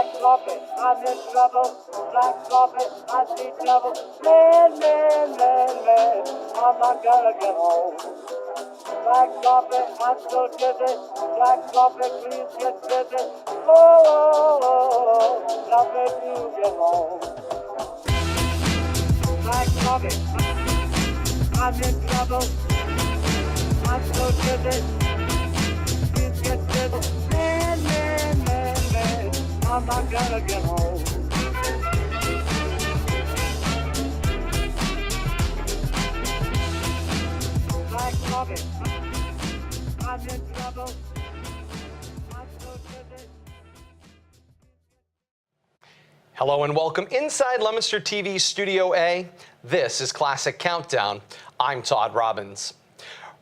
Black coffee, I'm in trouble. Black coffee, I see trouble. Man, I'm not gonna get home. Black coffee, I'm so dizzy. Black coffee, please get busy. Oh, now baby, you get home. Black coffee, I'm in trouble. I'm so dizzy. Please get busy. Man, I'm not gonna get home. Black coffee, I'm in trouble. I'm so dizzy. Hello and welcome inside Leominster TV Studio A. This is Classic Countdown. I'm Todd Robbins.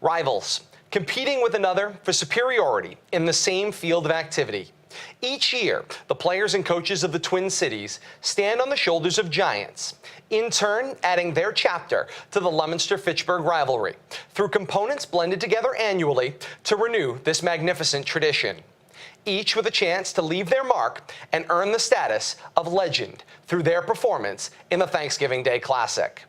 Rivals, competing with another for superiority in the same field of activity. Each year, the players and coaches of the Twin Cities stand on the shoulders of giants, in turn adding their chapter to the Leominster-Fitchburg rivalry through components blended together annually to renew this magnificent tradition. Each with a chance to leave their mark and earn the status of legend through their performance in the Thanksgiving Day Classic.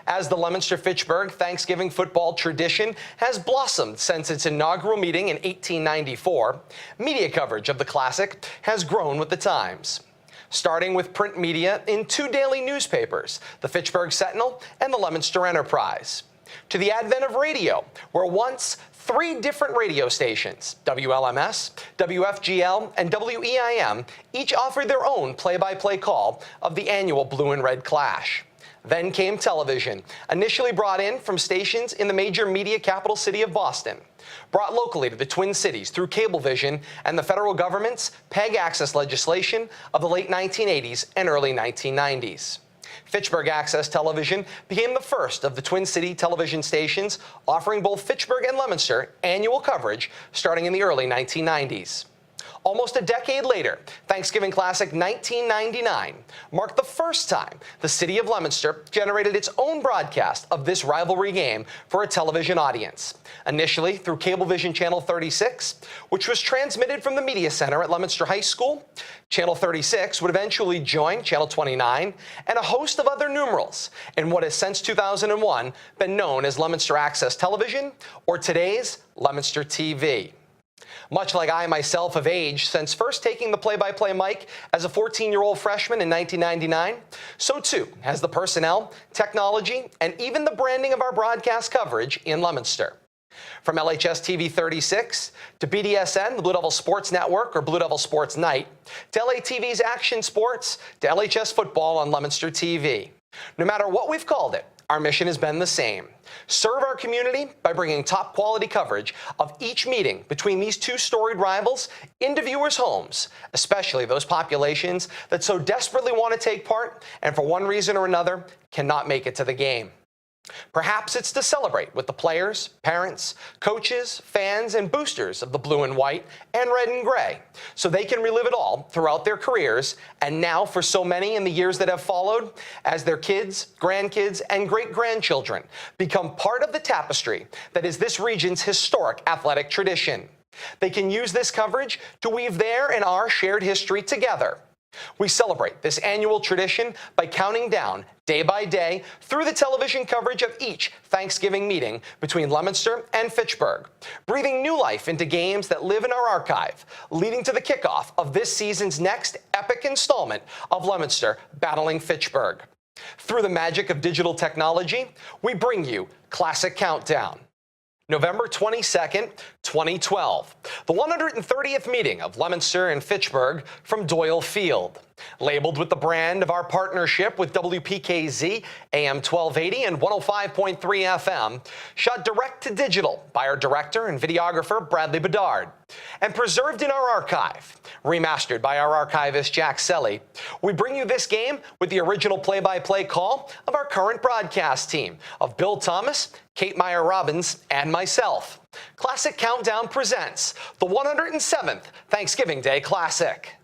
As the Leominster-Fitchburg Thanksgiving football tradition has blossomed since its inaugural meeting in 1894, media coverage of the Classic has grown with the times. Starting with print media in two daily newspapers, the Fitchburg Sentinel and the Leominster Enterprise, to the advent of radio, where once three different radio stations, WLMS, WFGL, and WEIM, each offered their own play-by-play call of the annual Blue and Red Clash. Then came television, initially brought in from stations in the major media capital city of Boston, brought locally to the Twin Cities through Cablevision and the federal government's PEG access legislation of the late 1980s and early 1990s. Fitchburg Access Television became the first of the Twin City television stations offering both Fitchburg and Leominster annual coverage starting in the early 1990s. Almost a decade later, Thanksgiving Classic 1999 marked the first time the city of Leominster generated its own broadcast of this rivalry game for a television audience, initially through Cablevision Channel 36, which was transmitted from the Media Center at Leominster High School. Channel 36 would eventually join Channel 29 and a host of other numerals in what has since 2001 been known as Leominster Access Television, or today's Leominster TV. Much like I myself have aged since first taking the play-by-play mic as a 14-year-old freshman in 1999, so too has the personnel, technology, and even the branding of our broadcast coverage in Leominster. From LHS TV 36 to BDSN, the Blue Devil Sports Network, or Blue Devil Sports Night, to LATV's Action Sports, to LHS Football on Leominster TV. No matter what we've called it, our mission has been the same. Serve our community by bringing top quality coverage of each meeting between these two storied rivals into viewers' homes, especially those populations that so desperately want to take part and for one reason or another cannot make it to the game. Perhaps it's to celebrate with the players, parents, coaches, fans, and boosters of the blue and white and red and gray, so they can relive it all throughout their careers, and now for so many in the years that have followed, as their kids, grandkids, and great-grandchildren become part of the tapestry that is this region's historic athletic tradition. They can use this coverage to weave their and our shared history together. We celebrate this annual tradition by counting down day by day through the television coverage of each Thanksgiving meeting between Leominster and Fitchburg, breathing new life into games that live in our archive, leading to the kickoff of this season's next epic installment of Leominster battling Fitchburg. Through the magic of digital technology, we bring you Classic Countdown. November 22nd, 2012, the 130th meeting of Leominster and Fitchburg from Doyle Field. Labeled with the brand of our partnership with WPKZ, AM 1280 and 105.3 FM, shot direct to digital by our director and videographer Bradley Bedard, and preserved in our archive, remastered by our archivist Jack Selly, we bring you this game with the original play-by-play call of our current broadcast team of Bill Thomas, Kate Meyer-Robbins, and myself. Classic Countdown presents the 107th Thanksgiving Day Classic.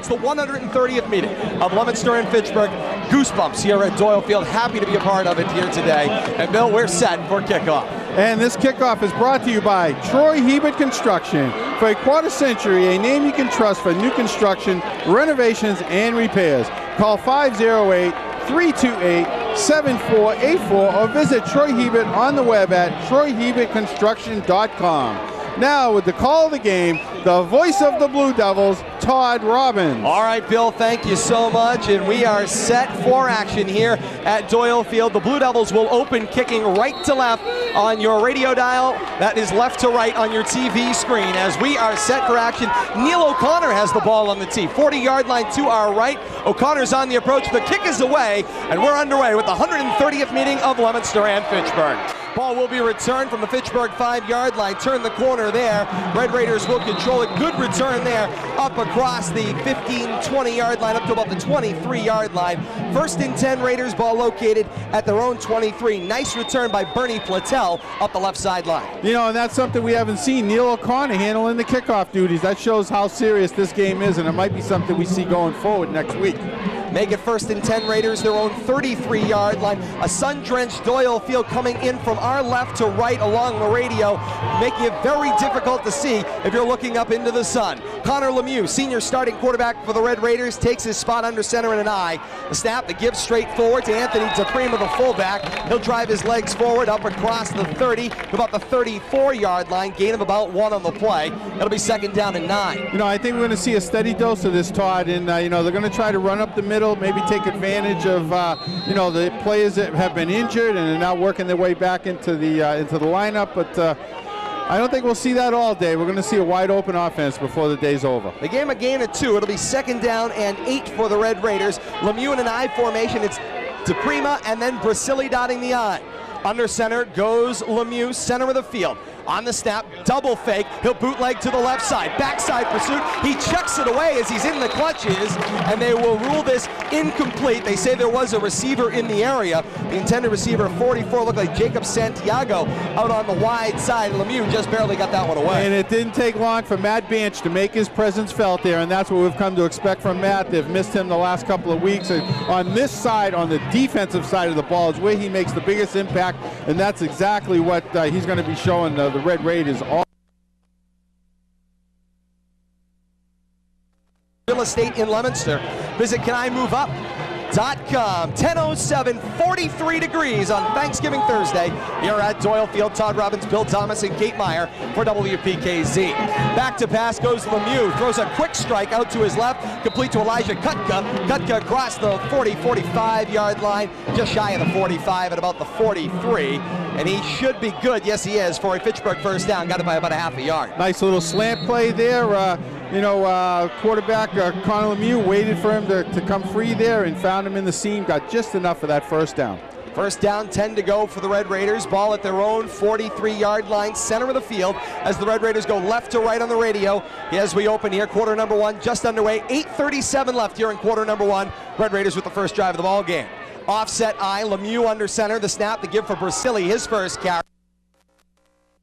It's the 130th meeting of Leominster and Fitchburg. Goosebumps here at Doyle Field. Happy to be a part of it here today. And Bill, we're set for kickoff. And this kickoff is brought to you by Troy Hebert Construction. For a quarter century, a name you can trust for new construction, renovations, and repairs. Call 508-328-7484 or visit Troy Hebert on the web at troyhebertconstruction.com. Now, with the call of the game, the voice of the Blue Devils, Todd Robbins. All right, Bill, thank you so much. And we are set for action here at Doyle Field. The Blue Devils will open kicking right to left on your radio dial. That is left to right on your TV screen. As we are set for action, Neil O'Connor has the ball on the tee. 40-yard line to our right. O'Connor's on the approach. The kick is away, and we're underway with the 130th meeting of Leominster and Fitchburg. Ball will be returned from the Fitchburg 5-yard line. Turn the corner there. Red Raiders will control it. Good return there up across the 15-20-yard line up to about the 23-yard line. First and 10 Raiders, ball located at their own 23. Nice return by Bernie Platel up the left sideline. You know, and that's something we haven't seen. Neil O'Connor handling the kickoff duties. That shows how serious this game is, and it might be something we see going forward next week. Make it first and 10 Raiders, their own 33-yard line. A sun-drenched Doyle Field coming in from our left to right along the radio, making it very difficult to see if you're looking up into the sun. Connor Lemieux, senior starting quarterback for the Red Raiders, takes his spot under center and an eye. The snap, the give straight forward to Anthony DePrima, the fullback. He'll drive his legs forward up across the 30 to about the 34-yard line, gain of about 1 on the play. It'll be second down and 9. You know, I think we're going to see a steady dose of this, Todd, and you know, they're going to try to run up the middle, maybe take advantage of you know, the players that have been injured and are now working their way back into the lineup. But I don't think we'll see that all day. We're going to see a wide open offense before the day's over. The game a gain of 2. It'll be second down and 8 for the Red Raiders. Lemieux in an I formation. It's DePrima and then Brasili dotting the I. Under center goes Lemieux, center of the field. On the snap, double fake. He'll bootleg to the left side. Backside pursuit. He chucks it away as he's in the clutches, and they will rule this incomplete. They say there was a receiver in the area. The intended receiver, 44, looked like Jacob Santiago out on the wide side. Lemieux just barely got that one away. And it didn't take long for Matt Banch to make his presence felt there, and that's what we've come to expect from Matt. They've missed him the last couple of weeks. And on this side, on the defensive side of the ball, is where he makes the biggest impact, and that's exactly what he's going to be showing the Red Raiders all. Real estate in Leominster. Visit CanIMoveUp.com. 10:07, 43 degrees on Thanksgiving Thursday here at Doyle Field. Todd Robbins, Bill Thomas, and Kate Meyer for WPKZ. Back to pass goes Lemieux. Throws a quick strike out to his left, complete to Elijah Kutka. Kutka across the 45-yard line, just shy of the 45 at about the 43. And he should be good, yes he is, for a Fitchburg first down. Got it by about a half a yard. Nice little slant play there. You know, quarterback Connor Lemieux waited for him to come free there and found him in the seam. Got just enough for that first down. First down, 10 to go for the Red Raiders. Ball at their own 43-yard line, center of the field, as the Red Raiders go left to right on the radio. As we open here, quarter number 1 just underway. 8:37 left here in quarter number 1. Red Raiders with the first drive of the ball game. Offset I, Lemieux under center. The snap, the give for Brasili, his first carry.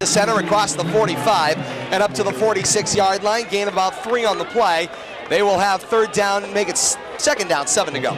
The center across the 45 and up to the 46-yard line. Gain of about 3 on the play. They will have third down, make it second down, 7 to go.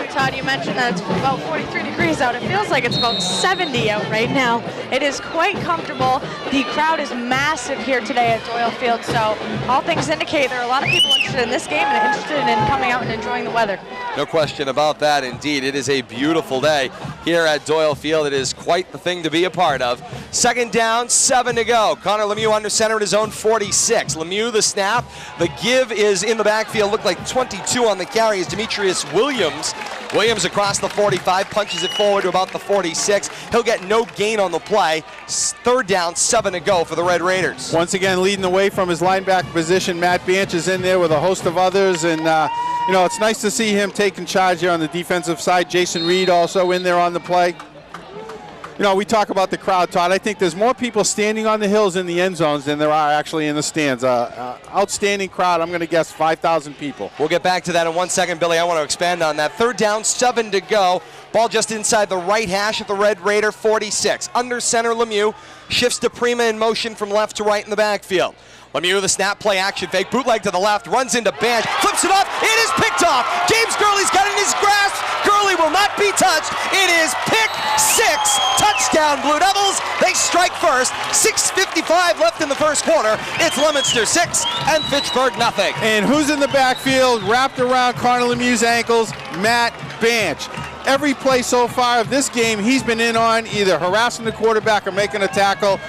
Todd, you mentioned that it's about 43 degrees out. It feels like it's about 70 out right now. It is quite comfortable. The crowd is massive here today at Doyle Field, so all things indicate there are a lot of people interested in this game and interested in coming out and enjoying the weather. No question about that, indeed. It is a beautiful day here at Doyle Field. It is quite the thing to be a part of. Second down, 7 to go. Connor Lemieux under center at his own 46. Lemieux the snap. The give is in the backfield. Looked like 22 on the carry is Demetrius Williams. Williams across the 45, punches it forward to about the 46. He'll get no gain on the play. Third down, 7 to go for the Red Raiders. Once again, leading the way from his linebacker position, Matt Banch is in there with a host of others, and you know, it's nice to see him taking charge here on the defensive side. Jason Reed also in there on the play. You know, we talk about the crowd, Todd. I think there's more people standing on the hills in the end zones than there are actually in the stands. Outstanding crowd. I'm going to guess 5,000 people. We'll get back to that in 1 second, Billy. I want to expand on that. 3rd down, 7 to go. Ball just inside the right hash of the Red Raider 46. Under center, Lemieux shifts to Prima in motion from left to right in the backfield. Lemieux, the snap, play action fake, bootleg to the left, runs into Banch, flips it off, it is picked off. James Gurley's got it in his grasp. Gurley will not be touched. It is pick 6. Touchdown, Blue Devils. They strike first. 6:55 left in the first quarter. It's Leominster 6 and Fitchburg nothing. And who's in the backfield, wrapped around Connor Lemieux's ankles? Matt Banch. Every play so far of this game, he's been in on either harassing the quarterback or making a tackle.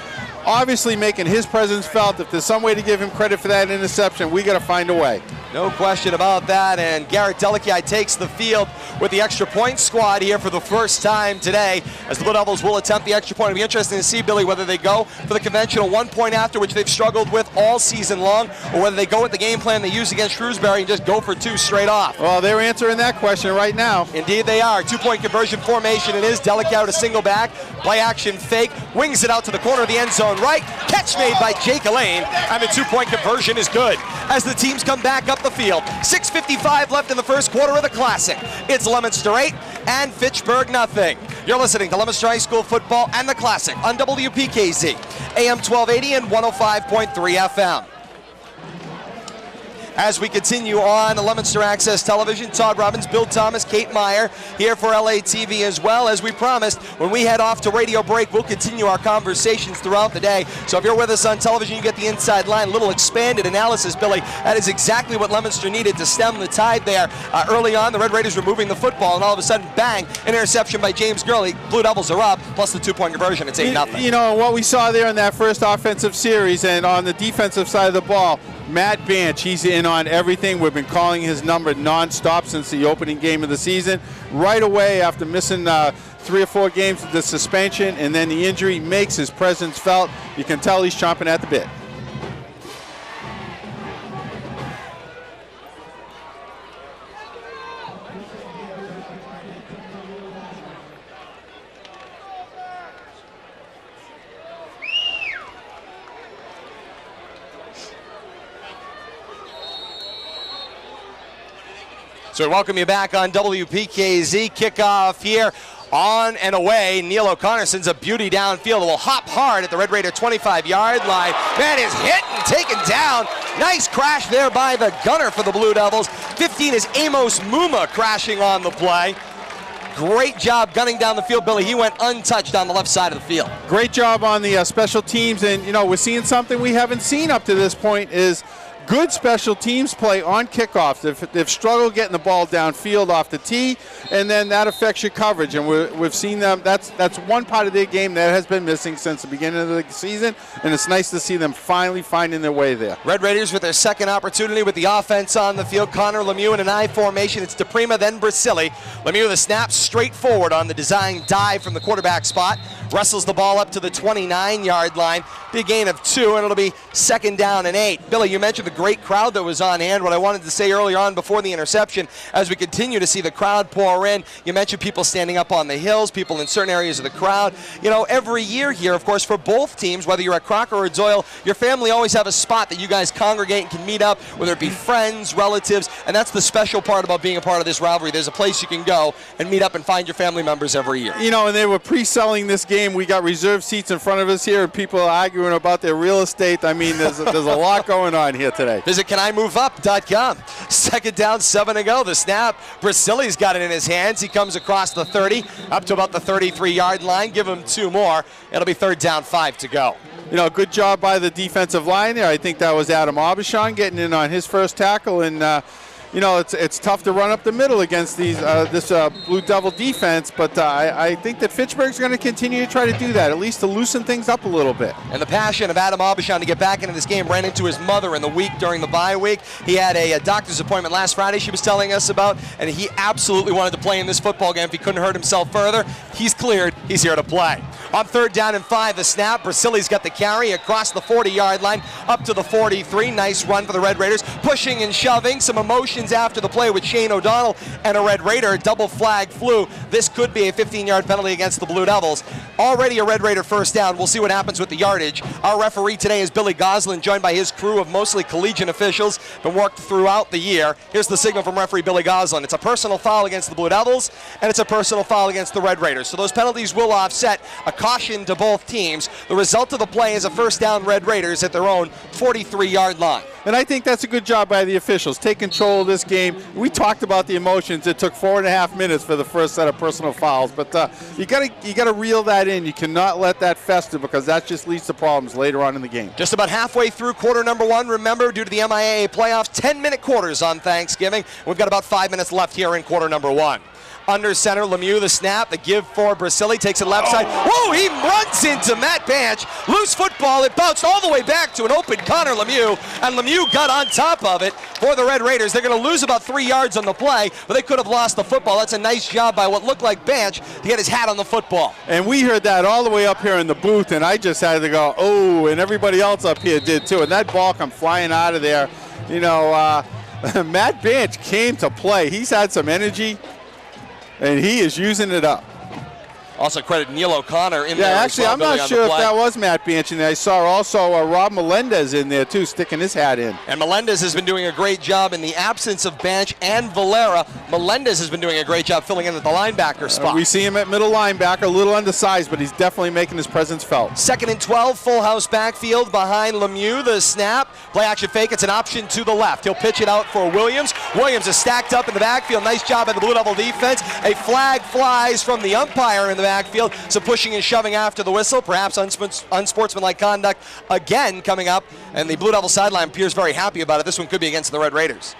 Obviously making his presence felt. If there's some way to give him credit for that interception, we got to find a way. No question about that, and Garrett Delikai takes the field with the extra point squad here for the first time today, as the Blue Devils will attempt the extra point. It'll be interesting to see, Billy, whether they go for the conventional 1 point after, which they've struggled with all season long, or whether they go with the game plan they used against Shrewsbury and just go for 2 straight off. Well, they're answering that question right now. Indeed they are. 2-point conversion formation it is. Delikai with a single back, play action fake, wings it out to the corner of the end zone right, catch made by Jake Elaine, and the 2-point conversion is good as the teams come back up the field. 6:55 left in the first quarter of the Classic. It's Leominster 8 and Fitchburg nothing. You're listening to Leominster High School football and the Classic on WPKZ, AM 1280 and 105.3 FM. As we continue on Leominster Access Television, Todd Robbins, Bill Thomas, Kate Meyer here for LATV as well. As we promised, when we head off to radio break, we'll continue our conversations throughout the day. So if you're with us on television, you get the inside line, a little expanded analysis, Billy. That is exactly what Leominster needed to stem the tide there. Early on, the Red Raiders were moving the football, and all of a sudden, bang, an interception by James Gurley. Blue Devils are up, plus the 2-point conversion. It's 8-0. You know, what we saw there in that first offensive series and on the defensive side of the ball, Matt Banch, he's in on everything. We've been calling his number nonstop since the opening game of the season. Right away after missing 3 or 4 games with the suspension and then the injury, makes his presence felt. You can tell he's chomping at the bit. So we welcome you back on WPKZ. Kickoff here on and away. Neil O'Connor sends a beauty downfield. It will hop hard at the Red Raider 25-yard line. Man is hit and taken down. Nice crash there by the gunner for the Blue Devils. 15 is Amos Muma crashing on the play. Great job gunning down the field, Billy. He went untouched on the left side of the field. Great job on the special teams, and you know, we're seeing something we haven't seen up to this point is good special teams play on kickoffs. They've struggled getting the ball downfield off the tee, and then that affects your coverage. And we've seen them. That's one part of their game that has been missing since the beginning of the season, and it's nice to see them finally finding their way there. Red Raiders with their second opportunity with the offense on the field. Connor Lemieux in an I formation. It's DePrima, then Brasili. Lemieux the snap straight forward on the design dive from the quarterback spot. Wrestles the ball up to the 29-yard line. Big gain of 2, and it'll be 2nd down and 8. Billy, you mentioned the great crowd that was on hand. What I wanted to say earlier on before the interception, as we continue to see the crowd pour in, you mentioned people standing up on the hills, people in certain areas of the crowd. You know, every year here, of course, for both teams, whether you're at Crocker or Doyle, your family always have a spot that you guys congregate and can meet up, whether it be friends, relatives, and that's the special part about being a part of this rivalry. There's a place you can go and meet up and find your family members every year. You know, and they were pre-selling this game. We got reserved seats in front of us here, and people are arguing about their real estate. I mean, there's a lot going on here today. Visit canimouveup.com. 2nd down, 7 to go. The snap, Brasili's got it in his hands. He comes across the 30, up to about the 33-yard line. Give him 2 more. It'll be 3rd down, 5 to go. You know, good job by the defensive line there. I think that was Adam Aubuchon getting in on his first tackle, and you know, it's tough to run up the middle against this Blue Devil defense, but I think that Fitchburg's going to continue to try to do that, at least to loosen things up a little bit. And the passion of Adam Aubuchon to get back into this game ran into his mother in the week during the bye week. He had a doctor's appointment last Friday she was telling us about, and he absolutely wanted to play in this football game if he couldn't hurt himself further. He's cleared. He's here to play. On 3rd down and 5, the snap. Brasili's got the carry across the 40-yard line up to the 43. Nice run for the Red Raiders. Pushing and shoving. Some emotions after the play with Shane O'Donnell and a Red Raider. Double flag flew. This could be a 15-yard penalty against the Blue Devils. Already a Red Raider first down. We'll see what happens with the yardage. Our referee today is Billy Goslin, joined by his crew of mostly collegiate officials. Been worked throughout the year. Here's the signal from referee Billy Goslin. It's a personal foul against the Blue Devils, and it's a personal foul against the Red Raiders. So those penalties will offset. A caution to both teams. The result of the play is a first down Red Raiders at their own 43-yard line. And I think that's a good job by the officials. Take control of this game. We talked about the emotions. It took 4.5 minutes for the first set of personal fouls, but you gotta reel that in. You cannot let that fester, because that just leads to problems later on in the game. Just about halfway through quarter number 1. Remember, due to the MIAA playoffs, 10-minute quarters on Thanksgiving. We've got about 5 minutes left here in quarter number 1. Under center, Lemieux, the snap, the give for Brasili, takes it left side. Whoa, he runs into Matt Banch. Loose football, it bounced all the way back to an open Connor Lemieux, and Lemieux got on top of it for the Red Raiders. They're going to lose about 3 yards on the play, but they could have lost the football. That's a nice job by what looked like Banch to get his hat on the football. And we heard that all the way up here in the booth, and I just had to go, oh, and everybody else up here did too. And that ball come flying out of there. You know, Matt Banch came to play. He's had some energy, and he is using it up. Also credit Neil O'Connor in there. Yeah, actually, I'm not sure if that was Matt Banch. And I saw also Rob Melendez in there, too, sticking his hat in. And Melendez has been doing a great job in the absence of Banch and Valera. Melendez has been doing a great job filling in at the linebacker spot. We see him at middle linebacker, a little undersized, but he's definitely making his presence felt. 2nd and 12, full house backfield behind Lemieux. The snap, play action fake. It's an option to the left. He'll pitch it out for Williams. Williams is stacked up in the backfield. Nice job by the Blue Devil defense. A flag flies from the umpire in the backfield. Some pushing and shoving after the whistle, perhaps unsportsmanlike conduct again coming up, and the Blue Devil sideline appears very happy about it. This one could be against the Red Raiders.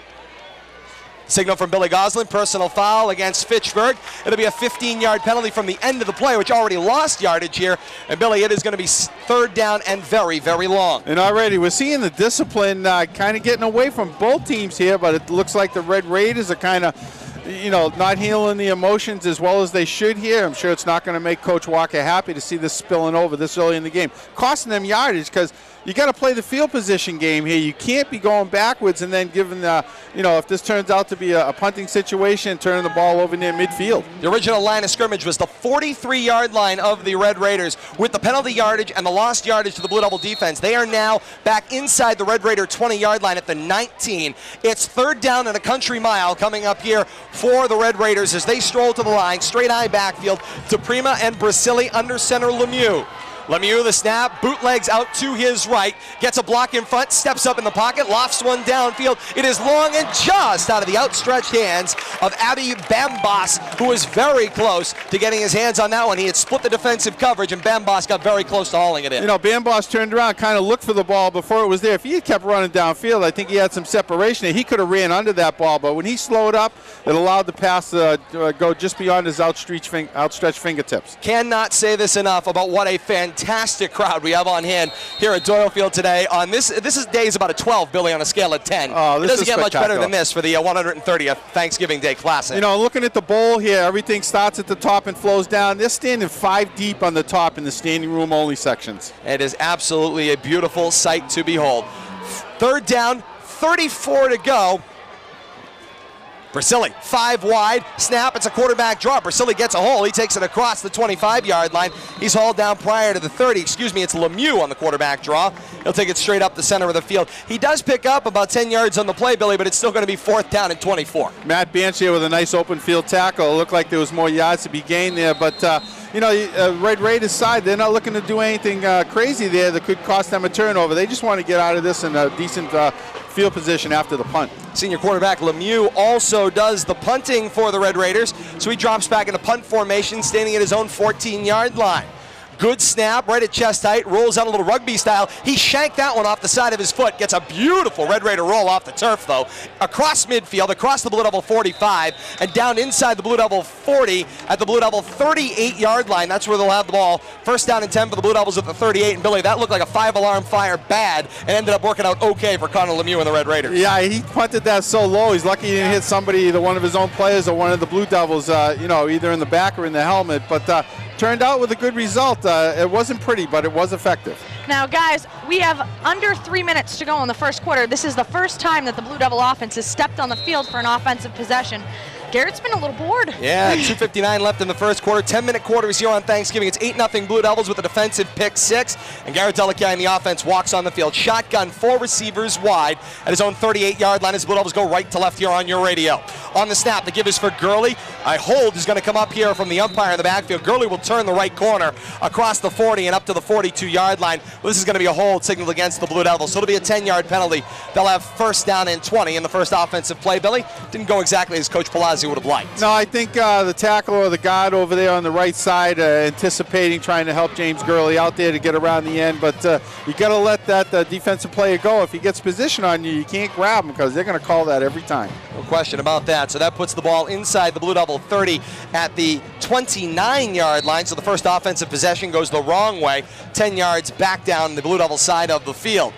Signal from Billy Goslin, personal foul against Fitchburg. It'll be a 15-yard penalty from the end of the play, which already lost yardage here. And Billy, it is going to be 3rd down and very, very long. And already we're seeing the discipline kind of getting away from both teams here, but it looks like the Red Raiders are kind of, you know, not handling the emotions as well as they should here. I'm sure it's not going to make Coach Walker happy to see this spilling over this early in the game. Costing them yardage, because you got to play the field position game here. You can't be going backwards and then giving the, you know, if this turns out to be a punting situation, turning the ball over near midfield. The original line of scrimmage was the 43-yard line of the Red Raiders. With the penalty yardage and the lost yardage to the Blue Devil defense, they are now back inside the Red Raider 20-yard line at the 19. It's 3rd down and a country mile coming up here for the Red Raiders as they stroll to the line. Straight eye backfield to Prima and Brasili, under center Lemieux. Lemieux, the snap, bootlegs out to his right, gets a block in front, steps up in the pocket, lofts one downfield. It is long and just out of the outstretched hands of Abby Bambas, who was very close to getting his hands on that one. He had split the defensive coverage, and Bambas got very close to hauling it in. You know, Bambas turned around, kind of looked for the ball before it was there. If he had kept running downfield, I think he had some separation there. He could have ran under that ball, but when he slowed up, it allowed the pass to go just beyond his outstretched fingertips. Cannot say this enough about what a fantastic crowd we have on hand here at Doyle Field today. On this day is about a 12, Billy, on a scale of 10. Oh, it doesn't get much better than this for the 130th Thanksgiving Day Classic. You know, looking at the bowl here, everything starts at the top and flows down. They're standing 5 deep on the top in the standing room only sections. It is absolutely a beautiful sight to behold. 3rd down, 34 to go. Brasili, 5 wide, snap, it's a quarterback draw. Brasili gets a hole, he takes it across the 25-yard line. He's hauled down prior to the 30, it's Lemieux on the quarterback draw. He'll take it straight up the center of the field. He does pick up about 10 yards on the play, Billy, but it's still going to be 4th down and 24. Matt Banch here with a nice open field tackle. It looked like there was more yards to be gained there, but you know, Red Raiders side, they're not looking to do anything crazy there that could cost them a turnover. They just want to get out of this in a decent field position after the punt. Senior quarterback Lemieux also does the punting for the Red Raiders, so he drops back into punt formation, standing at his own 14-yard line. Good snap, right at chest height, rolls out a little rugby style. He shanked that one off the side of his foot, gets a beautiful Red Raider roll off the turf, though. Across midfield, across the Blue Devil 45, and down inside the Blue Devil 40 at the Blue Devil 38-yard line. That's where they'll have the ball. 1st down and 10 for the Blue Devils at the 38. And Billy, that looked like a 5-alarm fire bad and ended up working out okay for Connor Lemieux and the Red Raiders. Yeah, he punted that so low. He's lucky he didn't hit somebody, either one of his own players or one of the Blue Devils, you know, either in the back or in the helmet. But turned out with a good result. it wasn't pretty, but it was effective. Now, guys, we have under 3 minutes to go in the first quarter. This is the first time that the Blue Devil offense has stepped on the field for an offensive possession. Garrett's been a little bored. Yeah, 2:59 left in the first quarter. 10-minute quarters here on Thanksgiving. It's 8-0 Blue Devils with a defensive pick 6. And Garrett Delikai in the offense walks on the field. Shotgun, 4 receivers wide at his own 38-yard line as Blue Devils go right to left here on your radio. On the snap, the give is for Gurley. A hold is going to come up here from the umpire in the backfield. Gurley will turn the right corner across the 40 and up to the 42-yard line. Well, this is going to be a hold signaled against the Blue Devils. So it'll be a 10-yard penalty. They'll have first down and 20 in the first offensive play. Billy, didn't go exactly as Coach Palazzi would have liked. No, I think the tackle or the guard over there on the right side anticipating trying to help James Gurley out there to get around the end, but you got to let that defensive player go. If he gets position on you, you can't grab him because they're going to call that every time. No question about that. So that puts the ball inside the Blue Devil 30 at the 29-yard line. So the first offensive possession goes the wrong way, 10 yards back down the Blue Devil side of the field.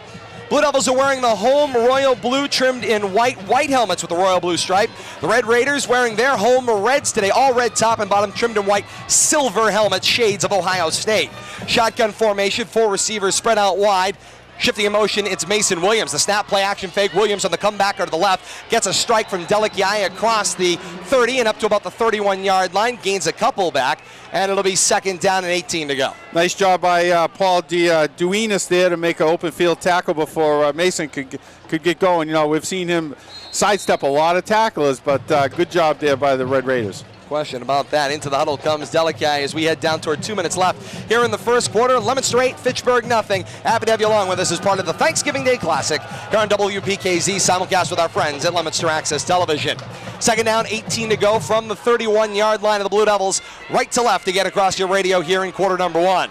Blue Devils are wearing the home royal blue trimmed in white helmets with the royal blue stripe. The Red Raiders wearing their home reds today, all red top and bottom trimmed in white silver helmets, shades of Ohio State. Shotgun formation, 4 receivers spread out wide. Shifting in motion, it's Mason Williams. The snap play action fake. Williams on the comebacker to the left. Gets a strike from Delikai across the 30 and up to about the 31-yard line. Gains a couple back, and it'll be second down and 18 to go. Nice job by Paul Duenas there to make an open field tackle before Mason could get going. You know, we've seen him sidestep a lot of tacklers, but good job there by the Red Raiders. Question about that. Into the huddle comes Delikai as we head down toward 2 minutes left here in the first quarter. Leominster 8, Fitchburg nothing. Happy to have you along with us as part of the Thanksgiving Day Classic here on WPKZ, simulcast with our friends at Leominster Access Television. Second down, 18 to go from the 31-yard line of the Blue Devils, right to left to get across your radio here in quarter number 1.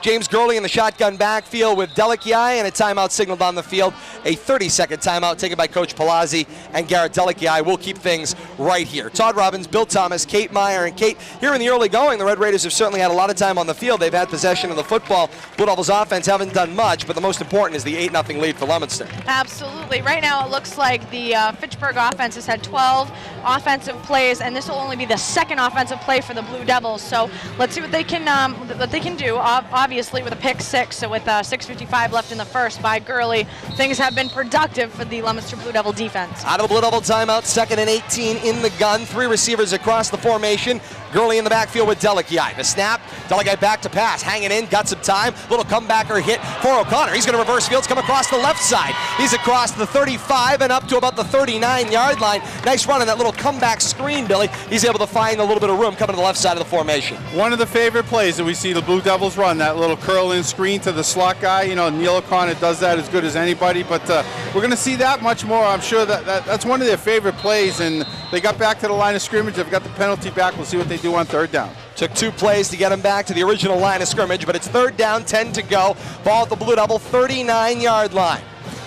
James Gurley in the shotgun backfield with Delikai, and a timeout signaled on the field. A 30-second timeout taken by Coach Palazzi and Garrett Delikai. Will keep things right here. Todd Robbins, Bill Thomas, Kate Meyer, and Kate, here in the early going, the Red Raiders have certainly had a lot of time on the field. They've had possession of the football. Blue Devils offense haven't done much, but the most important is the 8-0 lead for Leominster. Absolutely. Right now it looks like the Fitchburg offense has had 12 offensive plays, and this will only be the second offensive play for the Blue Devils. So let's see what they can do. Obviously with a pick 6, so with 6:55 left in the first by Gurley, things have been productive for the Leominster Blue Devil defense. Out of the Blue Devil timeout, second and 18 in the gun. 3 receivers across the formation. Gurley in the backfield with Delikai. The snap, Delikai back to pass, hanging in, got some time. Little comebacker hit for O'Connor. He's going to reverse fields, come across the left side. He's across the 35 and up to about the 39-yard line. Nice run on that little comeback screen, Billy. He's able to find a little bit of room coming to the left side of the formation. One of the favorite plays that we see the Blue Devils run, that little curl-in screen to the slot guy. You know, Neil O'Connor does that as good as anybody, but we're going to see that much more. I'm sure that's one of their favorite plays, and they got back to the line of scrimmage. They've got the penalty back. We'll see what they do on third down. Took 2 plays to get him back to the original line of scrimmage, but it's third down, 10 to go. Ball at the Blue Devil 39-yard line.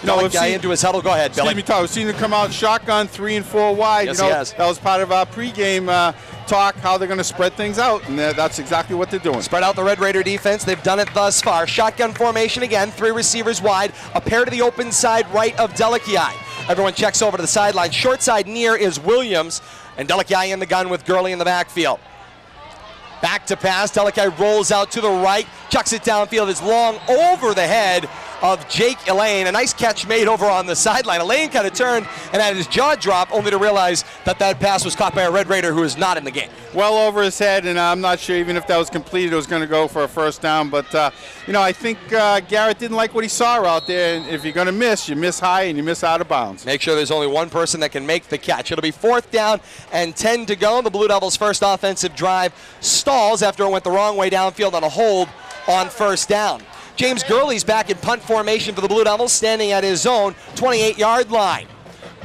Guy into his huddle. Go ahead, Billy. We've seen him come out shotgun 3 and 4 wide. Yes, you know, he has. That was part of our pregame talk, how they're going to spread things out, and that's exactly what they're doing. Spread out the Red Raider defense. They've done it thus far. Shotgun formation again, 3 receivers wide, a pair to the open side right of Delikai. Everyone checks over to the sideline. Short side near is Williams, and Delikai in the gun with Gurley in the backfield. Back to pass, Delikai rolls out to the right, chucks it downfield. It's long over the head of Jake Elaine. A nice catch made over on the sideline. Elaine kind of turned and had his jaw drop, only to realize that pass was caught by a Red Raider who is not in the game. Well over his head, and I'm not sure even if that was completed, it was going to go for a first down. But, I think Garrett didn't like what he saw out there. And if you're going to miss, you miss high and you miss out of bounds. Make sure there's only one person that can make the catch. It'll be fourth down and 10 to go. The Blue Devils' first offensive drive stalls after it went the wrong way downfield on a hold on first down. James Gurley's back in punt formation for the Blue Devils, standing at his own 28-yard line.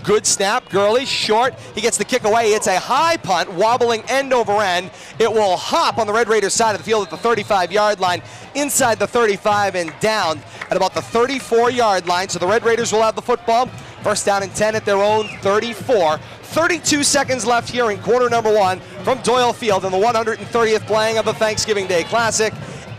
Good snap, Gurley, short. He gets the kick away. It's a high punt, wobbling end over end. It will hop on the Red Raiders side of the field at the 35-yard line, inside the 35 and down at about the 34-yard line. So the Red Raiders will have the football. First down and 10 at their own 34. 32 seconds left here in quarter number 1 from Doyle Field in the 130th playing of the Thanksgiving Day Classic.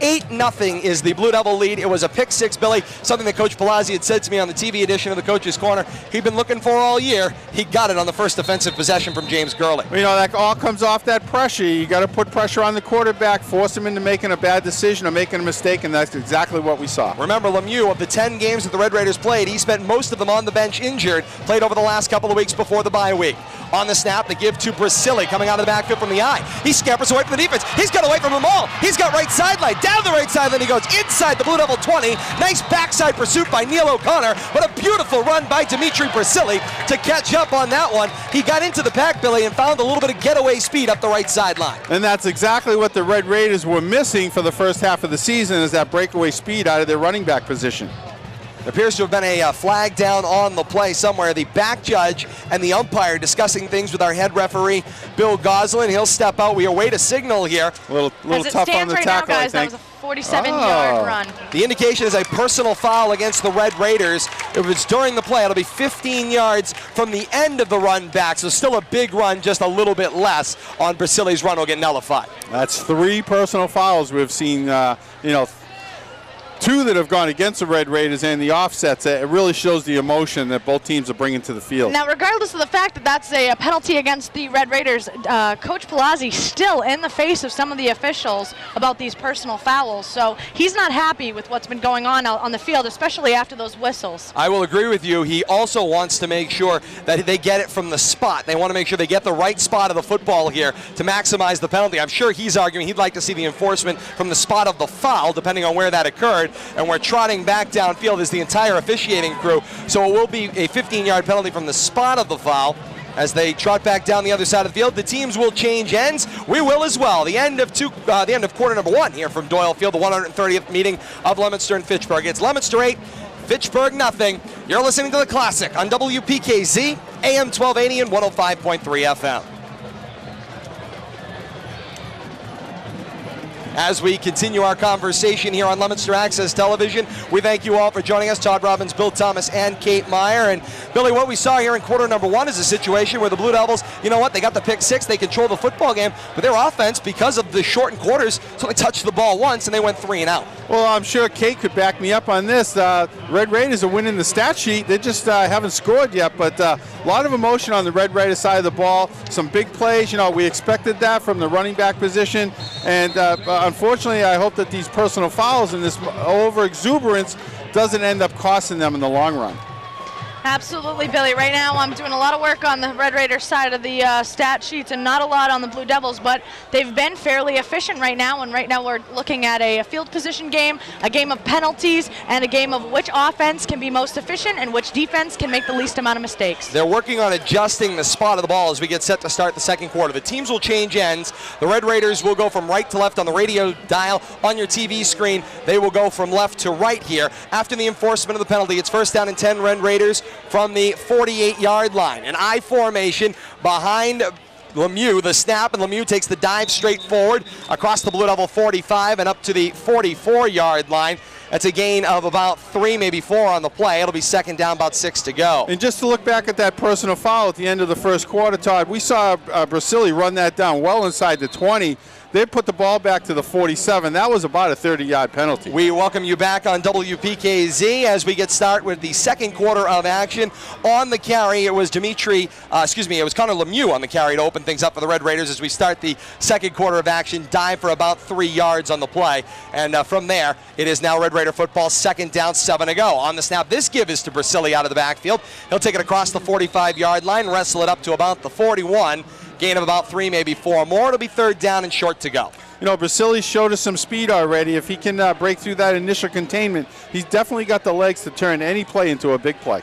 8-0 is the Blue Devil lead. It was a pick six, Billy, something that Coach Palazzi had said to me on the TV edition of the Coach's Corner he'd been looking for all year. He got it on the first defensive possession from James Gurley. You know, that all comes off that pressure. You got to put pressure on the quarterback, force him into making a bad decision or making a mistake, and that's exactly what we saw. Remember, Lemieux, of the 10 games that the Red Raiders played, he spent most of them on the bench injured, played over the last couple of weeks before the bye week. On the snap, they give to Brasili, coming out of the backfield from the eye. He scampers away from the defense. He's got away from them all. He's got right sideline. Down the right sideline he goes, inside the Blue Devil 20. Nice backside pursuit by Neil O'Connor, but a beautiful run by Dimitri Brasili to catch up on that one. He got into the pack, Billy, and found a little bit of getaway speed up the right sideline. And that's exactly what the Red Raiders were missing for the first half of the season, is that breakaway speed out of their running back position. There appears to have been a flag down on the play somewhere. The back judge and the umpire discussing things with our head referee, Bill Goslin. He'll step out. We await a signal here. A little tough on the tackle, guys, I think. that was a 47-yard run. The indication is a personal foul against the Red Raiders. If it's during the play, it'll be 15 yards from the end of the run back. So still a big run, just a little bit less on Brasili's run will get nullified. That's 3 personal fouls we've seen, 2 that have gone against the Red Raiders, and the offsets. It really shows the emotion that both teams are bringing to the field. Now, regardless of the fact that that's a penalty against the Red Raiders, Coach Palazzi still in the face of some of the officials about these personal fouls. So he's not happy with what's been going on out on the field, especially after those whistles. I will agree with you. He also wants to make sure that they get it from the spot. They want to make sure they get the right spot of the football here to maximize the penalty. I'm sure he's arguing he'd like to see the enforcement from the spot of the foul, depending on where that occurred. And we're trotting back downfield as the entire officiating crew. So it will be a 15-yard penalty from the spot of the foul. As they trot back down the other side of the field, the teams will change ends. We will as well. The end of quarter number 1 here from Doyle Field, the 130th meeting of Leominster and Fitchburg. It's Leominster 8, Fitchburg nothing. You're listening to The Classic on WPKZ, AM 1280 and 105.3 FM. As we continue our conversation here on Leominster Access Television, we thank you all for joining us. Todd Robbins, Bill Thomas, and Kate Meyer. And Billy, what we saw here in quarter number 1 is a situation where the Blue Devils, you know what, they got the pick 6, they control the football game, but their offense, because of the shortened quarters, so they touched the ball once and they went 3 and out. Well, I'm sure Kate could back me up on this. Red Raiders are winning the stat sheet. They just haven't scored yet, but a lot of emotion on the Red Raiders side of the ball. Some big plays. You know, we expected that from the running back position, and unfortunately, I hope that these personal fouls and this over-exuberance doesn't end up costing them in the long run. Absolutely, Billy. Right now I'm doing a lot of work on the Red Raiders side of the stat sheets and not a lot on the Blue Devils, but they've been fairly efficient right now, and right now we're looking at a field position game, a game of penalties, and a game of which offense can be most efficient and which defense can make the least amount of mistakes. They're working on adjusting the spot of the ball as we get set to start the second quarter. The teams will change ends. The Red Raiders will go from right to left on the radio dial on your TV screen. They will go from left to right here. After the enforcement of the penalty, it's 1st down and 10, Red Raiders from the 48-yard line. An I formation behind Lemieux, the snap, and Lemieux takes the dive straight forward across the Blue Devil 45 and up to the 44-yard line. That's a gain of about 3, maybe 4 on the play. It'll be 2nd down, about 6 to go. And just to look back at that personal foul at the end of the first quarter, Todd, we saw Brasili run that down well inside the 20. They put the ball back to the 47. That was about a 30-yard penalty. We welcome you back on WPKZ as we get started with the second quarter of action. On the carry, it was Connor Lemieux on the carry to open things up for the Red Raiders as we start the second quarter of action. Dive for about 3 yards on the play. And from there, it is now Red Raider football, 2nd down, 7 to go. On the snap, this give is to Brasili out of the backfield. He'll take it across the 45-yard line, wrestle it up to about the 41. Gain of about 3, maybe 4 more. It'll be 3rd down and short to go. You know, Brasili showed us some speed already. If he can break through that initial containment, he's definitely got the legs to turn any play into a big play.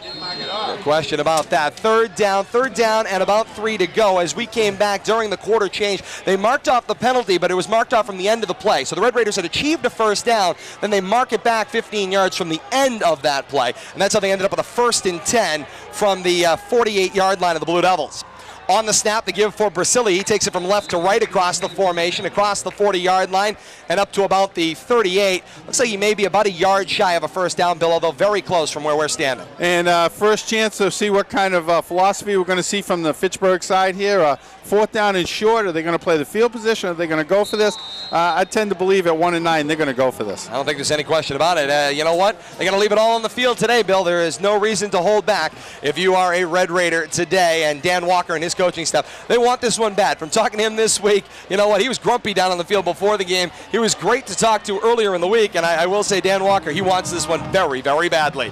No question about that. 3rd down and about 3 to go. As we came back during the quarter change, they marked off the penalty, but it was marked off from the end of the play. So the Red Raiders had achieved a 1st down, then they mark it back 15 yards from the end of that play. And that's how they ended up with a 1st and 10 from the 48-yard line of the Blue Devils. On the snap, the give for Brasili. He takes it from left to right across the formation, across the 40-yard line, and up to about the 38. Looks like he may be about a yard shy of a first down, Bill, although very close from where we're standing. And first chance to see what kind of philosophy we're going to see from the Fitchburg side here. Fourth down and short. Are they going to play the field position? Are they going to go for this? I tend to believe at 1-9 they're going to go for this. I don't think there's any question about it. You know what? They're going to leave it all on the field today, Bill. There is no reason to hold back if you are a Red Raider today. And Dan Walker and his coaching staff, they want this one bad. From talking to him this week, you know what? He was grumpy down on the field before the game. He was great to talk to earlier in the week. And I will say, Dan Walker, he wants this one very, very badly.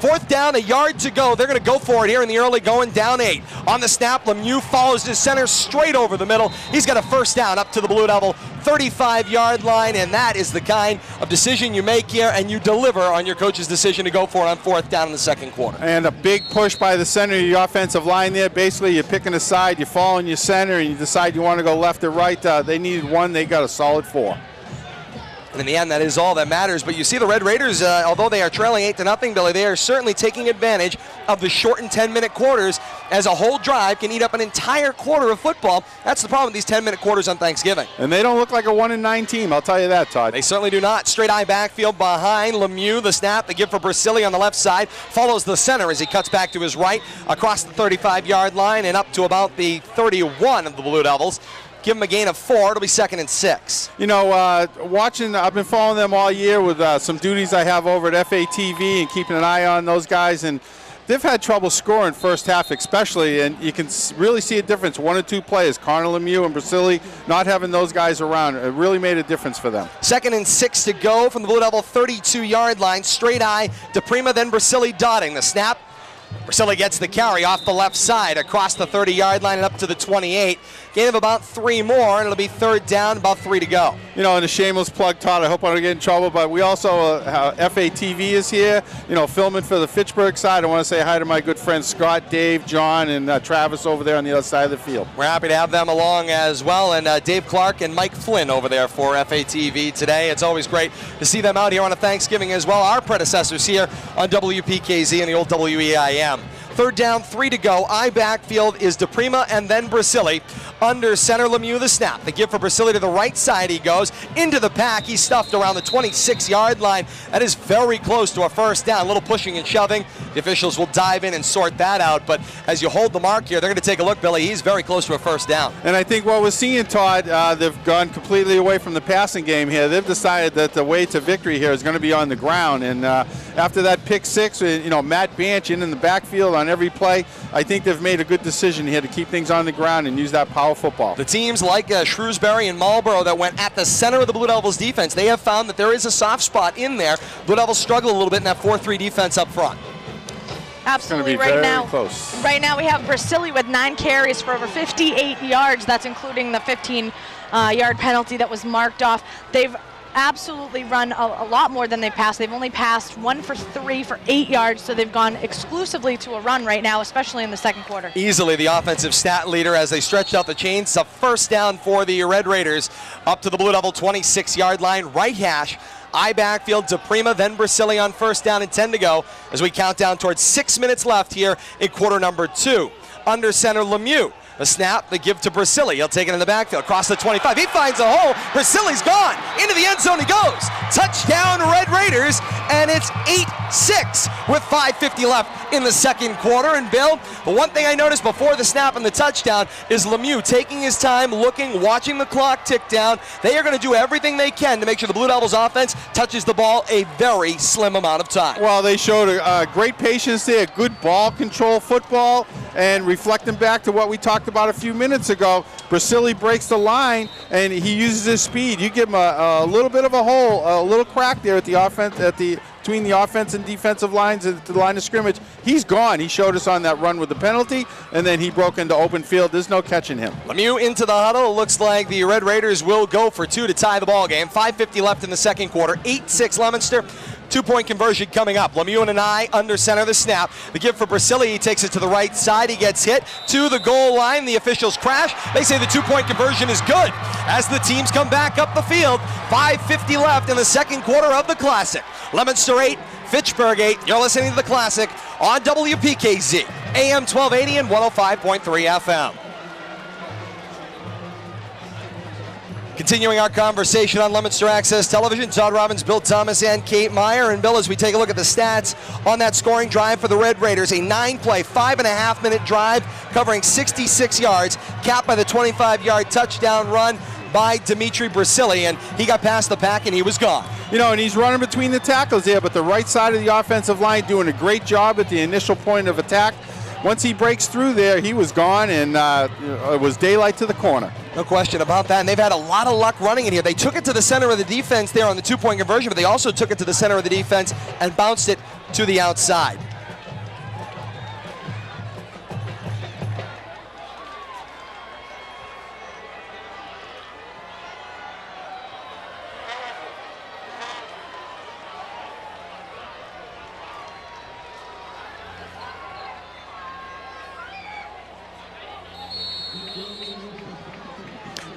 Fourth down, a yard to go. They're going to go for it here in the early going, down 8. On the snap, Lemieux follows his center straight over the middle. He's got a first down up to the Blue Devil 35-yard line, and that is the kind of decision you make here, and you deliver on your coach's decision to go for it on fourth down in the second quarter. And a big push by the center of your offensive line there. Basically, you're picking a side, you're following your center, and you decide you want to go left or right. They needed 1, they got a solid 4. And in the end, that is all that matters. But you see the Red Raiders, although they are trailing 8-0, Billy, they are certainly taking advantage of the shortened 10-minute quarters, as a whole drive can eat up an entire quarter of football. That's the problem with these 10-minute quarters on Thanksgiving. And they don't look like a 1-9 team, I'll tell you that, Todd. They certainly do not. Straight eye backfield behind Lemieux. The snap, the give for Brasili on the left side. Follows the center as he cuts back to his right across the 35-yard line and up to about the 31 of the Blue Devils. Give them a gain of 4. It'll be 2nd and 6. You know, I've been following them all year with some duties I have over at FATV and keeping an eye on those guys. And they've had trouble scoring first half especially. And you can really see a difference. 1 or 2 players, Connor Lemieux and Brasili, not having those guys around. It really made a difference for them. 2nd and 6 to go from the Blue Devil 32-yard line. Straight eye, DePrima, then Brasili dotting. The snap. Brasili gets the carry off the left side across the 30-yard line and up to the 28. Gain of about 3 more, and it'll be 3rd down, about 3 to go. You know, and a shameless plug, Todd, I hope I don't get in trouble, but we also, FATV is here, you know, filming for the Fitchburg side. I want to say hi to my good friends Scott, Dave, John, and Travis over there on the other side of the field. We're happy to have them along as well, and Dave Clark and Mike Flynn over there for FATV today. It's always great to see them out here on a Thanksgiving as well. Our predecessors here on WPKZ and the old WEIM. 3rd down, 3 to go. Eye backfield is DePrima and then Brasili. Under center, Lemieux the snap. The give for Brasili to the right side. He goes into the pack. He's stuffed around the 26-yard line. That is very close to a first down. A little pushing and shoving. The officials will dive in and sort that out. But as you hold the mark here, they're going to take a look, Billy. He's very close to a first down. And I think what we're seeing, Todd, they've gone completely away from the passing game here. They've decided that the way to victory here is going to be on the ground. And after that pick 6, you know, Matt Banch in the backfield on every play, I think they've made a good decision here to keep things on the ground and use that power football. The teams like Shrewsbury and Marlborough that went at the center of the Blue Devils defense, they have found that there is a soft spot in there. Blue Devils struggle a little bit in that 4-3 defense up front. Absolutely. Right now we have Brasili with 9 carries for over 58 yards. That's including the 15-yard penalty that was marked off. They've absolutely run a lot more than they passed. They've only passed 1 for 3 for 8 yards, so they've gone exclusively to a run right now, especially in the second quarter. Easily the offensive stat leader as they stretched out the chains. It's a first down for the Red Raiders up to the Blue Devil 26-yard line, right hash. Eye backfield, DePrima, then Brasili on first down and 10 to go as we count down towards 6 minutes left here in quarter number 2. Under center, Lemieux. The snap, the give to Brasili. He'll take it in the backfield, across the 25. He finds a hole. Brasili's gone. Into the end zone he goes. Touchdown, Red Raiders, and it's 8-6 with 5:50 left in the second quarter. And Bill, the one thing I noticed before the snap and the touchdown is Lemieux taking his time, looking, watching the clock tick down. They are going to do everything they can to make sure the Blue Devils offense touches the ball a very slim amount of time. Well, they showed great patience there, good ball control football, and reflecting back to what we talked about a few minutes ago, Brasili breaks the line and he uses his speed. You give him a little bit of a hole, a little crack there at the offense, between the offense and defensive lines at the line of scrimmage. He's gone. He showed us on that run with the penalty, and then he broke into open field. There's no catching him. Lemieux into the huddle. It looks like the Red Raiders will go for 2 to tie the ball game. 5:50 left in the second quarter. 8-6 Leominster. 2-point conversion coming up. Lemieux and an eye under center the snap. The give for Brasili. He takes it to the right side. He gets hit to the goal line. The officials crash. They say the 2-point conversion is good as the teams come back up the field. 5:50 left in the second quarter of the Classic. Leominster 8, Fitchburg 8. You're listening to the Classic on WPKZ, AM 1280 and 105.3 FM. Continuing our conversation on Leominster Access Television, Todd Robbins, Bill Thomas, and Kate Meyer. And Bill, as we take a look at the stats on that scoring drive for the Red Raiders, a 9-play, 5.5-minute drive covering 66 yards, capped by the 25-yard touchdown run by Dimitri Brasili, and he got past the pack and he was gone. You know, and he's running between the tackles there, but the right side of the offensive line doing a great job at the initial point of attack. Once he breaks through there, he was gone, and it was daylight to the corner. No question about that, and they've had a lot of luck running in here. They took it to the center of the defense there on the two-point conversion, but they also took it to the center of the defense and bounced it to the outside.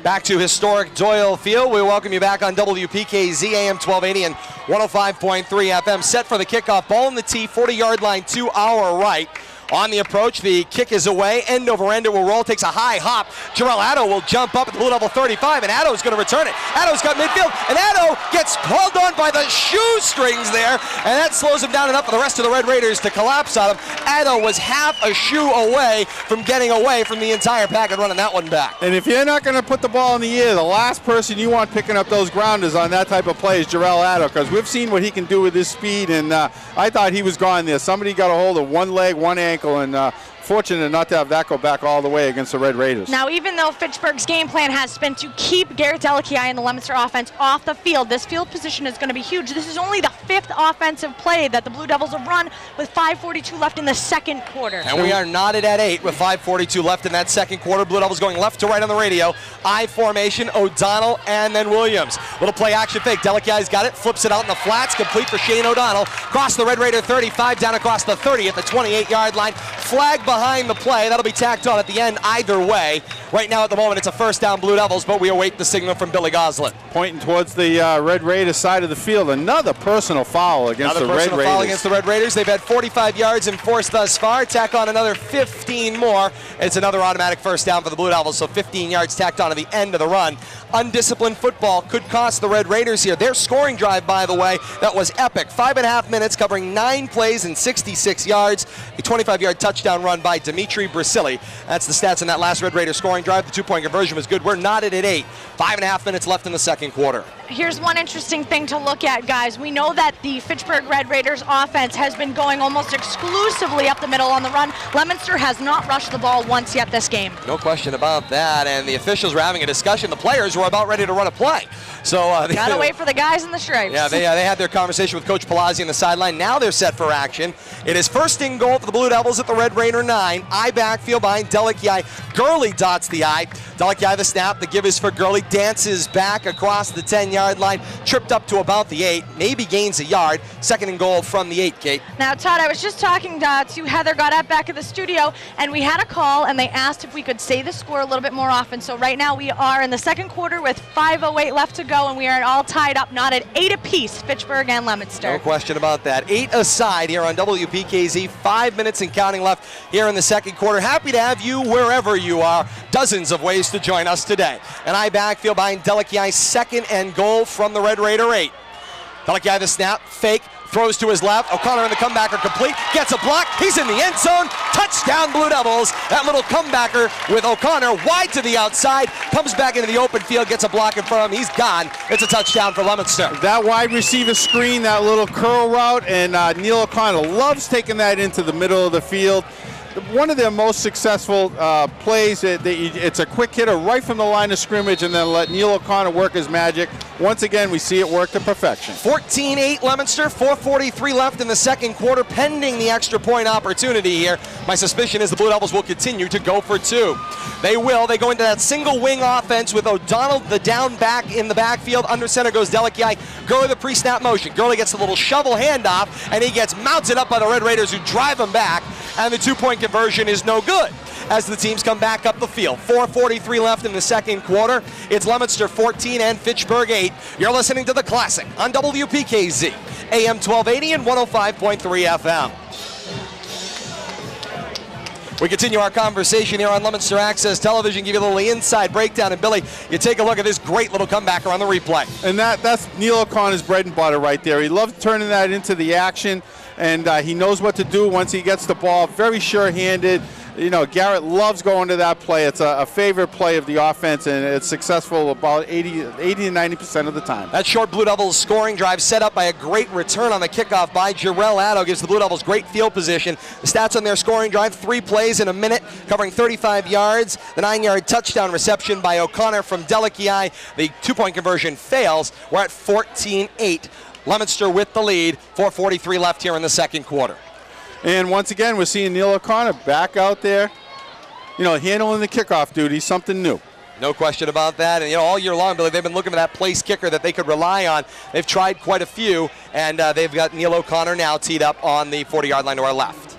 Back to historic Doyle Field. We welcome you back on WPKZ AM 1280 and 105.3 FM. Set for the kickoff. Ball in the tee, 40-yard line to our right. On the approach, the kick is away. End over end, it will roll. Takes a high hop. Jarrell Addo will jump up at the blue level 35, and Addo's going to return it. Addo's got midfield, and Addo gets pulled on by the shoestrings there, and that slows him down enough for the rest of the Red Raiders to collapse on him. Addo was half a shoe away from getting away from the entire pack and running that one back. And if you're not going to put the ball in the air, the last person you want picking up those grounders on that type of play is Jarrell Addo, because we've seen what he can do with his speed, and I thought he was gone there. Somebody got a hold of one leg, one ankle, and fortunate not to have that go back all the way against the Red Raiders. Now, even though Fitchburg's game plan has been to keep Garrett Delakiai and the Leominster offense off the field, this field position is going to be huge. This is only the 5th offensive play that the Blue Devils have run with 5:42 left in the second quarter. And we are knotted at 8 with 5:42 left in that second quarter. Blue Devils going left to right on the radio. I formation, O'Donnell, and then Williams. Little play action fake. Delakiai's got it, flips it out in the flats, complete for Shane O'Donnell. Cross the Red Raider 35, down across the 30 at the 28-yard line. Flag behind the play. That'll be tacked on at the end either way. Right now at the moment it's a first down Blue Devils, but we await the signal from Billy Goslin. Pointing towards the Red Raiders side of the field. Another personal foul against the Red Raiders. Another personal foul against the Red Raiders. They've had 45 yards enforced thus far. Tack on another 15 more. It's another automatic first down for the Blue Devils, so 15 yards tacked on at the end of the run. Undisciplined football could cost the Red Raiders here. Their scoring drive, by the way, that was epic. 5.5 minutes covering 9 plays and 66 yards. A 25-yard touchdown run by Dimitri Brasili. That's the stats in that last Red Raider scoring drive. The two-point conversion was good. We're knotted at 8. 5.5 minutes left in the second quarter. Here's one interesting thing to look at, guys. We know that the Fitchburg Red Raiders offense has been going almost exclusively up the middle on the run. Leominster has not rushed the ball once yet this game. No question about that, and the officials were having a discussion. The players were about ready to run a play. So gotta wait for the guys in the stripes. Yeah, they had their conversation with Coach Palazzi on the sideline. Now they're set for action. It is first and goal for the Blue Devils at the Red Raider 9. I backfield behind Delakiai. Gurley dots the I. Delakiai the snap. The give is for Gurley. Dances back across the 10-yard line. Tripped up to about the 8. Maybe gains a yard. Second and goal from the 8, Kate. Now, Todd, I was just talking to Heather Goddard back at the studio, and we had a call, and they asked if we could say the score a little bit more often. So right now we are in the second quarter with 5:08 left to go, and we are all tied up, not at 8 apiece, Fitchburg and Leominster. No question about that. 8 aside here on WPKZ. 5 minutes and counting left here in the second quarter. Happy to have you wherever you are. Dozens of ways to join us today. And I backfield behind Delakiai. Second and goal from the Red Raider 8. Delakiai the snap, fake, throws to his left. O'Connor and the comebacker complete. Gets a block. He's in the end zone. Touchdown Blue Devils. That little comebacker with O'Connor wide to the outside. Comes back into the open field. Gets a block in front of him. He's gone. It's a touchdown for Leominster. That wide receiver screen, that little curl route, and Neil O'Connor loves taking that into the middle of the field. One of their most successful plays, it's a quick hitter right from the line of scrimmage and then let Neil O'Connor work his magic. Once again, we see it work to perfection. 14-8 Leominster, 4:43 left in the second quarter, pending the extra point opportunity here. My suspicion is the Blue Devils will continue to go for 2. They will. They go into that single wing offense with O'Donnell, the down back in the backfield. Under center goes Delakiai. Gurley the pre-snap motion. Gurley gets a little shovel handoff, and he gets mounted up by the Red Raiders who drive him back, and the two-point conversion is no good as the teams come back up the field. 4:43 left in the second quarter. It's Leominster 14 and Fitchburg 8. You're listening to The Classic on WPKZ, AM 1280 and 105.3 FM. We continue our conversation here on Leominster Access Television, give you a little inside breakdown. And Billy, you take a look at this great little comebacker on the replay. And that's Neil O'Connor's bread and butter right there. He loves turning that into the action, and he knows what to do once he gets the ball. Very sure-handed. You know, Garrett loves going to that play. It's a favorite play of the offense, and it's successful about 80 to 90% of the time. That short Blue Devils scoring drive set up by a great return on the kickoff by Jarrell Addo gives the Blue Devils great field position. The stats on their scoring drive, 3 plays in a minute, covering 35 yards. The 9-yard touchdown reception by O'Connor from Delakiai. The 2-point conversion fails. We're at 14-8. Leominster with the lead. 4:43 left here in the second quarter. And once again, we're seeing Neil O'Connor back out there, you know, handling the kickoff duty, something new. No question about that. And, you know, all year long, Billy, they've been looking for that place kicker that they could rely on. They've tried quite a few, and they've got Neil O'Connor now teed up on the 40-yard line to our left.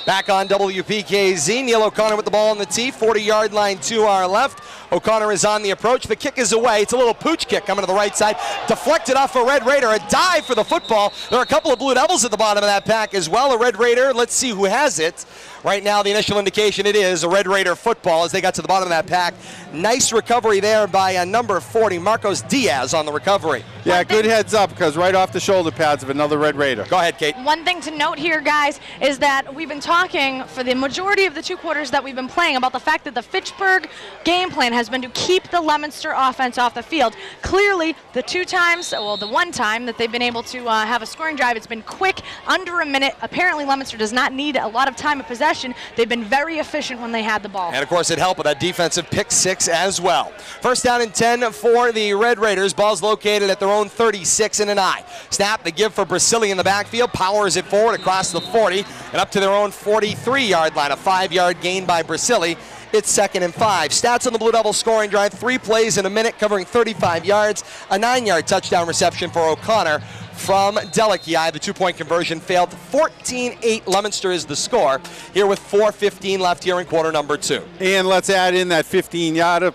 Back on WPKZ, Neil O'Connor with the ball on the tee, 40-yard line to our left. O'Connor is on the approach. The kick is away. It's a little pooch kick coming to the right side. Deflected off a Red Raider. A dive for the football. There are a couple of Blue Devils at the bottom of that pack as well. A Red Raider. Let's see who has it. Right now, the initial indication it is a Red Raider football as they got to the bottom of that pack. Nice recovery there by number 40, Marcos Diaz on the recovery. Yeah, good heads up, because right off the shoulder pads of another Red Raider. Go ahead, Kate. One thing to note here, guys, is that we've been talking for the majority of the 2 quarters that we've been playing about the fact that the Fitchburg game plan has been to keep the Leominster offense off the field. Clearly, the 2 times, well, the 1 time that they've been able to have a scoring drive, it's been quick, under a minute. Apparently, Leominster does not need a lot of time of possession. They've been very efficient when they had the ball. And, of course, it helped with that defensive pick 6 as well. First down and 10 for the Red Raiders. Ball's located at their own 36 and an eye. Snap, the give for Brasili in the backfield. Powers it forward across the 40 and up to their own 43-yard line. A 5-yard gain by Brasili. It's 2nd and 5. Stats on the Blue Devils scoring drive, 3 plays in a minute, covering 35 yards. A 9-yard touchdown reception for O'Connor from Delakiai. The 2-point conversion failed. 14-8 Leominster is the score here with 4:15 left here in quarter number 2. And let's add in that 15-yarder.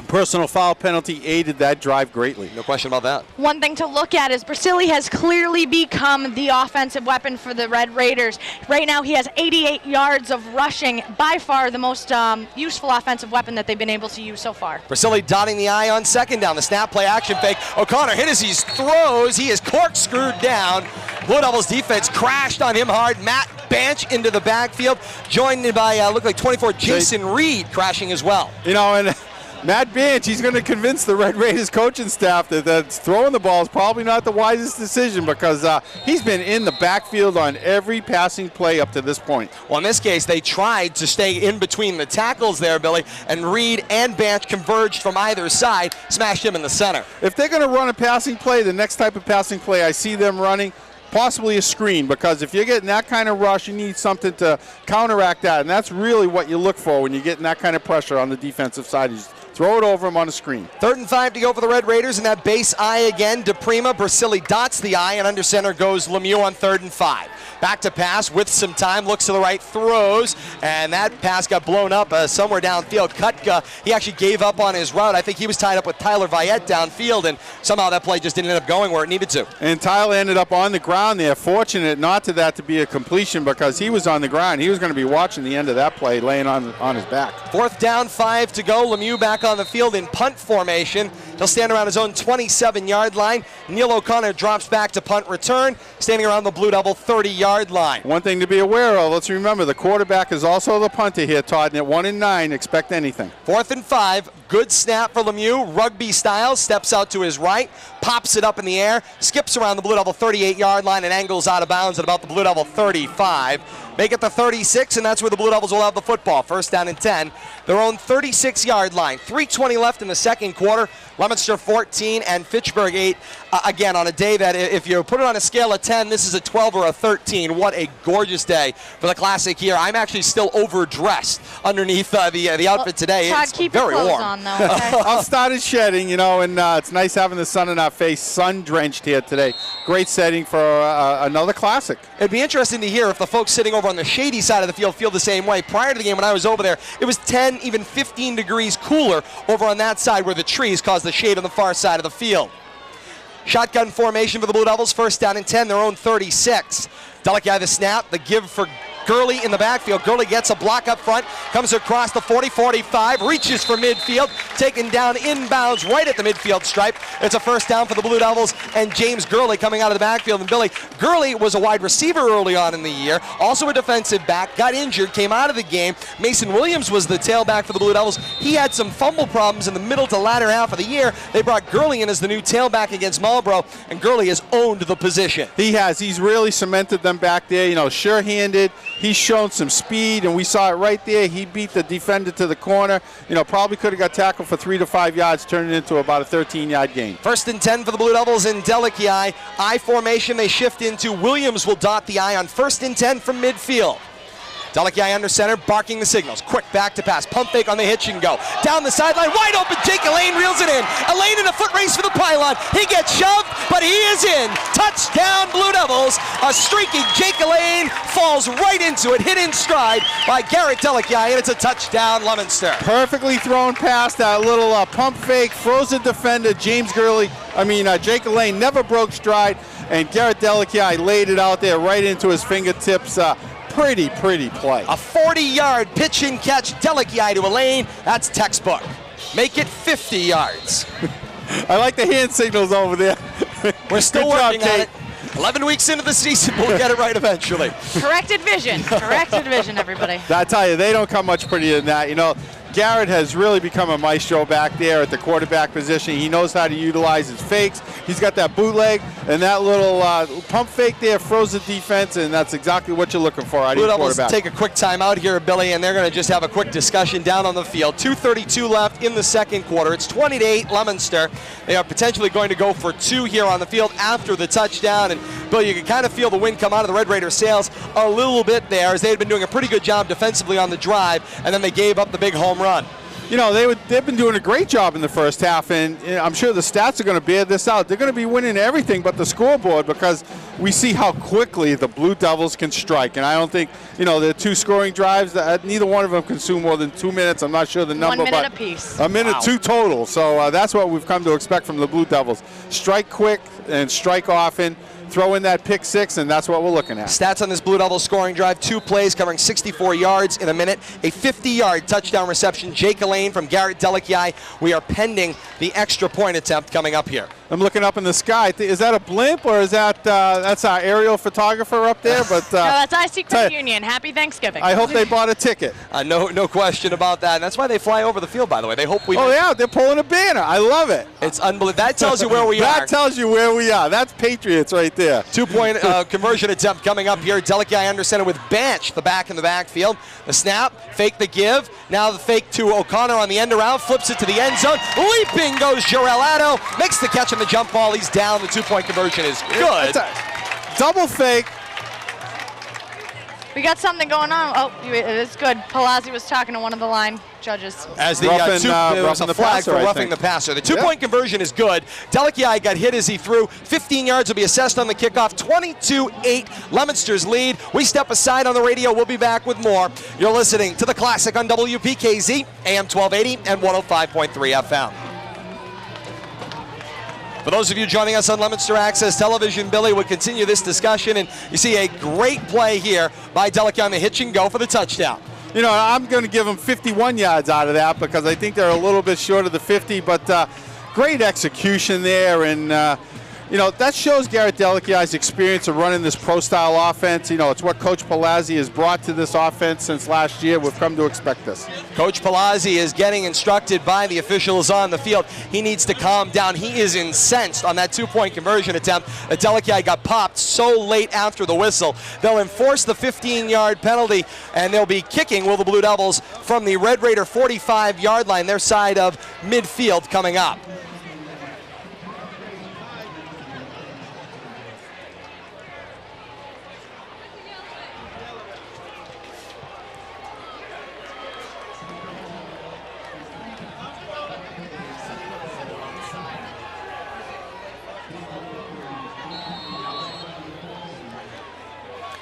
Personal foul penalty aided that drive greatly. No question about that. One thing to look at is Brasili has clearly become the offensive weapon for the Red Raiders. Right now he has 88 yards of rushing, by far the most useful offensive weapon that they've been able to use so far. Brasili dotting the I on 2nd down. The snap play action fake. O'Connor hit as he throws. He is corkscrewed down. Blue Devils defense crashed on him hard. Matt Banch into the backfield, joined by looked like 24 Jason Reed crashing as well. You know, and Matt Banch, he's going to convince the Red Raiders coaching staff that throwing the ball is probably not the wisest decision, because he's been in the backfield on every passing play up to this point. Well, in this case, they tried to stay in between the tackles there, Billy, and Reed and Banch converged from either side, smashed him in the center. If they're going to run a passing play, the next type of passing play I see them running, possibly a screen, because if you're getting that kind of rush, you need something to counteract that, and that's really what you look for when you're getting that kind of pressure on the defensive side. You throw it over him on a screen. 3rd and 5 to go for the Red Raiders, and that base I again. DePrima, Brasili dots the I, and under center goes Lemieux on 3rd and 5. Back to pass with some time, looks to the right, throws, and that pass got blown up somewhere downfield. Kutka, he actually gave up on his route. I think he was tied up with Tyler Viette downfield, and somehow that play just didn't end up going where it needed to. And Tyler ended up on the ground there. Fortunate not to that to be a completion, because he was on the ground. He was going to be watching the end of that play, laying on his back. 4th down, 5 to go. Lemieux back on the field in punt formation. He'll stand around his own 27-yard line. Neil O'Connor drops back to punt return, standing around the Blue Devil 30-yard line. One thing to be aware of, let's remember, the quarterback is also the punter here, Todd, and at 1 and 9, expect anything. 4th and 5, good snap for Lemieux, rugby style, steps out to his right, pops it up in the air, skips around the Blue Devil 38-yard line and angles out of bounds at about the Blue Devil 35. Make it the 36, and that's where the Blue Devils will have the football. 1st down and 10, their own 36-yard line. 3:20 left in the second quarter. Leominster 14 and Fitchburg 8. Again, on a day that if you put it on a scale of 10, this is a 12 or a 13. What a gorgeous day for the Classic here. I'm actually still overdressed underneath the outfit today. Todd, it's keep very your clothes warm. on, though. Okay? I've started shedding, you know, and it's nice having the sun in our face, sun-drenched here today. Great setting for another Classic. It'd be interesting to hear if the folks sitting over on the shady side of the field feel the same way. Prior to the game, when I was over there, it was 10, even 15 degrees cooler over on that side where the trees caused the shade on the far side of the field. Shotgun formation for the Blue Devils. First down and 10, their own 36. Delikai the snap, the give for Gurley in the backfield. Gurley gets a block up front, comes across the 40-45, reaches for midfield, taken down inbounds right at the midfield stripe. It's a first down for the Blue Devils, and James Gurley coming out of the backfield. And Billy, Gurley was a wide receiver early on in the year, also a defensive back, got injured, came out of the game. Mason Williams was the tailback for the Blue Devils. He had some fumble problems in the middle to latter half of the year. They brought Gurley in as the new tailback against Marlboro, and Gurley has owned the position. He has. He's really cemented them back there, you know, sure-handed. He's shown some speed, and we saw it right there. He beat the defender to the corner. You know, probably could have got tackled for 3 to 5 yards, turned it into about a 13-yard gain. First and 10 for the Blue Devils in Delikai. I formation, they shift into Williams will dot the I on first and 10 from midfield. Delikai under center, barking the signals. Quick back to pass, pump fake on the hitch and go. Down the sideline, wide open, Jake Elaine reels it in. Elaine in a foot race for the pylon. He gets shoved, but he is in. Touchdown, Blue Devils. A streaky Jake Elaine falls right into it, hit in stride by Garrett Delikai, and it's a touchdown, Leominster. Perfectly thrown past that little pump fake, frozen defender, Jake Elaine never broke stride, and Garrett Delikai laid it out there right into his fingertips. Pretty play. A 40-yard pitch and catch, Delikai to Elaine. That's textbook. Make it 50 yards. I like the hand signals over there. We're still working on it. 11 weeks into the season, we'll get it right eventually. Corrected vision, everybody. I tell you, they don't come much prettier than that. You know, Garrett has really become a maestro back there at the quarterback position. He knows how to utilize his fakes. He's got that bootleg and that little pump fake there, frozen defense, and that's exactly what you're looking for out of your quarterback. Take a quick time out here, Billy, and they're going to just have a quick discussion down on the field. 2:32 left in the second quarter. It's 20-8 Leominster. They are potentially going to go for 2 here on the field after the touchdown. And, Bill, you can kind of feel the wind come out of the Red Raiders' sails a little bit there, as they had been doing a pretty good job defensively on the drive, and then they gave up the big home run. You know, they've been doing a great job in the first half, and I'm sure the stats are going to bear this out. They're going to be winning everything but the scoreboard, because we see how quickly the Blue Devils can strike. And I don't think, you know, the 2 scoring drives, neither one of them consume more than 2 minutes. I'm not sure the number. 1 minute apiece. A minute, 2 total. So that's what we've come to expect from the Blue Devils. Strike quick and strike often. Throw in that pick 6, and that's what we're looking at. Stats on this Blue Devils scoring drive: 2 plays covering 64 yards in a minute, a 50-yard touchdown reception. Jake Elaine from Garrett Delikai. We are pending the extra point attempt coming up here. I'm looking up in the sky. Is that a blimp, or is that that's our aerial photographer up there? But no, that's IC Credit Union. Happy Thanksgiving. I hope they bought a ticket. No question about that. And that's why they fly over the field, by the way. They hope we. Oh yeah, they're pulling a banner. I love it. It's unbelievable. That tells you where we are. That tells you where we are. That's Patriots right there. 2-point conversion attempt coming up here. Delikai under center with Banch, the back in the backfield. The snap, fake the give. Now the fake to O'Connor on the end around, flips it to the end zone. Leaping goes Jarrell Addo, makes the catch on the jump ball. He's down. The 2-point conversion is good. Double fake. We got something going on. Oh, it's good. Palazzi was talking to one of the line judges. As the there was a flag for roughing the passer. The 2-point conversion is good. Delikai got hit as he threw. 15 yards will be assessed on the kickoff. 22-8, Leominster's lead. We step aside on the radio. We'll be back with more. You're listening to The Classic on WPKZ, AM 1280 and 105.3 FM. For those of you joining us on Leominster Access Television, Billy would continue this discussion, and you see a great play here by Delikai on the hitch and go for the touchdown. You know, I'm going to give them 51 yards out of that, because I think they're a little bit short of the 50, but great execution there, and you know, that shows Garrett Delikai's experience of running this pro-style offense. You know, it's what Coach Palazzi has brought to this offense since last year. We've come to expect this. Coach Palazzi is getting instructed by the officials on the field. He needs to calm down. He is incensed on that 2-point conversion attempt. Delikai got popped so late after the whistle. They'll enforce the 15-yard penalty, and they'll be kicking, will the Blue Devils, from the Red Raider 45-yard line, their side of midfield coming up.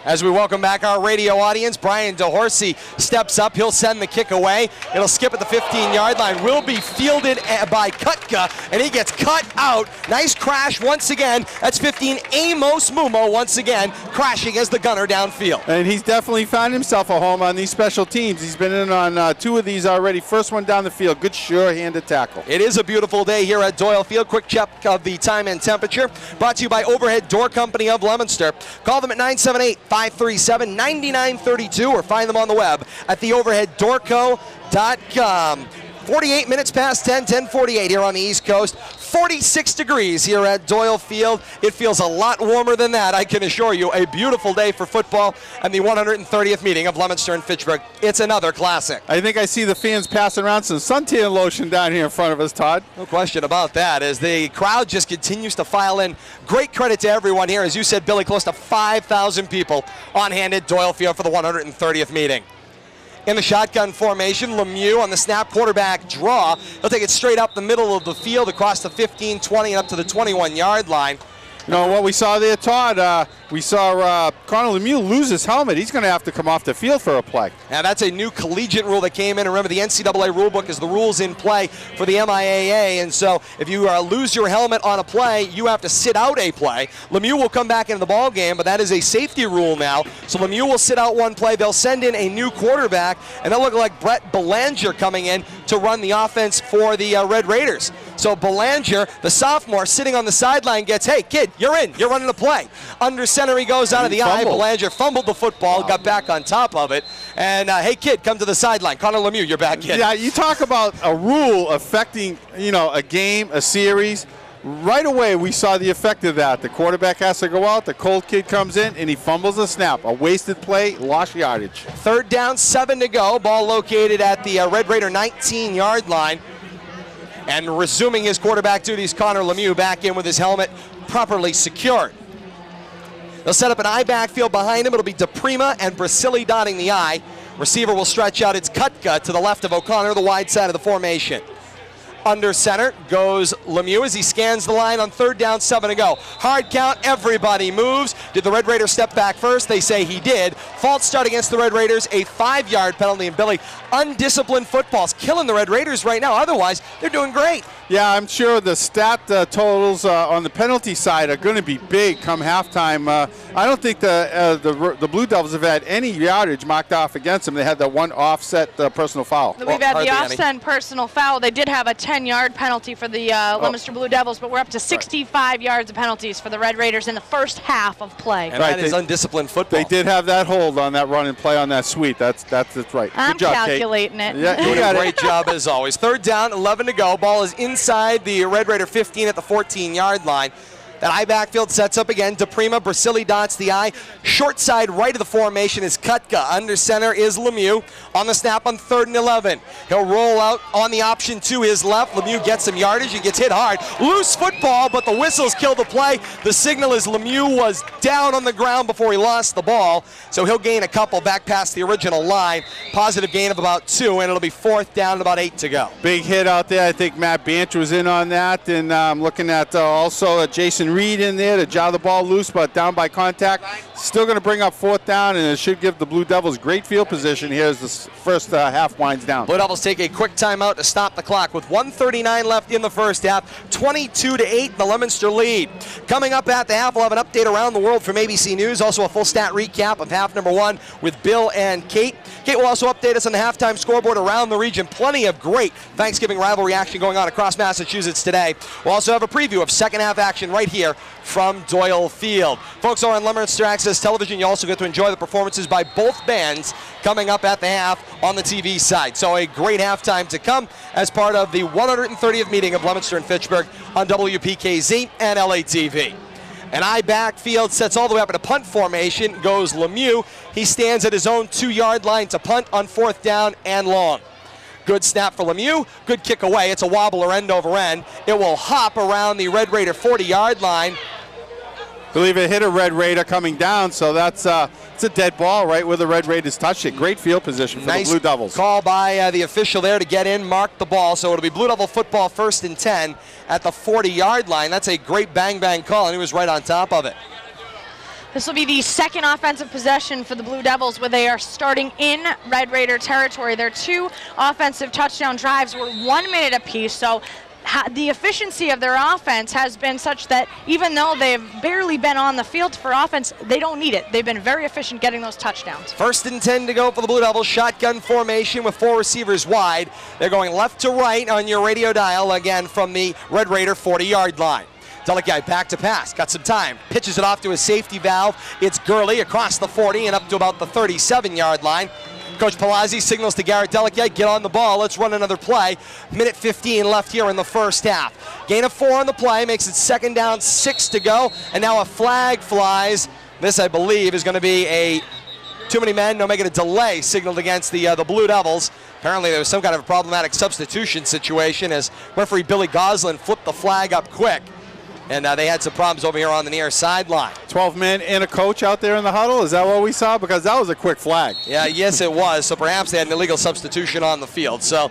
As we welcome back our radio audience, Brian DeHorsey steps up. He'll send the kick away. It'll skip at the 15-yard line. Will be fielded by Kutka, and he gets cut out. Nice crash once again. That's 15, Amos Mumo once again crashing as the gunner downfield. And he's definitely found himself a home on these special teams. He's been in on 2 of these already. First one down the field. Good sure-handed tackle. It is a beautiful day here at Doyle Field. Quick check of the time and temperature. Brought to you by Overhead Door Company of Leominster. Call them at 978-537-9932 or find them on the web at theoverheaddoorco.com. 48 minutes past 10, 10:48 here on the East Coast. 46 degrees here at Doyle Field. It feels a lot warmer than that, I can assure you. A beautiful day for football and the 130th meeting of Leominster and Fitchburg. It's another classic. I think I see the fans passing around some suntan lotion down here in front of us, Todd. No question about that, as the crowd just continues to file in. Great credit to everyone here. As you said, Billy, close to 5,000 people on hand at Doyle Field for the 130th meeting. In the shotgun formation, Lemieux on the snap, quarterback draw. He'll take it straight up the middle of the field across the 15, 20, and up to the 21-yard line. You know what we saw there, Todd? We saw Connor Lemieux lose his helmet. He's going to have to come off the field for a play. Now that's a new collegiate rule that came in. Remember, the NCAA rulebook is the rules in play for the MIAA, and so if you lose your helmet on a play, you have to sit out a play. Lemieux will come back into the ball game, but that is a safety rule now. So Lemieux will sit out one play. They'll send in a new quarterback, and they'll look like Brett Belanger coming in to run the offense for the Red Raiders. So Belanger, the sophomore, sitting on the sideline, gets, hey, kid, you're in. You're running a play. Under center he goes out of the eye. Belanger fumbled the football, got back on top of it. And, hey, kid, come to the sideline. Connor Lemieux, you're back, kid. Yeah, you talk about a rule affecting, a game, a series. Right away, we saw the effect of that. The quarterback has to go out. The cold kid comes in, and he fumbles the snap. A wasted play, lost yardage. 3rd down, 7 to go. Ball located at the Red Raider 19-yard line. And resuming his quarterback duties, Connor Lemieux back in with his helmet properly secured. They'll set up an I backfield behind him. It'll be DePrima and Brasili dotting the I. Receiver will stretch out. It's Kutka to the left of O'Connor, the wide side of the formation. Under center goes Lemieux as he scans the line on 3rd down, 7 to go. Hard count, everybody moves. Did the Red Raiders step back first? They say he did. False start against the Red Raiders, a 5-yard penalty. And Billy, undisciplined football's killing the Red Raiders right now. Otherwise, they're doing great. Yeah, I'm sure the stat totals on the penalty side are going to be big come halftime. I don't think the Blue Devils have had any yardage marked off against them. They had the one offset personal foul. We've had the offset personal foul. They did have a 10-yard penalty for the Leominster Blue Devils, but we're up to 65 yards of penalties for the Red Raiders in the first half of play. And that is undisciplined football. They did have that hold on that run and play on that sweep. That's right. I'm Good job, calculating Kate. it. Yeah, Doing a great job as always. 3rd down, 11 to go. Ball is inside the Red Raider 15 at the 14-yard line. That I backfield sets up again. DePrima, Brasili dots the I. Short side right of the formation is Kutka. Under center is Lemieux. On the snap on 3rd and 11. He'll roll out on the option to his left. Lemieux gets some yardage. He gets hit hard. Loose football, but the whistles kill the play. The signal is Lemieux was down on the ground before he lost the ball. So he'll gain a couple back past the original line. Positive gain of about 2, and it'll be 4th down and about 8 to go. Big hit out there. I think Matt Banch was in on that. And I'm looking at also Jason Reed in there to jar the ball loose, but down by contact. Still going to bring up 4th down, and it should give the Blue Devils great field position here as the first half winds down. Blue Devils take a quick timeout to stop the clock with 1:39 left in the first half. 22-8, the Leominster lead. Coming up at the half, we'll have an update around the world from ABC News. Also a full stat recap of half number 1 with Bill and Kate. Kate will also update us on the halftime scoreboard around the region. Plenty of great Thanksgiving rivalry action going on across Massachusetts today. We'll also have a preview of second half action right here from Doyle Field. Folks are on Leominster Access Television. You also get to enjoy the performances by both bands coming up at the half on the TV side. So a great halftime to come as part of the 130th meeting of Leominster and Fitchburg on WPKZ and LATV. An I backfield sets all the way up in a punt formation. Goes Lemieux. He stands at his own 2-yard line to punt on 4th down and long. Good snap for Lemieux. Good kick away. It's a wobbler end over end. It will hop around the Red Raider 40-yard line. I believe it hit a Red Raider coming down, so that's it's a dead ball right where the Red Raiders touched it. Great field position for the Blue Devils. Call by the official there to get in, mark the ball. So it'll be Blue Devil football 1st and 10 at the 40-yard line. That's a great bang-bang call, and he was right on top of it. This will be the second offensive possession for the Blue Devils where they are starting in Red Raider territory. Their 2 offensive touchdown drives were 1 minute apiece, so the efficiency of their offense has been such that even though they've barely been on the field for offense, they don't need it. They've been very efficient getting those touchdowns. 1st and 10 to go for the Blue Devils. Shotgun formation with 4 receivers wide. They're going left to right on your radio dial, again from the Red Raider 40-yard line. Delekai back to pass, got some time, pitches it off to his safety valve. It's Gurley across the 40 and up to about the 37-yard line. Coach Palazzi signals to Garrett Delekai, get on the ball, let's run another play. Minute 15 left here in the first half. Gain of 4 on the play, makes it 2nd down, 6 to go, and now a flag flies. This, I believe, is going to be a too many men, no making a delay signaled against the Blue Devils. Apparently there was some kind of a problematic substitution situation as referee Billy Goslin flipped the flag up quick. And they had some problems over here on the near sideline. 12 men and a coach out there in the huddle. Is that what we saw? Because that was a quick flag. Yeah, yes, it was. So perhaps they had an illegal substitution on the field. So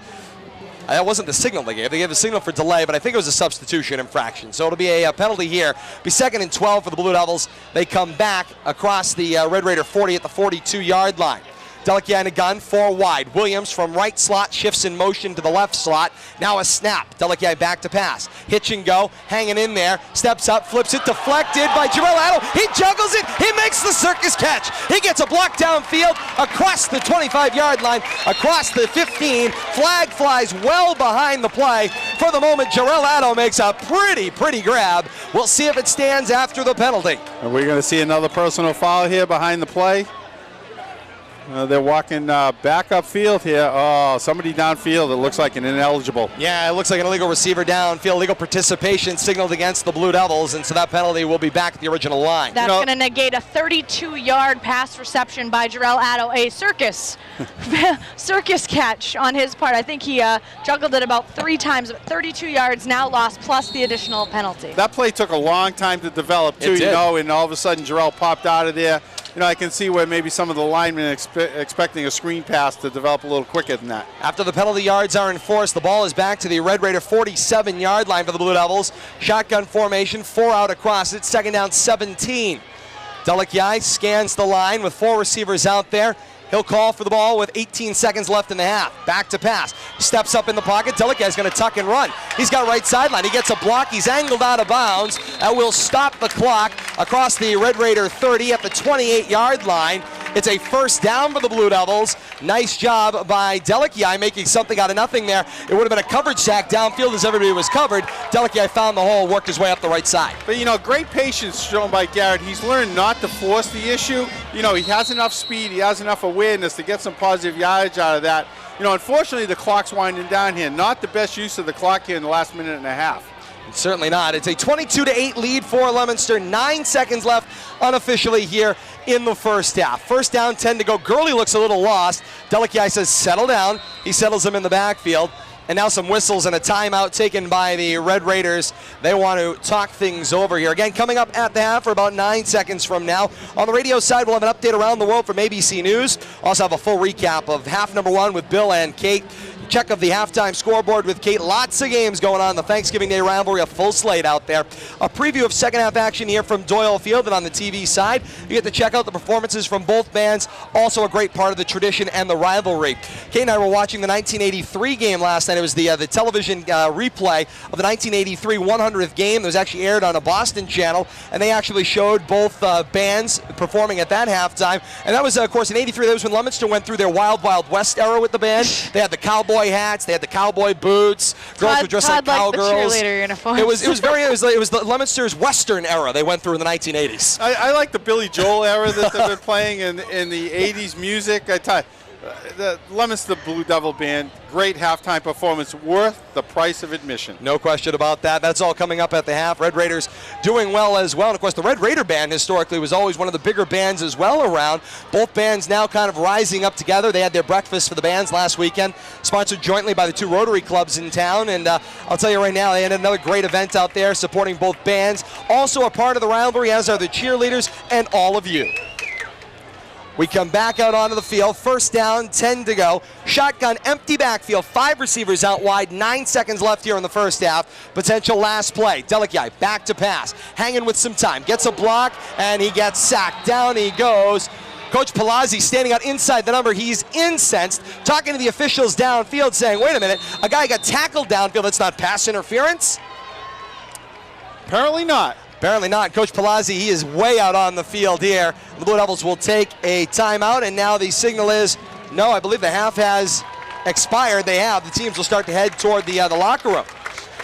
that wasn't the signal they gave. They gave a signal for delay, but I think it was a substitution infraction. So it'll be a penalty here. Be 2nd and 12 for the Blue Devils. They come back across the Red Raider 40 at the 42-yard line. Delekai in a gun, 4 wide. Williams from right slot shifts in motion to the left slot. Now a snap. Delekai back to pass. Hitch and go, hanging in there. Steps up, flips it, deflected by Jarrell Addo. He juggles it. He makes the circus catch. He gets a block downfield across the 25-yard line, across the 15. Flag flies well behind the play. For the moment, Jarrell Addo makes a pretty grab. We'll see if it stands after the penalty. And we're going to see another personal foul here behind the play. They're walking back upfield here. Oh, somebody downfield. It looks like an ineligible. Yeah, it looks like an illegal receiver downfield. Illegal participation signaled against the Blue Devils, and so that penalty will be back at the original line. That's going to negate a 32-yard pass reception by Jarrell Addo, a circus catch on his part. I think he juggled it about 3 times. 32 yards now lost, plus the additional penalty. That play took a long time to develop, too, and all of a sudden Jarrell popped out of there. I can see where maybe some of the linemen expecting a screen pass to develop a little quicker than that. After the penalty yards are enforced, the ball is back to the Red Raider 47-yard line for the Blue Devils. Shotgun formation, 4 out across it, 2nd down, 17. Delekai scans the line with 4 receivers out there. He'll call for the ball with 18 seconds left in the half. Back to pass. Steps up in the pocket. Delikai's going to tuck and run. He's got right sideline. He gets a block. He's angled out of bounds. That will stop the clock across the Red Raider 30 at the 28-yard line. It's a 1st down for the Blue Devils. Nice job by Delekai making something out of nothing there. It would have been a coverage sack downfield as everybody was covered. Delekai found the hole, worked his way up the right side. But, great patience shown by Garrett. He's learned not to force the issue. He has enough speed. He has enough awareness to get some positive yardage out of that. Unfortunately, the clock's winding down here. Not the best use of the clock here in the last minute and a half. Certainly not. It's a 22-8 lead for Leominster. 9 seconds left unofficially here in the first half. 1st down, 10 to go. Gurley looks a little lost. Delekai says, settle down. He settles him in the backfield. And now some whistles and a timeout taken by the Red Raiders. They want to talk things over here. Again, coming up at the half for about 9 seconds from now. On the radio side, we'll have an update around the world from ABC News. Also have a full recap of half number 1 with Bill and Kate. Check of the halftime scoreboard with Kate. Lots of games going on. The Thanksgiving Day rivalry, a full slate out there. A preview of second half action here from Doyle Field, and on the TV side, you get to check out the performances from both bands. Also a great part of the tradition and the rivalry. Kate and I were watching the 1983 game last night. It was the television replay of the 1983 100th game that was actually aired on a Boston channel, and they actually showed both bands performing at that halftime. And that was, of course, in '83. That was when Leominster went through their Wild Wild West era with the band. They had the cowboy hats, they had the cowboy boots. Girls were dressed like cowgirls. The cheerleader uniforms. It was the Leominster's Western era they went through in the 1980s. I like the Billy Joel era that they've been playing in the 80s music. I tell you, the Leominster Blue Devil Band, great halftime performance, worth the price of admission. No question about that. That's all coming up at the half. Red Raiders doing well as well. And of course, the Red Raider Band historically was always one of the bigger bands as well around. Both bands now kind of rising up together. They had their breakfast for the bands last weekend, sponsored jointly by the 2 Rotary clubs in town. And I'll tell you right now, they had another great event out there supporting both bands. Also a part of the rivalry, as are the cheerleaders and all of you. We come back out onto the field. First down, 10 to go. Shotgun, empty backfield. 5 receivers out wide. 9 seconds left here in the first half. Potential last play. Delikai back to pass. Hanging with some time. Gets a block, and he gets sacked. Down he goes. Coach Palazzi standing out inside the number. He's incensed, talking to the officials downfield, saying, wait a minute, a guy got tackled downfield. That's not pass interference? Apparently not. Apparently not. Coach Palazzi, he is way out on the field here. The Blue Devils will take a timeout, and now the signal is, no, I believe the half has expired. They have. The teams will start to head toward the locker room.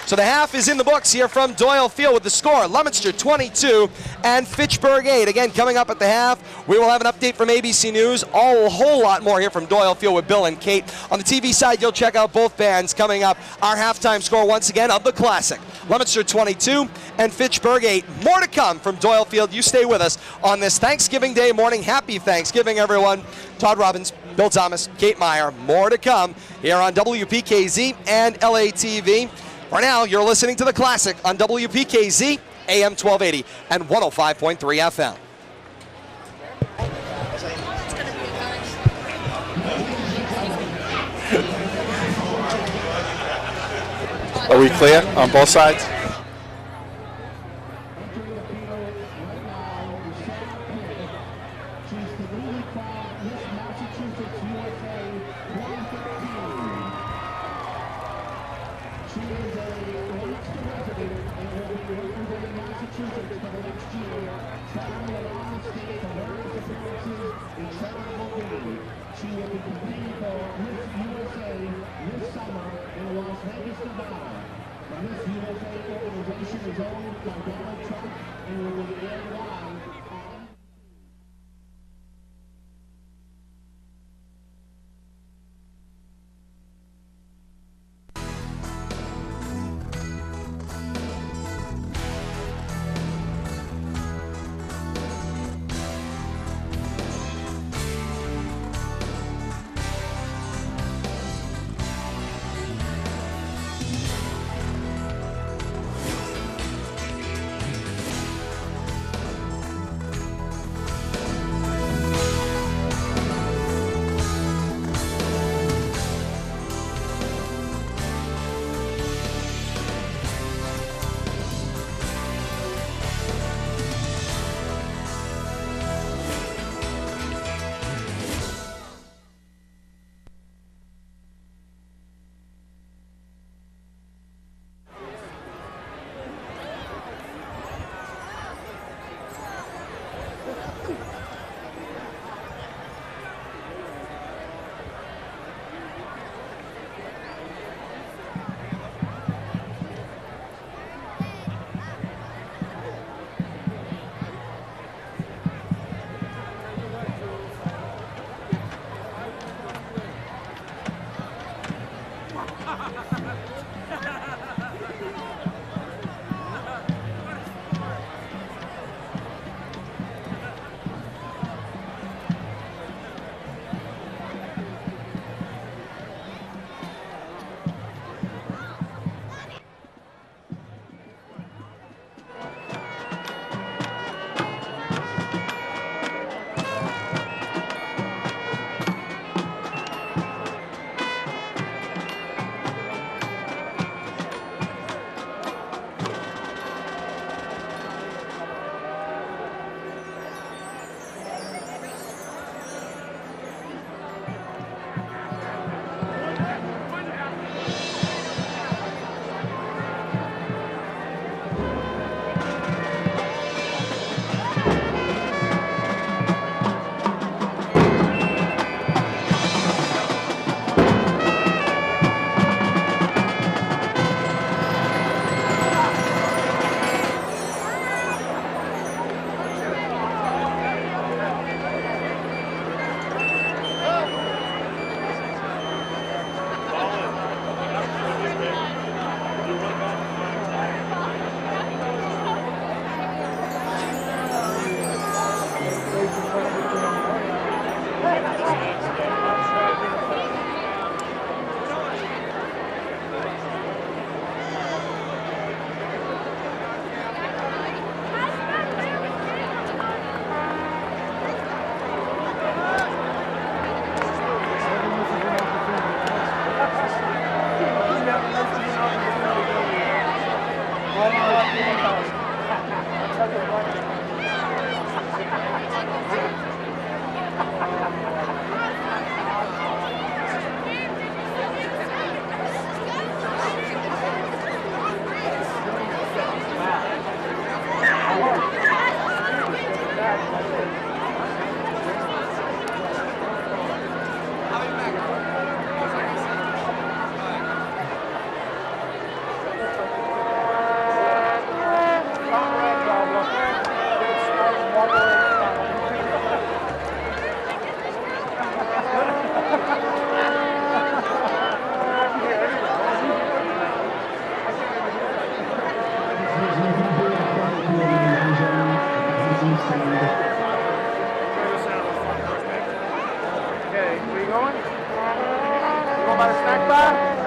So the half is in the books here from Doyle Field with the score, Leominster 22 and Fitchburg 8. Again, coming up at the half, we will have an update from ABC News. A whole lot more here from Doyle Field with Bill and Kate. On the TV side, you'll check out both bands coming up. Our halftime score once again of the Classic, Leominster 22 and Fitchburg 8. More to come from Doyle Field. You stay with us on this Thanksgiving Day morning. Happy Thanksgiving, everyone. Todd Robbins, Bill Thomas, Kate Meyer. More to come here on WPKZ and LATV. For now, you're listening to the Classic on WPKZ, AM 1280 and 105.3 FM. Are we clear on both sides? Okay, where you going? You going by the snack bar?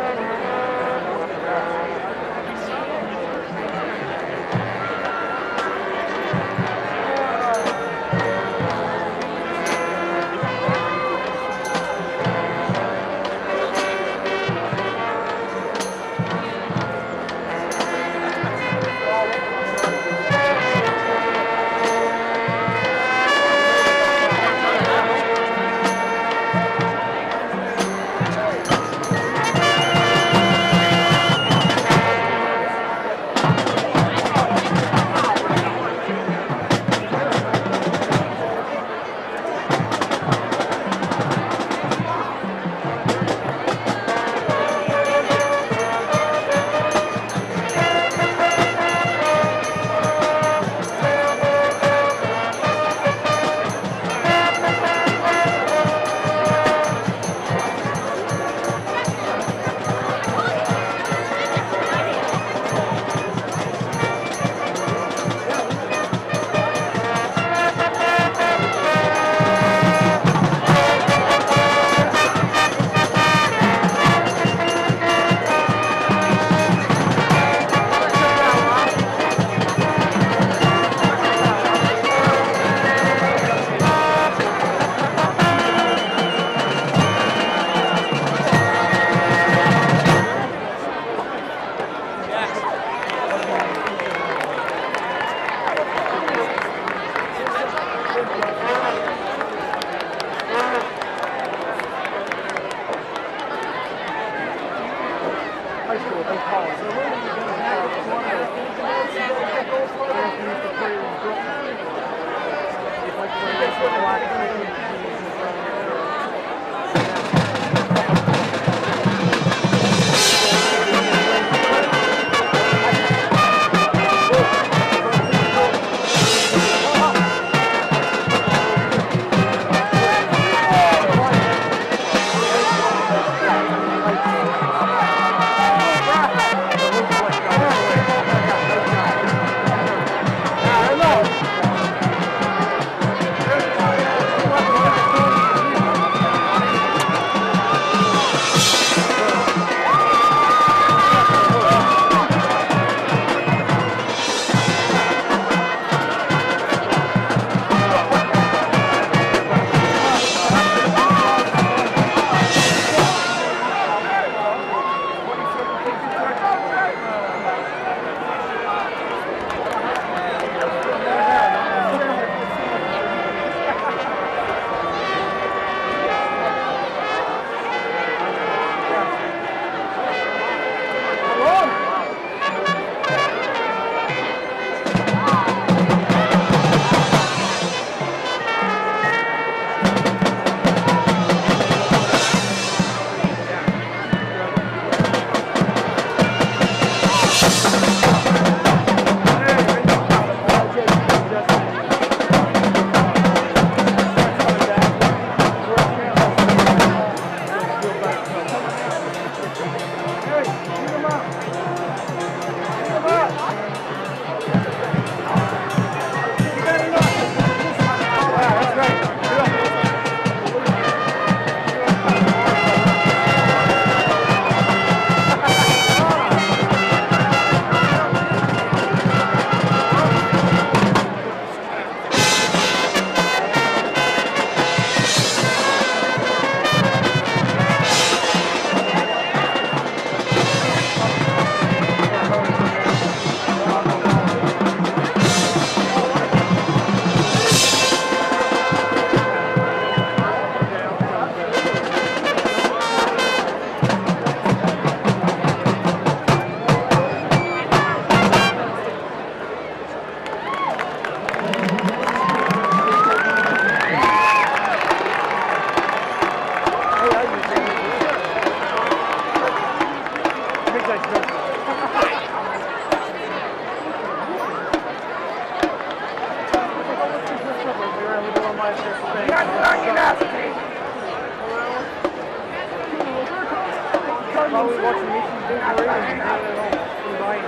Probably watching me some big and do it at home. Combine,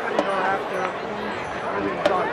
after everything's done.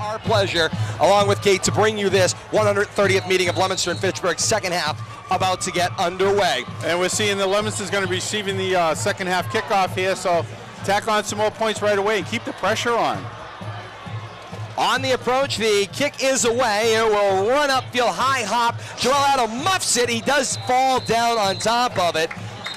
Our pleasure, along with Kate, to bring you this 130th meeting of Leominster and Fitchburg, second half about to get underway. And we're seeing the Leominster is going to be receiving the second half kickoff here, so tack on some more points right away and keep the pressure on. On the approach, the kick is away. It will run upfield, high hop. Joel Adam muffs it. He does fall down on top of it.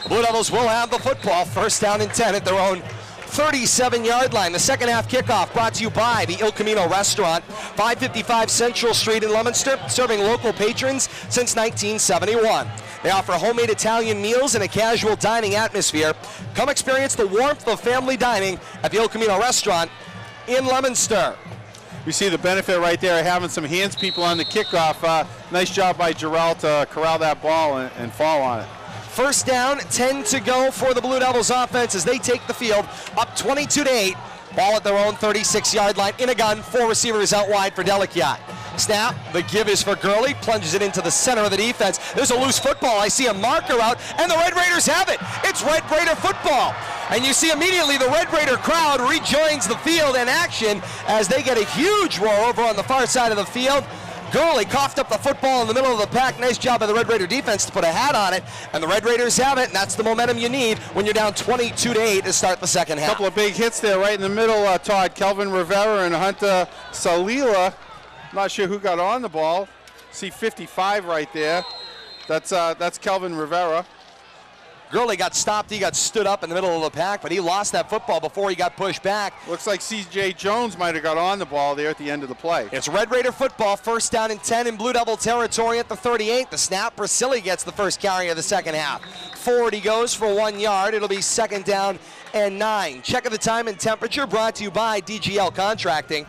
The Blue Devils will have the football. First down and 10 at their own 37-yard line. The second half kickoff brought to you by the Il Camino Restaurant, 555 Central Street in Leominster, serving local patrons since 1971. They offer homemade Italian meals and a casual dining atmosphere. Come experience the warmth of family dining at the Il Camino Restaurant in Leominster. We see the benefit right there of having some hands people on the kickoff. Nice job by Jarrell to corral that ball and fall on it. First down, 10 to go for the Blue Devils offense as they take the field up 22-8. Ball at their own 36-yard line. In a gun, 4 receivers out wide for Delikiat. Snap, the give is for Gurley, plunges it into the center of the defense. There's a loose football. I see a marker out, and the Red Raiders have it. It's Red Raider football. And you see immediately the Red Raider crowd rejoins the field in action as they get a huge roar over on the far side of the field. Gurley coughed up the football in the middle of the pack. Nice job by the Red Raider defense to put a hat on it. And the Red Raiders have it, and that's the momentum you need when you're down 22-8 to start the second half. A couple of big hits there right in the middle, Todd. Kelvin Rivera and Hunter Salila. Not sure who got on the ball. See 55 right there. That's Kelvin Rivera. Gurley got stopped. He got stood up in the middle of the pack, but he lost that football before he got pushed back. Looks like C.J. Jones might have got on the ball there at the end of the play. It's Red Raider football, first down and 10 in Blue Devil territory at the 38. The snap, Brasili gets the first carry of the second half. Forward he goes for 1 yard. It'll be second down and 9. Check of the time and temperature brought to you by DGL Contracting.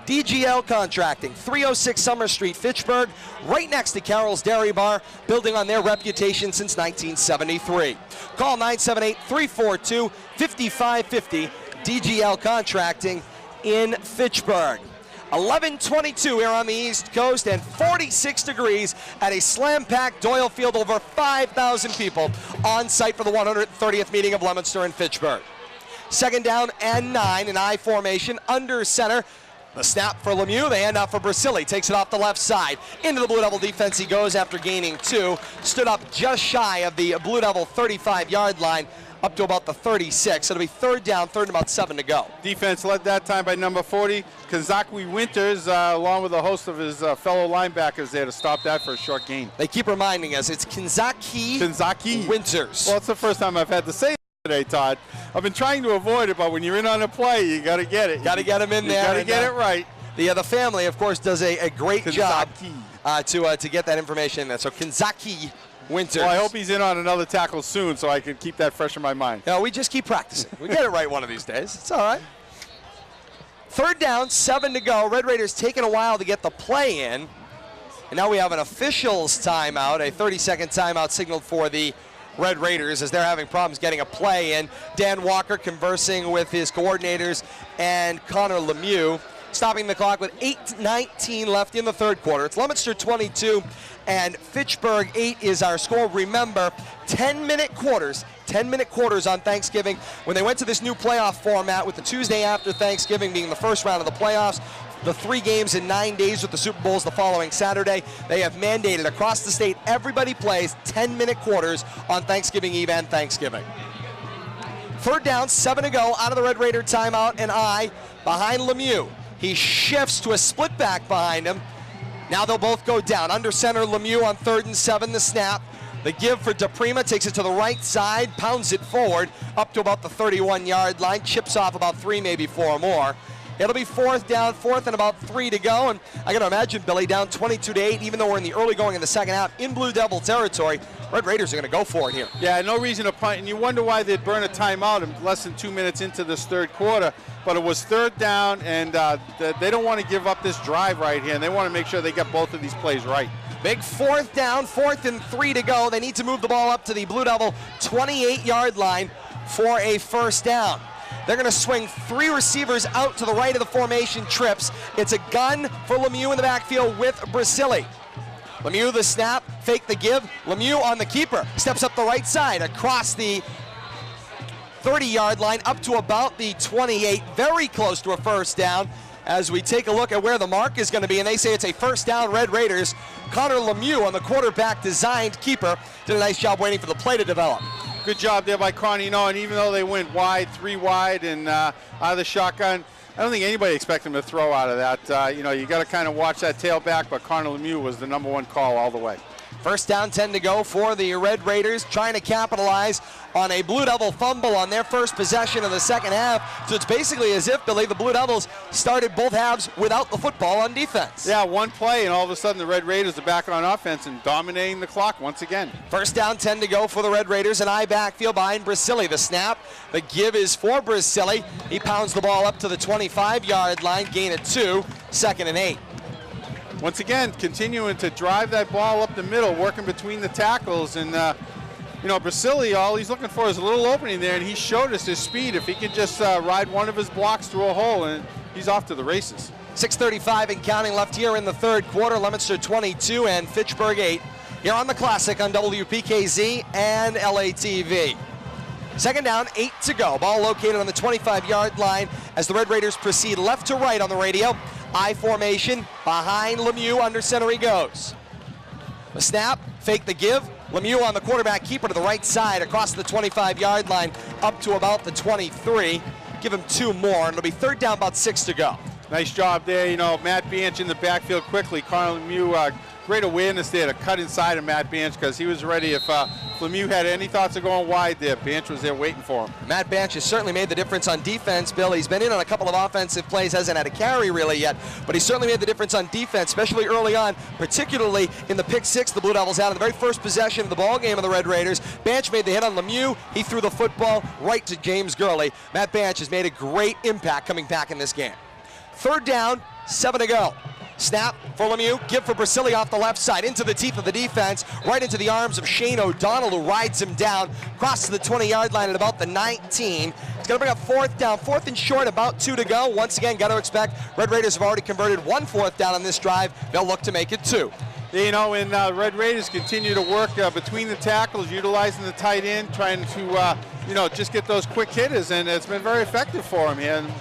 DGL Contracting, 306 Summer Street, Fitchburg, right next to Carol's Dairy Bar, building on their reputation since 1973. Call 978-342-5550, DGL Contracting in Fitchburg. 11:22 here on the East Coast and 46 degrees at a slam-packed Doyle Field. Over 5,000 people on site for the 130th meeting of Leominster and Fitchburg. Second down and 9 in I formation, under center. The snap for Lemieux, the handoff for Brasili, takes it off the left side. Into the Blue Devil defense he goes after gaining 2. Stood up just shy of the Blue Devil 35-yard line, up to about the 36. It'll be third down, third and about 7 to go. Defense led that time by number 40, Kazakwi Winters, along with a host of his fellow linebackers there to stop that for a short gain. They keep reminding us it's Kinzaki Winters. Well, it's the first time I've had to say today, Todd. I've been trying to avoid it, but when you're in on a play, you got to get it. Got to get him in there. Got to get it right. The family, of course, does a great job to get that information in there. So Kinzaki Winters. Well, I hope he's in on another tackle soon so I can keep that fresh in my mind. No, we just keep practicing. We get it right one of these days. It's all right. Third down, 7 to go. Red Raiders taking a while to get the play in. And now we have an officials timeout, a 30-second timeout signaled for the Red Raiders as they're having problems getting a play in. Dan Walker conversing with his coordinators and Connor Lemieux. Stopping the clock with 8:19 left in the third quarter. It's Leominster 22 and Fitchburg 8 is our score. Remember, 10-minute quarters on Thanksgiving. When they went to this new playoff format with the Tuesday after Thanksgiving being the first round of the playoffs, the 3 games in 9 days with the Super Bowls the following Saturday, they have mandated across the state everybody plays 10-minute quarters on Thanksgiving Eve and Thanksgiving. Third down, 7 to go out of the Red Raider timeout, and behind Lemieux. He shifts to a split back behind him. Now they'll both go down. Under center, Lemieux on 3rd and 7, the snap. The give for DePrima, takes it to the right side, pounds it forward, up to about the 31-yard line, chips off about 3, maybe 4 more. It'll be fourth down, fourth and about 3 to go. And I got to imagine, Billy, down 22-8, even though we're in the early going in the second half, in Blue Devil territory, Red Raiders are going to go for it here. Yeah, no reason to punt. And you wonder why they'd burn a timeout less than 2 minutes into this third quarter. But it was third down, and they don't want to give up this drive right here. And they want to make sure they get both of these plays right. Big fourth down, 4th and 3 to go. They need to move the ball up to the Blue Devil 28-yard line for a first down. They're going to swing 3 receivers out to the right of the formation trips. It's a gun for Lemieux in the backfield with Brasili. Lemieux the snap, fake the give. Lemieux on the keeper. Steps up the right side across the 30-yard line up to about the 28, very close to a first down as we take a look at where the mark is going to be, and they say it's a first down, Red Raiders. Connor Lemieux on the quarterback designed keeper did a nice job waiting for the play to develop. Good job there by Connor, and even though they went wide, 3 wide, and out of the shotgun, I don't think anybody expected him to throw out of that. You got to kind of watch that tailback, but Connor Lemieux was the #1 call all the way. First down, 10 to go for the Red Raiders, trying to capitalize on a Blue Devil fumble on their first possession of the second half. So it's basically as if, Billy, the Blue Devils started both halves without the football on defense. Yeah, one play, and all of a sudden the Red Raiders are back on offense and dominating the clock once again. First down, 10 to go for the Red Raiders, an eye backfield behind Brasili. The snap, the give is for Brasili. He pounds the ball up to the 25-yard line, gain of 2, 2nd and 8. Once again, continuing to drive that ball up the middle, working between the tackles, and Brasili, all he's looking for is a little opening there, and he showed us his speed. If he could just ride one of his blocks through a hole, and he's off to the races. 6:35 and counting left here in the third quarter. Leominster 22 and Fitchburg 8. Here on the Classic on WPKZ and LATV. Second down, 8 to go. Ball located on the 25-yard line as the Red Raiders proceed left to right on the radio. I formation behind Lemieux, under center he goes. The snap, fake the give. Lemieux on the quarterback keeper to the right side across the 25-yard line up to about the 23. Give him 2 more, and it'll be third down, about 6 to go. Nice job there. Matt Banch in the backfield quickly. Connor Lemieux, great awareness there to cut inside of Matt Banch because he was ready. If Lemieux had any thoughts of going wide there, Banch was there waiting for him. Matt Banch has certainly made the difference on defense, Bill. He's been in on a couple of offensive plays, hasn't had a carry really yet, but he certainly made the difference on defense, especially early on, particularly in the pick 6 the Blue Devils had in the very first possession of the ball game of the Red Raiders. Banch made the hit on Lemieux. He threw the football right to James Gurley. Matt Banch has made a great impact coming back in this game. Third down, 7 to go. Snap for Lemieux, give for Brasili off the left side, into the teeth of the defense, right into the arms of Shane O'Donnell, who rides him down, across to the 20-yard line at about the 19. It's going to bring up fourth down, 4th and short, about 2 to go. Once again, got to expect Red Raiders have already converted 1 4th down on this drive. They'll look to make it 2. And Red Raiders continue to work between the tackles, utilizing the tight end, trying to, just get those quick hitters, and it's been very effective for them here. And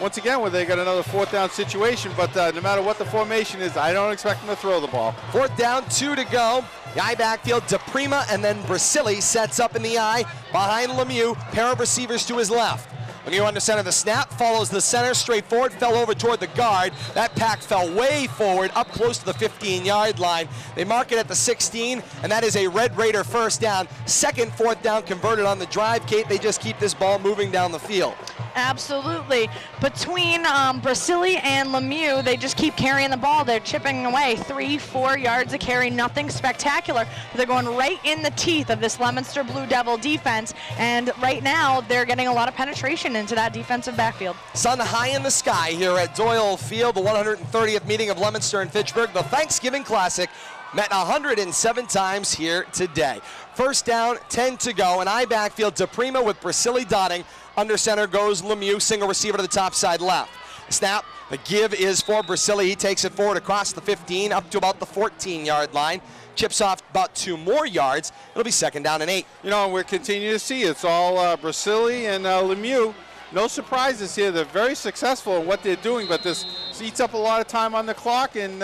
once again, where they got another 4th down situation, but no matter what the formation is, I don't expect them to throw the ball. 4th down, 2 to go. The eye backfield, DePrima, and then Brasili sets up in the eye behind Lemieux, pair of receivers to his left. Lemieux under center, the snap, follows the center, straight forward, fell over toward the guard. That pack fell way forward, up close to the 15-yard line. They mark it at the 16, and that is a Red Raider first down. Second 4th down converted on the drive, Kate. They just keep this ball moving down the field. Absolutely. Between Brasili and Lemieux, they just keep carrying the ball. They're chipping away 3-4 yards a carry, nothing spectacular. They're going right in the teeth of this Leominster Blue Devil defense, and right now they're getting a lot of penetration into that defensive backfield. Sun high in the sky here at Doyle Field, the 130th meeting of Leominster and Fitchburg, the Thanksgiving Classic. Met 107 times here today. First down, 10 to go, and I backfield DePrima with Brasili dotting. Under center goes Lemieux, single receiver to the top side left. Snap, the give is for Brasili. He takes it forward across the 15 up to about the 14-yard line. Chips off about 2 more yards. It'll be 2nd down and 8. We're continuing to see it's all Brasili and Lemieux. No surprises here. They're very successful in what they're doing, but this eats up a lot of time on the clock. And,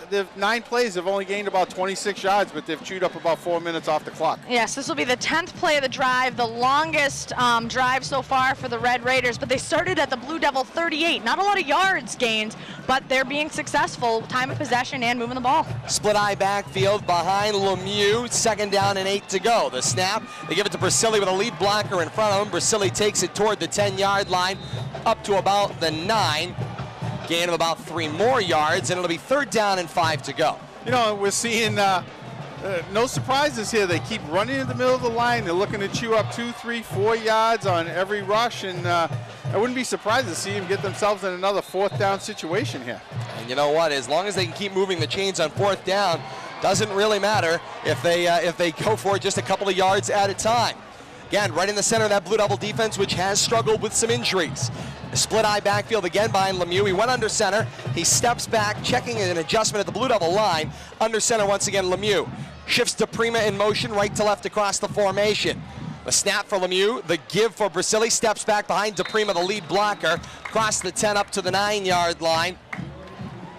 they've 9 plays. They've only gained about 26 yards, but they've chewed up about 4 minutes off the clock. Yes, this will be the 10th play of the drive, the longest drive so far for the Red Raiders, but they started at the Blue Devil 38. Not a lot of yards gained, but they're being successful. Time of possession and moving the ball. Split eye backfield behind Lemieux. 2nd down and 8 to go. The snap, they give it to Brasili with a lead blocker in front of him. Brasili takes it toward the 10-yard line up to about the 9. Gain of about 3 more yards, and it'll be 3rd down and 5 to go. We're seeing no surprises here. They keep running in the middle of the line. They're looking to chew up 2, 3, 4 yards on every rush, and I wouldn't be surprised to see them get themselves in another 4th down situation here. And you know what? As long as they can keep moving the chains on 4th down, doesn't really matter if they go for it just a couple of yards at a time. Again, right in the center of that Blue Devil defense, which has struggled with some injuries. A split eye backfield again behind Lemieux. He went under center. He steps back, checking an adjustment at the Blue Devil line. Under center once again, Lemieux. Shifts to Prima in motion, right to left across the formation. The snap for Lemieux, the give for Brasili, steps back behind DePrima, the lead blocker, across the 10 up to the 9-yard line.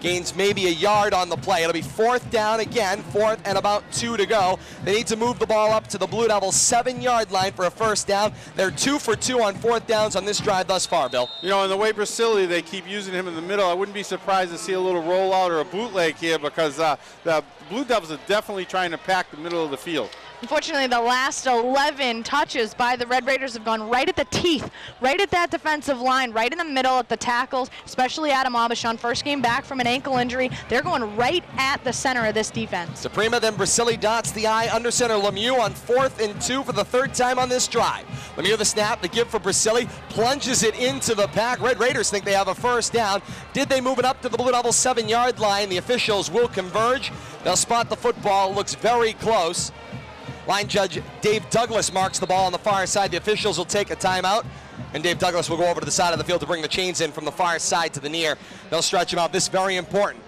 Gains maybe a yard on the play. It'll be 4th down again, 4th and about 2 to go. They need to move the ball up to the Blue Devils' 7-yard line for a first down. They're 2 for 2 on 4th downs on this drive thus far, Bill. You know, in the way Brasili, they keep using him in the middle, I wouldn't be surprised to see a little rollout or a bootleg here because the Blue Devils are definitely trying to pack the middle of the field. Unfortunately, the last 11 touches by the Red Raiders have gone right at the teeth, right at that defensive line, right in the middle at the tackles, especially Adam Aubuchon, first game back from an ankle injury. They're going right at the center of this defense. DePrima, then Brasili dots the I, under center Lemieux on 4th and 2 for the 3rd time on this drive. Lemieux the snap, the give for Brasili, plunges it into the pack. Red Raiders think they have a first down. Did they move it up to the Blue Devils' 7-yard line? The officials will converge. They'll spot the football, looks very close. Line judge Dave Douglas marks the ball on the far side. The officials will take a timeout, and Dave Douglas will go over to the side of the field to bring the chains in from the far side to the near. They'll stretch them out. This is very important.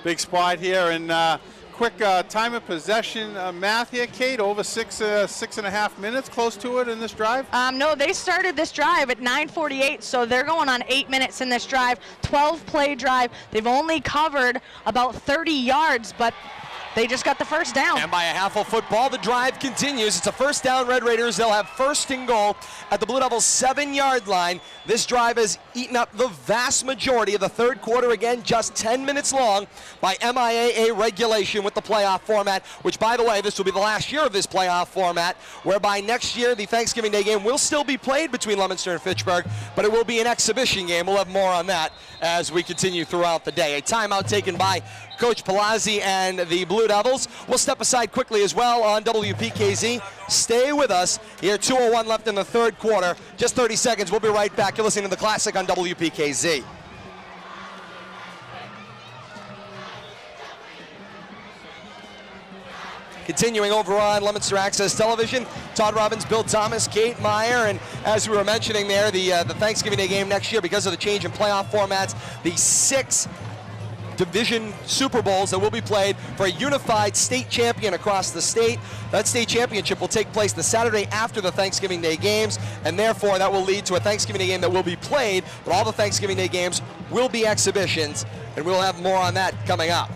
Big spot here, and quick time of possession math here, Kate, over 6.5 minutes, close to it in this drive? No, they started this drive at 9:48, so they're going on 8 minutes in this drive, 12-play drive. They've only covered about 30 yards, but they just got the first down. And by a half a football, the drive continues. It's a first down, Red Raiders. They'll have 1st and goal at the Blue Devils' 7-yard line. This drive has eaten up the vast majority of the 3rd quarter, again, just 10 minutes long by MIAA regulation with the playoff format, which, by the way, this will be the last year of this playoff format, whereby next year the Thanksgiving Day game will still be played between Leominster and Fitchburg, but it will be an exhibition game. We'll have more on that as we continue throughout the day. A timeout taken by Coach Palazzi and the Blue Devils. We'll step aside quickly as well on WPKZ. Stay with us. Here, 2:01 left in the 3rd quarter. Just 30 seconds. We'll be right back. You're listening to The Classic on WPKZ. Continuing over on Leominster Access Television, Todd Robbins, Bill Thomas, Kate Meyer, and as we were mentioning there, the Thanksgiving Day game next year, because of the change in playoff formats, the 6 division Super Bowls that will be played for a unified state champion across the state. That state championship will take place the Saturday after the Thanksgiving Day games, and therefore that will lead to a Thanksgiving Day game that will be played, but all the Thanksgiving Day games will be exhibitions, and we'll have more on that coming up.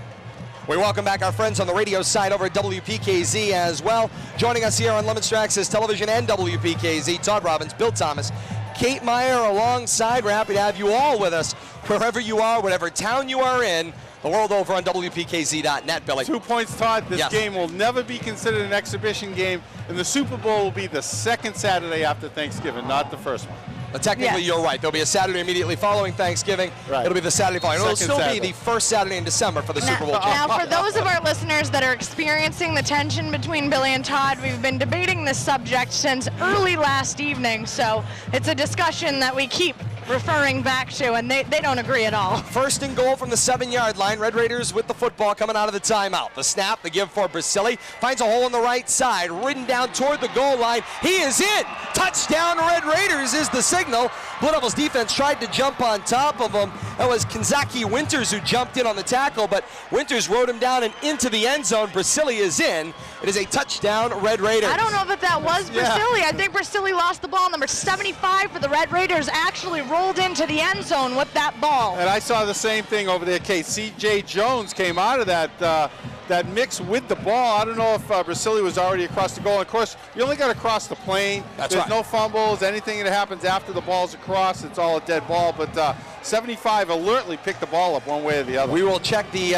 We welcome back our friends on the radio side over at WPKZ as well. Joining us here on Leominster Access Television and WPKZ, Todd Robbins, Bill Thomas, Kate Meyer alongside. We're happy to have you all with us, wherever you are, whatever town you are in, the world over on WPKZ.net, Billy. 2 points, Todd. This Yes. game will never be considered an exhibition game, and the Super Bowl will be the 2nd Saturday after Thanksgiving, not the 1st one. But technically, Yes. you're right. There'll be a Saturday immediately following Thanksgiving. Right. It'll be the Saturday following. It'll Second still Saturday. be the 1st Saturday in December for the Super Bowl. Now, for those of our listeners that are experiencing the tension between Billy and Todd, we've been debating this subject since early last evening, so it's a discussion that we keep referring back to, and they don't agree at all. 1st and goal from the 7-yard line. Red Raiders with the football coming out of the timeout. The snap, the give for Brasili. Finds a hole on the right side. Ridden down toward the goal line. He is in. Touchdown Red Raiders is the signal. Blue Devils defense tried to jump on top of him. That was Kanzaki Winters who jumped in on the tackle, but Winters rode him down and into the end zone. Brasili is in. It is a touchdown, Red Raiders. I don't know if that was Brasili. I think Brasili lost the ball. Number 75 for the Red Raiders actually rolled into the end zone with that ball. And I saw the same thing over there, Kate. C.J. Jones came out of that mix with the ball. I don't know if Brasili was already across the goal. Of course, you only got to cross the plane. That's There's right. no fumbles. Anything that happens after the ball's across, it's all a dead ball. But 75 alertly picked the ball up one way or the other. We will check the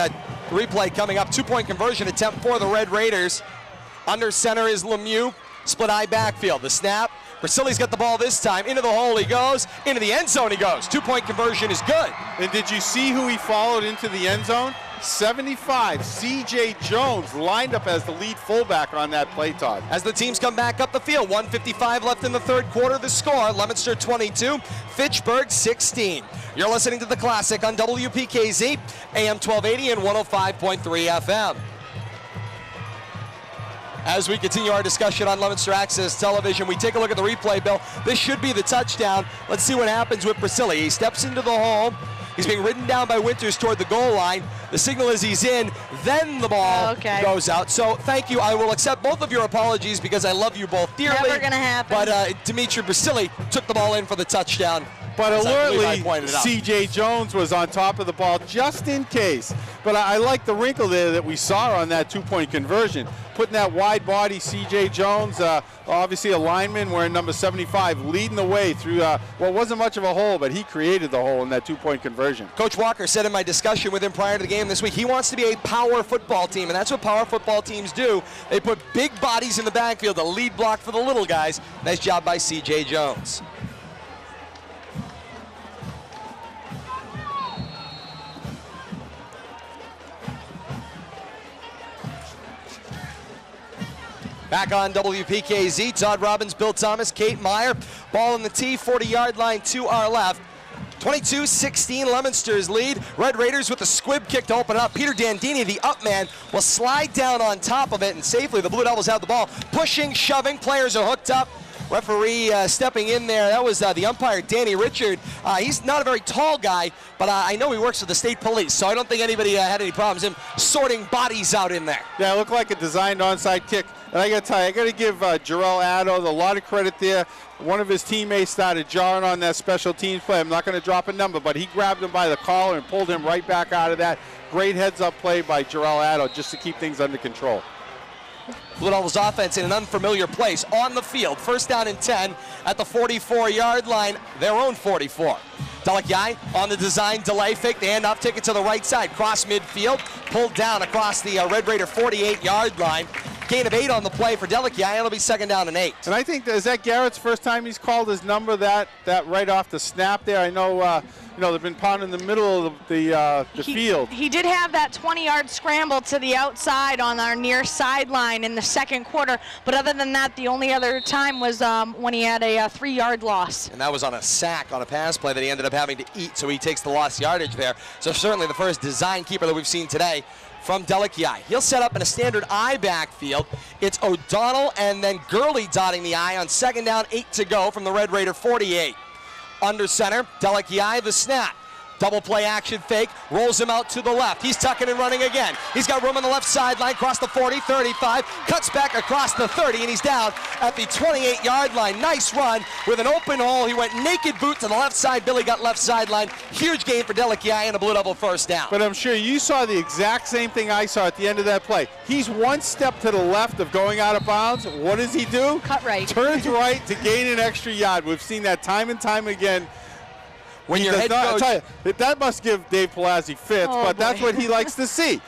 replay coming up. 2-point conversion attempt for the Red Raiders. Under center is Lemieux. Split eye backfield. The snap. Brasili's got the ball this time. Into the hole he goes. Into the end zone he goes. 2-point conversion is good. And did you see who he followed into the end zone? 75, C.J. Jones, lined up as the lead fullback on that play, Todd. As the teams come back up the field, 1:55 left in the 3rd quarter. The score, Leominster 22, Fitchburg 16. You're listening to The Classic on WPKZ, AM 1280 and 105.3 FM. As we continue our discussion on Leominster Access Television, we take a look at the replay, Bill. This should be the touchdown. Let's see what happens with Brasili. He steps into the hole. He's being ridden down by Winters toward the goal line. The signal is he's in, then the ball goes out. So thank you. I will accept both of your apologies because I love you both dearly. Never gonna happen. But Dimitri Basili took the ball in for the touchdown. But alertly, C.J. Jones was on top of the ball just in case. But I like the wrinkle there that we saw on that two-point conversion. Putting that wide body, C.J. Jones, obviously a lineman wearing number 75, leading the way through what wasn't much of a hole, but he created the hole in that two-point conversion. Coach Walker said in my discussion with him prior to the game this week, he wants to be a power football team, and that's what power football teams do. They put big bodies in the backfield, the lead block for the little guys. Nice job by C.J. Jones. Back on WPKZ, Todd Robbins, Bill Thomas, Kate Meyer. Ball in the tee, 40-yard line to our left. 22-16, Leominster's lead. Red Raiders with a squib kick to open it up. Peter Dandini, the up man, will slide down on top of it, and safely the Blue Devils have the ball. Pushing, shoving, players are hooked up. Referee stepping in there, that was the umpire, Danny Richard. He's not a very tall guy, but I know he works for the state police, so I don't think anybody had any problems him sorting bodies out in there. Yeah, it looked like a designed onside kick. And I got to tell you, I got to give Jarrell Addo a lot of credit there. One of his teammates started jarring on that special teams play. I'm not going to drop a number, but he grabbed him by the collar and pulled him right back out of that. Great heads-up play by Jarrell Addo just to keep things under control. Blue Devils offense in an unfamiliar place on the field. First down and 10 at the 44-yard line, their own 44. Delakiai on the design delay fake, the handoff, take it to the right side, cross midfield, pulled down across the Red Raider 48-yard line. Gain of 8 on the play for Delakiai. It'll be second down and 8. And I think, is that Garrett's first time he's called his number that right off the snap there? I know, they've been pounding the middle of the field. He did have that 20-yard scramble to the outside on our near sideline in the second quarter, but other than that, the only other time was when he had a 3-yard loss. And that was on a sack on a pass play that he ended up having to eat, so he takes the lost yardage there. So certainly the first design keeper that we've seen today from Delakiai. He'll set up in a standard I backfield. It's O'Donnell and then Gurley dotting the I on second down, 8 to go from the Red Raider 48. Under center, Delakiai, the snap. Double play action fake, rolls him out to the left. He's tucking and running again. He's got room on the left sideline, across the 40, 35, cuts back across the 30, and he's down at the 28-yard line. Nice run with an open hole. He went naked boot to the left side. Billy got left sideline. Huge gain for Delakiai and a Blue Devil first down. But I'm sure you saw the exact same thing I saw at the end of that play. He's one step to the left of going out of bounds. What does he do? Cut right. Turns right to gain an extra yard. We've seen that time and time again. When your head coach, that must give Dave Palazzi fits, but that's what he likes to see.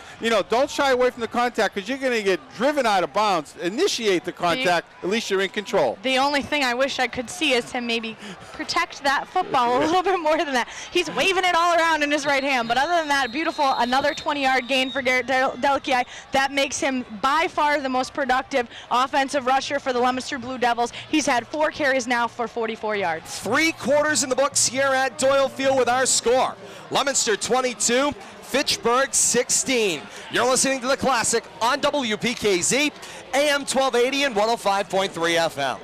Don't shy away from the contact because you're going to get driven out of bounds. Initiate the contact, at least you're in control. The only thing I wish I could see is him maybe protect that football a little bit more than that. He's waving it all around in his right hand, but other than that, beautiful, another 20-yard gain for Delakiai. That makes him by far the most productive offensive rusher for the Leominster Blue Devils. He's had 4 carries now for 44 yards. 3 quarters in the books here at Doyle Field with our score. Leominster 22, Fitchburg 16. You're listening to The Classic on WPKZ, AM 1280 and 105.3 FM.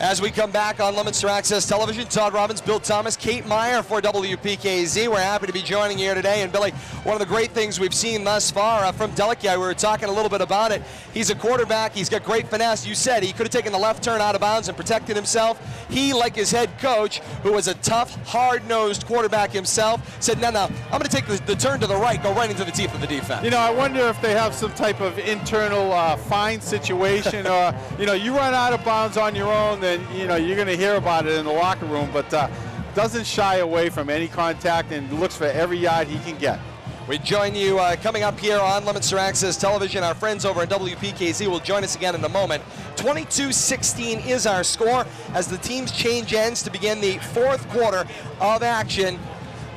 As we come back on Leominster Access Television, Todd Robbins, Bill Thomas, Kate Meyer for WPKZ. We're happy to be joining you here today. And Billy, one of the great things we've seen thus far from Delakiai, we were talking a little bit about it. He's a quarterback. He's got great finesse. You said he could have taken the left turn out of bounds and protected himself. He, like his head coach, who was a tough, hard-nosed quarterback himself, said, no, I'm going to take the turn to the right, go right into the teeth of the defense. I wonder if they have some type of internal fine situation or, you run out of bounds on your own, then, you're going to hear about it in the locker room, but doesn't shy away from any contact and looks for every yard he can get. We join you coming up here on Leominster Access Television. Our friends over at WPKZ will join us again in a moment. 22-16 is our score as the teams change ends to begin the 4th quarter of action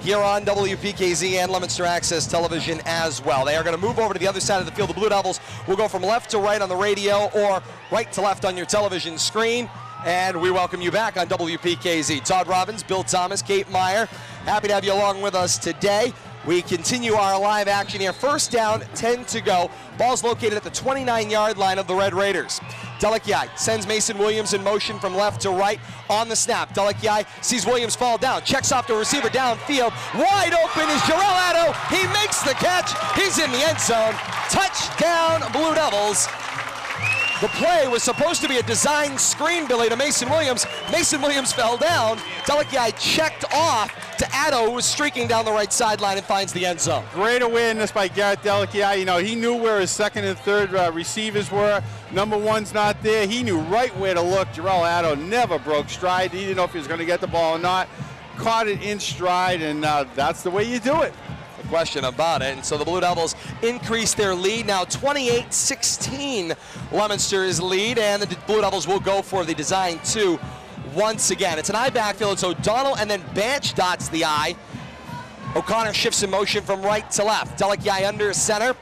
here on WPKZ and Leominster Access Television as well. They are going to move over to the other side of the field. The Blue Devils will go from left to right on the radio or right to left on your television screen. And we welcome you back on WPKZ. Todd Robbins, Bill Thomas, Kate Meyer. Happy to have you along with us today. We continue our live action here. First down, 10 to go. Ball's located at the 29-yard line of the Red Raiders. Delakiai sends Mason Williams in motion from left to right on the snap. Delakiai sees Williams fall down, checks off the receiver downfield. Wide open is Jarrell Addo. He makes the catch. He's in the end zone. Touchdown, Blue Devils. The play was supposed to be a design screen, Billy, to Mason Williams. Mason Williams fell down. Delakiai checked off to Addo, who was streaking down the right sideline and finds the end zone. Great awareness by Garrett Delakiai. You know, he knew where his second and third receivers were. Number one's not there. He knew right where to look. Jarrell Addo never broke stride. He didn't know if he was going to get the ball or not. Caught it in stride, and that's the way you do it. Question about it. And so the Blue Devils increase their lead. Now 28-16 Leominster's lead, and the Blue Devils will go for the design two once again. It's an I backfield. It's O'Donnell and then Banch dots the I. O'Connor shifts in motion from right to left. Delakiai under center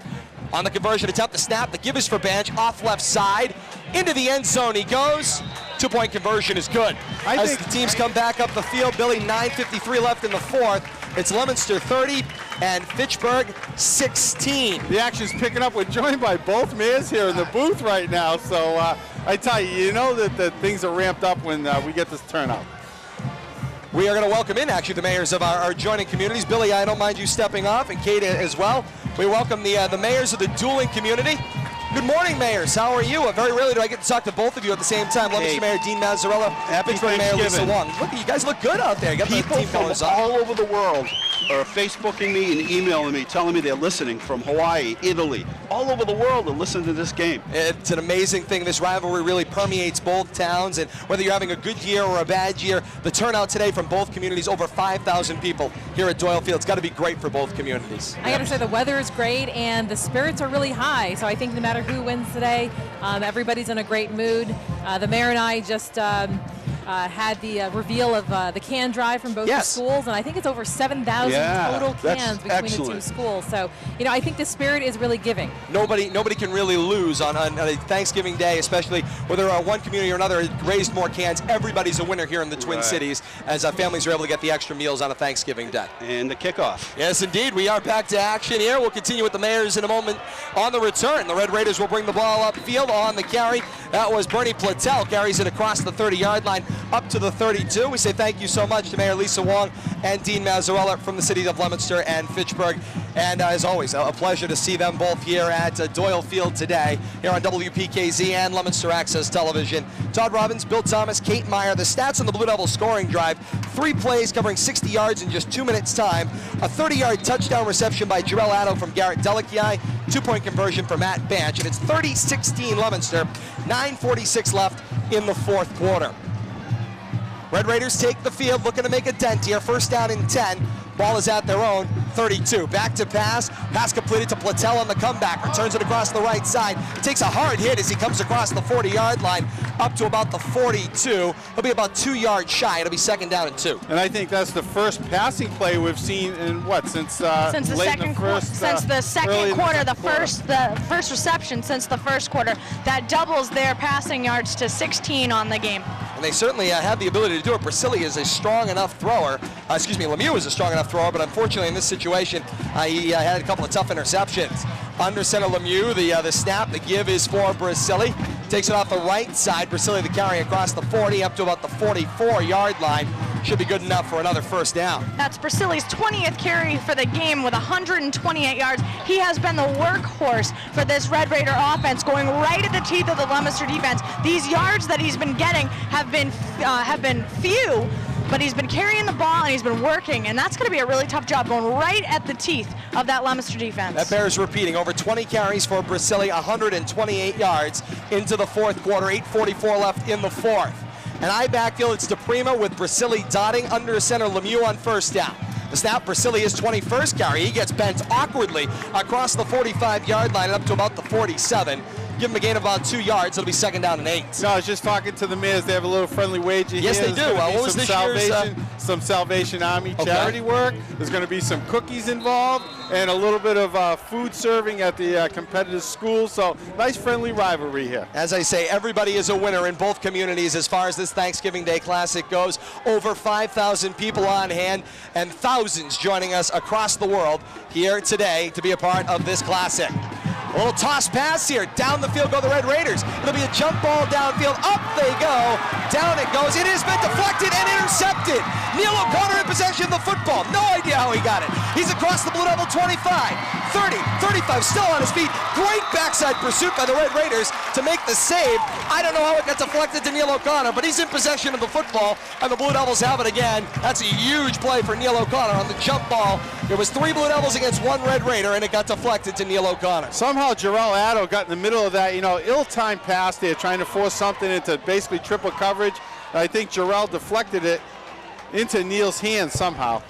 on the conversion attempt. The snap, the give is for Banch off left side. Into the end zone he goes. 2-point conversion is good. As the teams come back up the field, Billy, 9:53 left in the fourth. It's Leominster 30 and Fitchburg 16. The action's picking up. We're joined by both mayors here in the booth right now. So I tell you, you know that things are ramped up when we get this turnout. We are going to welcome in, actually, the mayors of our adjoining communities. Billy, I don't mind you stepping off, and Kate as well. We welcome the mayors of the dueling community. Good morning, mayors. How are you? Very rarely do I get to talk to both of you at the same time. Leominster Mayor Dean Mazzarella, Fitchburg Mayor Lisa Wong. Look, you guys look good out there. You got People the team from colors all on. over the world are Facebooking me and emailing me, telling me they're listening from Hawaii, Italy, all over the world to listen to this game. It's an amazing thing. This rivalry really permeates both towns, and whether you're having a good year or a bad year, the turnout today from both communities, over 5,000 people here at Doyle Field. It's got to be great for both communities. I got to say the weather is great and the spirits are really high, so I think no matter who wins today, everybody's in a great mood. The mayor and I just had the reveal of the can drive from both the schools, and I think it's over 7,000 total cans between the two schools. So, you know, I think the spirit is really giving. Nobody can really lose on a Thanksgiving Day, especially whether one community or another raised more cans. Everybody's a winner here in the Twin Cities, as families are able to get the extra meals on a Thanksgiving Day. And the kickoff. Yes, indeed. We are back to action here. We'll continue with the mayors in a moment on the return. The Red Raiders will bring the ball upfield on the carry. That was Bernie Platel. Carries it across the 30-yard line up to the 32. We say thank you so much to Mayor Lisa Wong and Dean Mazzarella from the cities of Leominster and Fitchburg. And as always, a pleasure to see them both here at Doyle Field today, here on WPKZ and Leominster Access Television. Todd Robbins, Bill Thomas, Kate Meyer. The stats on the Blue Devils scoring drive: 3 plays covering 60 yards in just 2 minutes time. A 30-yard touchdown reception by Jarrell Addo from Garrett Delakiai. 2-point conversion for Matt Banch. And it's 30-16 Leominster. 9:46 left in the fourth quarter. Red Raiders take the field, looking to make a dent here. First down and 10. Ball is at their own 32. Back to pass. Pass completed to Platel on the comeback. Returns it across the right side. He takes a hard hit as he comes across the 40-yard line up to about the 42. He'll be about 2 yards shy. It'll be second down and 2. And I think that's the first passing play we've seen in what, since the second quarter, the first reception since the first quarter. That doubles their passing yards to 16 on the game. And they certainly have the ability to do it. Brasili is a strong enough thrower. Lemieux is a strong enough thrower, but unfortunately in this situation, he had a couple of tough interceptions. Under center Lemieux, the snap, the give is for Brasili. Takes it off the right side. Brasili the carry across the 40 up to about the 44-yard line. Should be good enough for another first down. That's Brasili's 20th carry for the game with 128 yards. He has been the workhorse for this Red Raider offense, going right at the teeth of the Leominster defense. These yards that he's been getting have been few, but he's been carrying the ball and he's been working, and that's going to be a really tough job, going right at the teeth of that Leominster defense. That bears repeating. Over 20 carries for Brasili, 128 yards into the fourth quarter. 8:44 left in the fourth. And I backfield, it's DePrima with Brasili dotting under center Lemieux on first down. The snap, Brasili is 21st carry. He gets bent awkwardly across the 45-yard line and up to about the 47. give them a gain of about 2 yards. It'll be 2nd down and 8. No, I was just talking to the mayors. They have a little friendly wager here. Yes, they do. What was this year's? Some Salvation Army charity work. There's going to be some cookies involved and a little bit of food serving at the competitive school. So nice friendly rivalry here. As I say, everybody is a winner in both communities as far as this Thanksgiving Day Classic goes. Over 5,000 people on hand and thousands joining us across the world here today to be a part of this Classic. A little toss pass here. Down the field go the Red Raiders. It'll be a jump ball downfield. Up they go. Down it goes. It has been deflected and intercepted. Neil O'Connor in possession of the football. No idea how he got it. He's across the Blue Devil 25, 30, 35, still on his feet. Great backside pursuit by the Red Raiders to make the save. I don't know how it got deflected to Neil O'Connor, but he's in possession of the football, and the Blue Devils have it again. That's a huge play for Neil O'Connor on the jump ball. It was 3 Blue Devils against 1 Red Raider, and it got deflected to Neil O'Connor. Somehow Jarrell Addo got in the middle of that, ill-timed pass there, trying to force something into basically triple coverage. I think Jarrell deflected it into Neil's hands somehow.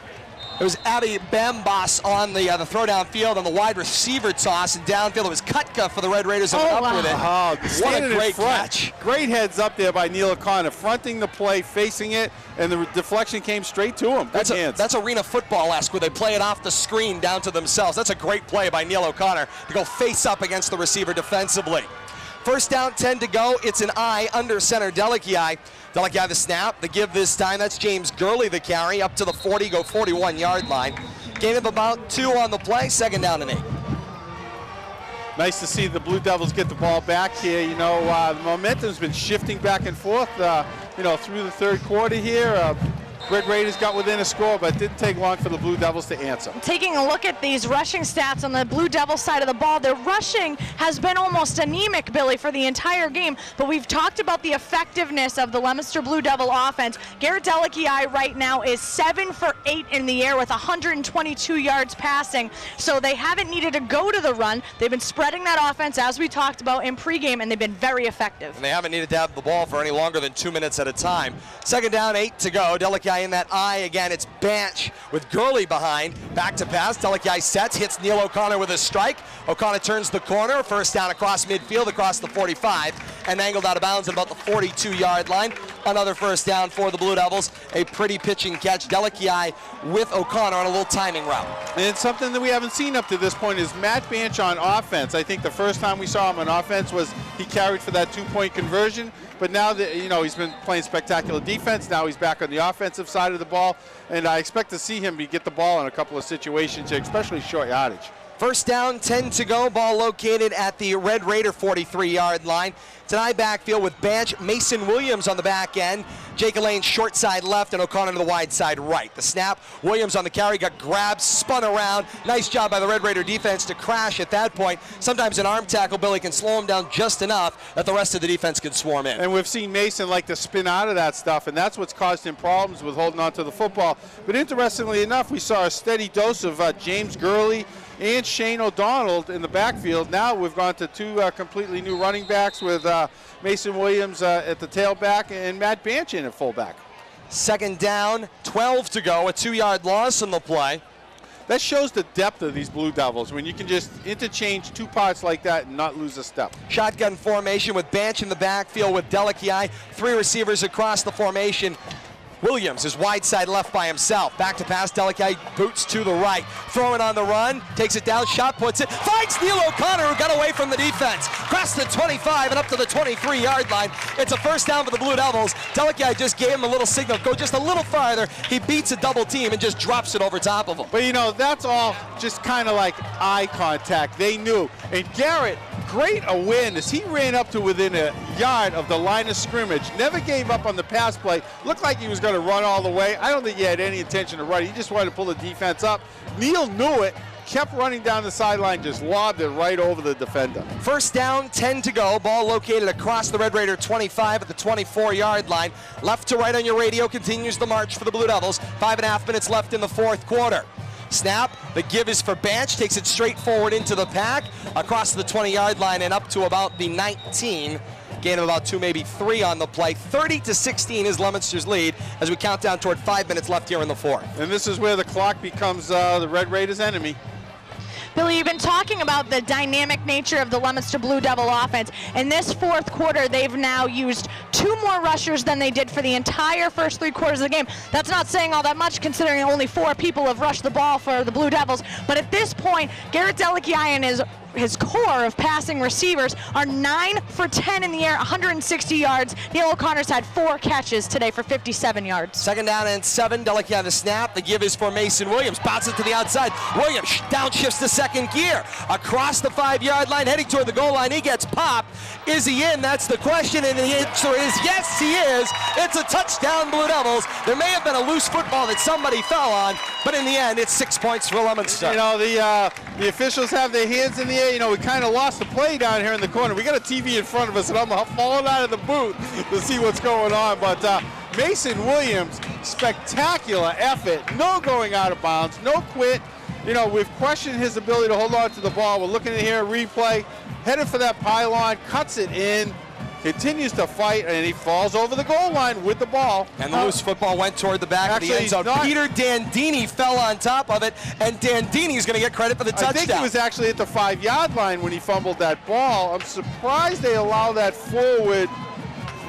It was Abby Bambas on the throw downfield on the wide receiver toss, and downfield it was Kutka for the Red Raiders that went up with it. Oh, what a great catch. Great heads up there by Neil O'Connor, fronting the play, facing it, and the deflection came straight to him. That's arena football-esque where they play it off the screen down to themselves. That's a great play by Neil O'Connor to go face up against the receiver defensively. 1st down, 10 to go. It's an eye under center, Delikiai. Delikiai the snap, the give this time. That's James Gurley the carry up to the 40, go 41-yard line. Gain of about 2 on the play, 2nd down and 8. Nice to see the Blue Devils get the ball back here. The momentum's been shifting back and forth, through the 3rd quarter here. Red Raiders got within a score, but it didn't take long for the Blue Devils to answer. Taking a look at these rushing stats on the Blue Devils side of the ball, their rushing has been almost anemic, Billy, for the entire game, but we've talked about the effectiveness of the Leominster Blue Devil offense. Garrett Delikiai right now is 7 for 8 in the air with 122 yards passing, so they haven't needed to go to the run. They've been spreading that offense, as we talked about in pregame, and they've been very effective. And they haven't needed to have the ball for any longer than 2 minutes at a time. 2nd down, 8 to go. Delikiai in that eye again. It's Banch with Gurley behind. Back to pass. Delikiai sets, hits Neil O'Connor with a strike. O'Connor turns the corner. 1st down across midfield, across the 45, and angled out of bounds at about the 42-yard line. Another 1st down for the Blue Devils. A pretty pitching catch. Delikiai with O'Connor on a little timing route. And something that we haven't seen up to this point is Matt Banch on offense. I think the first time we saw him on offense was he carried for that 2-point conversion. But now that he's been playing spectacular defense, now he's back on the offensive side of the ball, and I expect to see him get the ball in a couple of situations, especially short yardage. 1st down, 10 to go. Ball located at the Red Raider 43-yard line. It's an eye backfield with Banch, Mason Williams on the back end, Jake Elaine short side left, and O'Connor to the wide side right. The snap, Williams on the carry, got grabbed, spun around. Nice job by the Red Raider defense to crash at that point. Sometimes an arm tackle, Billy, can slow him down just enough that the rest of the defense can swarm in. And we've seen Mason like to spin out of that stuff, and that's what's caused him problems with holding on to the football. But interestingly enough, we saw a steady dose of James Gurley and Shane O'Donnell in the backfield. Now we've gone to 2 completely new running backs with Mason Williams at the tailback and Matt Banch in at fullback. 2nd down, 12 to go, a 2-yard loss in the play. That shows the depth of these Blue Devils when you can just interchange 2 parts like that and not lose a step. Shotgun formation with Banch in the backfield with Delikiai. 3 receivers across the formation. Williams is wide side left by himself. Back to pass, Delikiai boots to the right. Throwing on the run, takes it down, shot puts it, finds Neil O'Connor who got away from the defense. Across the 25 and up to the 23-yard line. It's a 1st down for the Blue Devils. Delikiai just gave him a little signal, go just a little farther. He beats a double team and just drops it over top of him. But that's all just kind of like eye contact. They knew. And Garrett, great awareness. He ran up to within a yard of the line of scrimmage, never gave up on the pass play. Looked like he was going to run all the way. I don't think he had any intention of running. He just wanted to pull the defense up. Neil knew it, kept running down the sideline, just lobbed it right over the defender. 1st down, 10 to go. Ball located across the Red Raider 25 at the 24-yard line. Left to right on your radio continues the march for the Blue Devils. 5.5 minutes left in the 4th quarter. Snap, the give is for Banch, takes it straight forward into the pack, across the 20-yard line and up to about the 19. Gain of about 2, maybe 3 on the play. 30-16 is Leominster's lead as we count down toward 5 minutes left here in the 4th. And this is where the clock becomes the Red Raiders' enemy. Billy, you've been talking about the dynamic nature of the Leominster Blue Devil offense. In this fourth quarter, they've now used 2 more rushers than they did for the entire first 3 quarters of the game. That's not saying all that much considering only 4 people have rushed the ball for the Blue Devils. But at this point, Garrett Delikiai and his core of passing receivers are 9 for 10 in the air, 160 yards. Neil O'Connor's had 4 catches today for 57 yards. Second down and 7. Delikiai the snap. The give is for Mason Williams. Bounces to the outside. Williams downshifts to second gear. Across the 5-yard line, heading toward the goal line. He gets popped. Is he in? That's the question. And the answer is yes, he is. It's a touchdown, Blue Devils. There may have been a loose football that somebody fell on, but in the end, it's 6 points for Leominster. You know, the officials have their hands in the air. You know, we kind of lost the play down here in the corner. We got a TV in front of us, and I'm falling out of the booth to see what's going on. But Mason Williams, spectacular effort. No going out of bounds, no quit. You know, we've questioned his ability to hold on to the ball. We're looking at here, replay, headed for that pylon, cuts it in, continues to fight, and he falls over the goal line with the ball. And the loose football went toward the back of the end zone. Peter Dandini fell on top of it, and Dandini's going to get credit for the touchdown. I think he was actually at the 5-yard line when he fumbled that ball. I'm surprised they allow that forward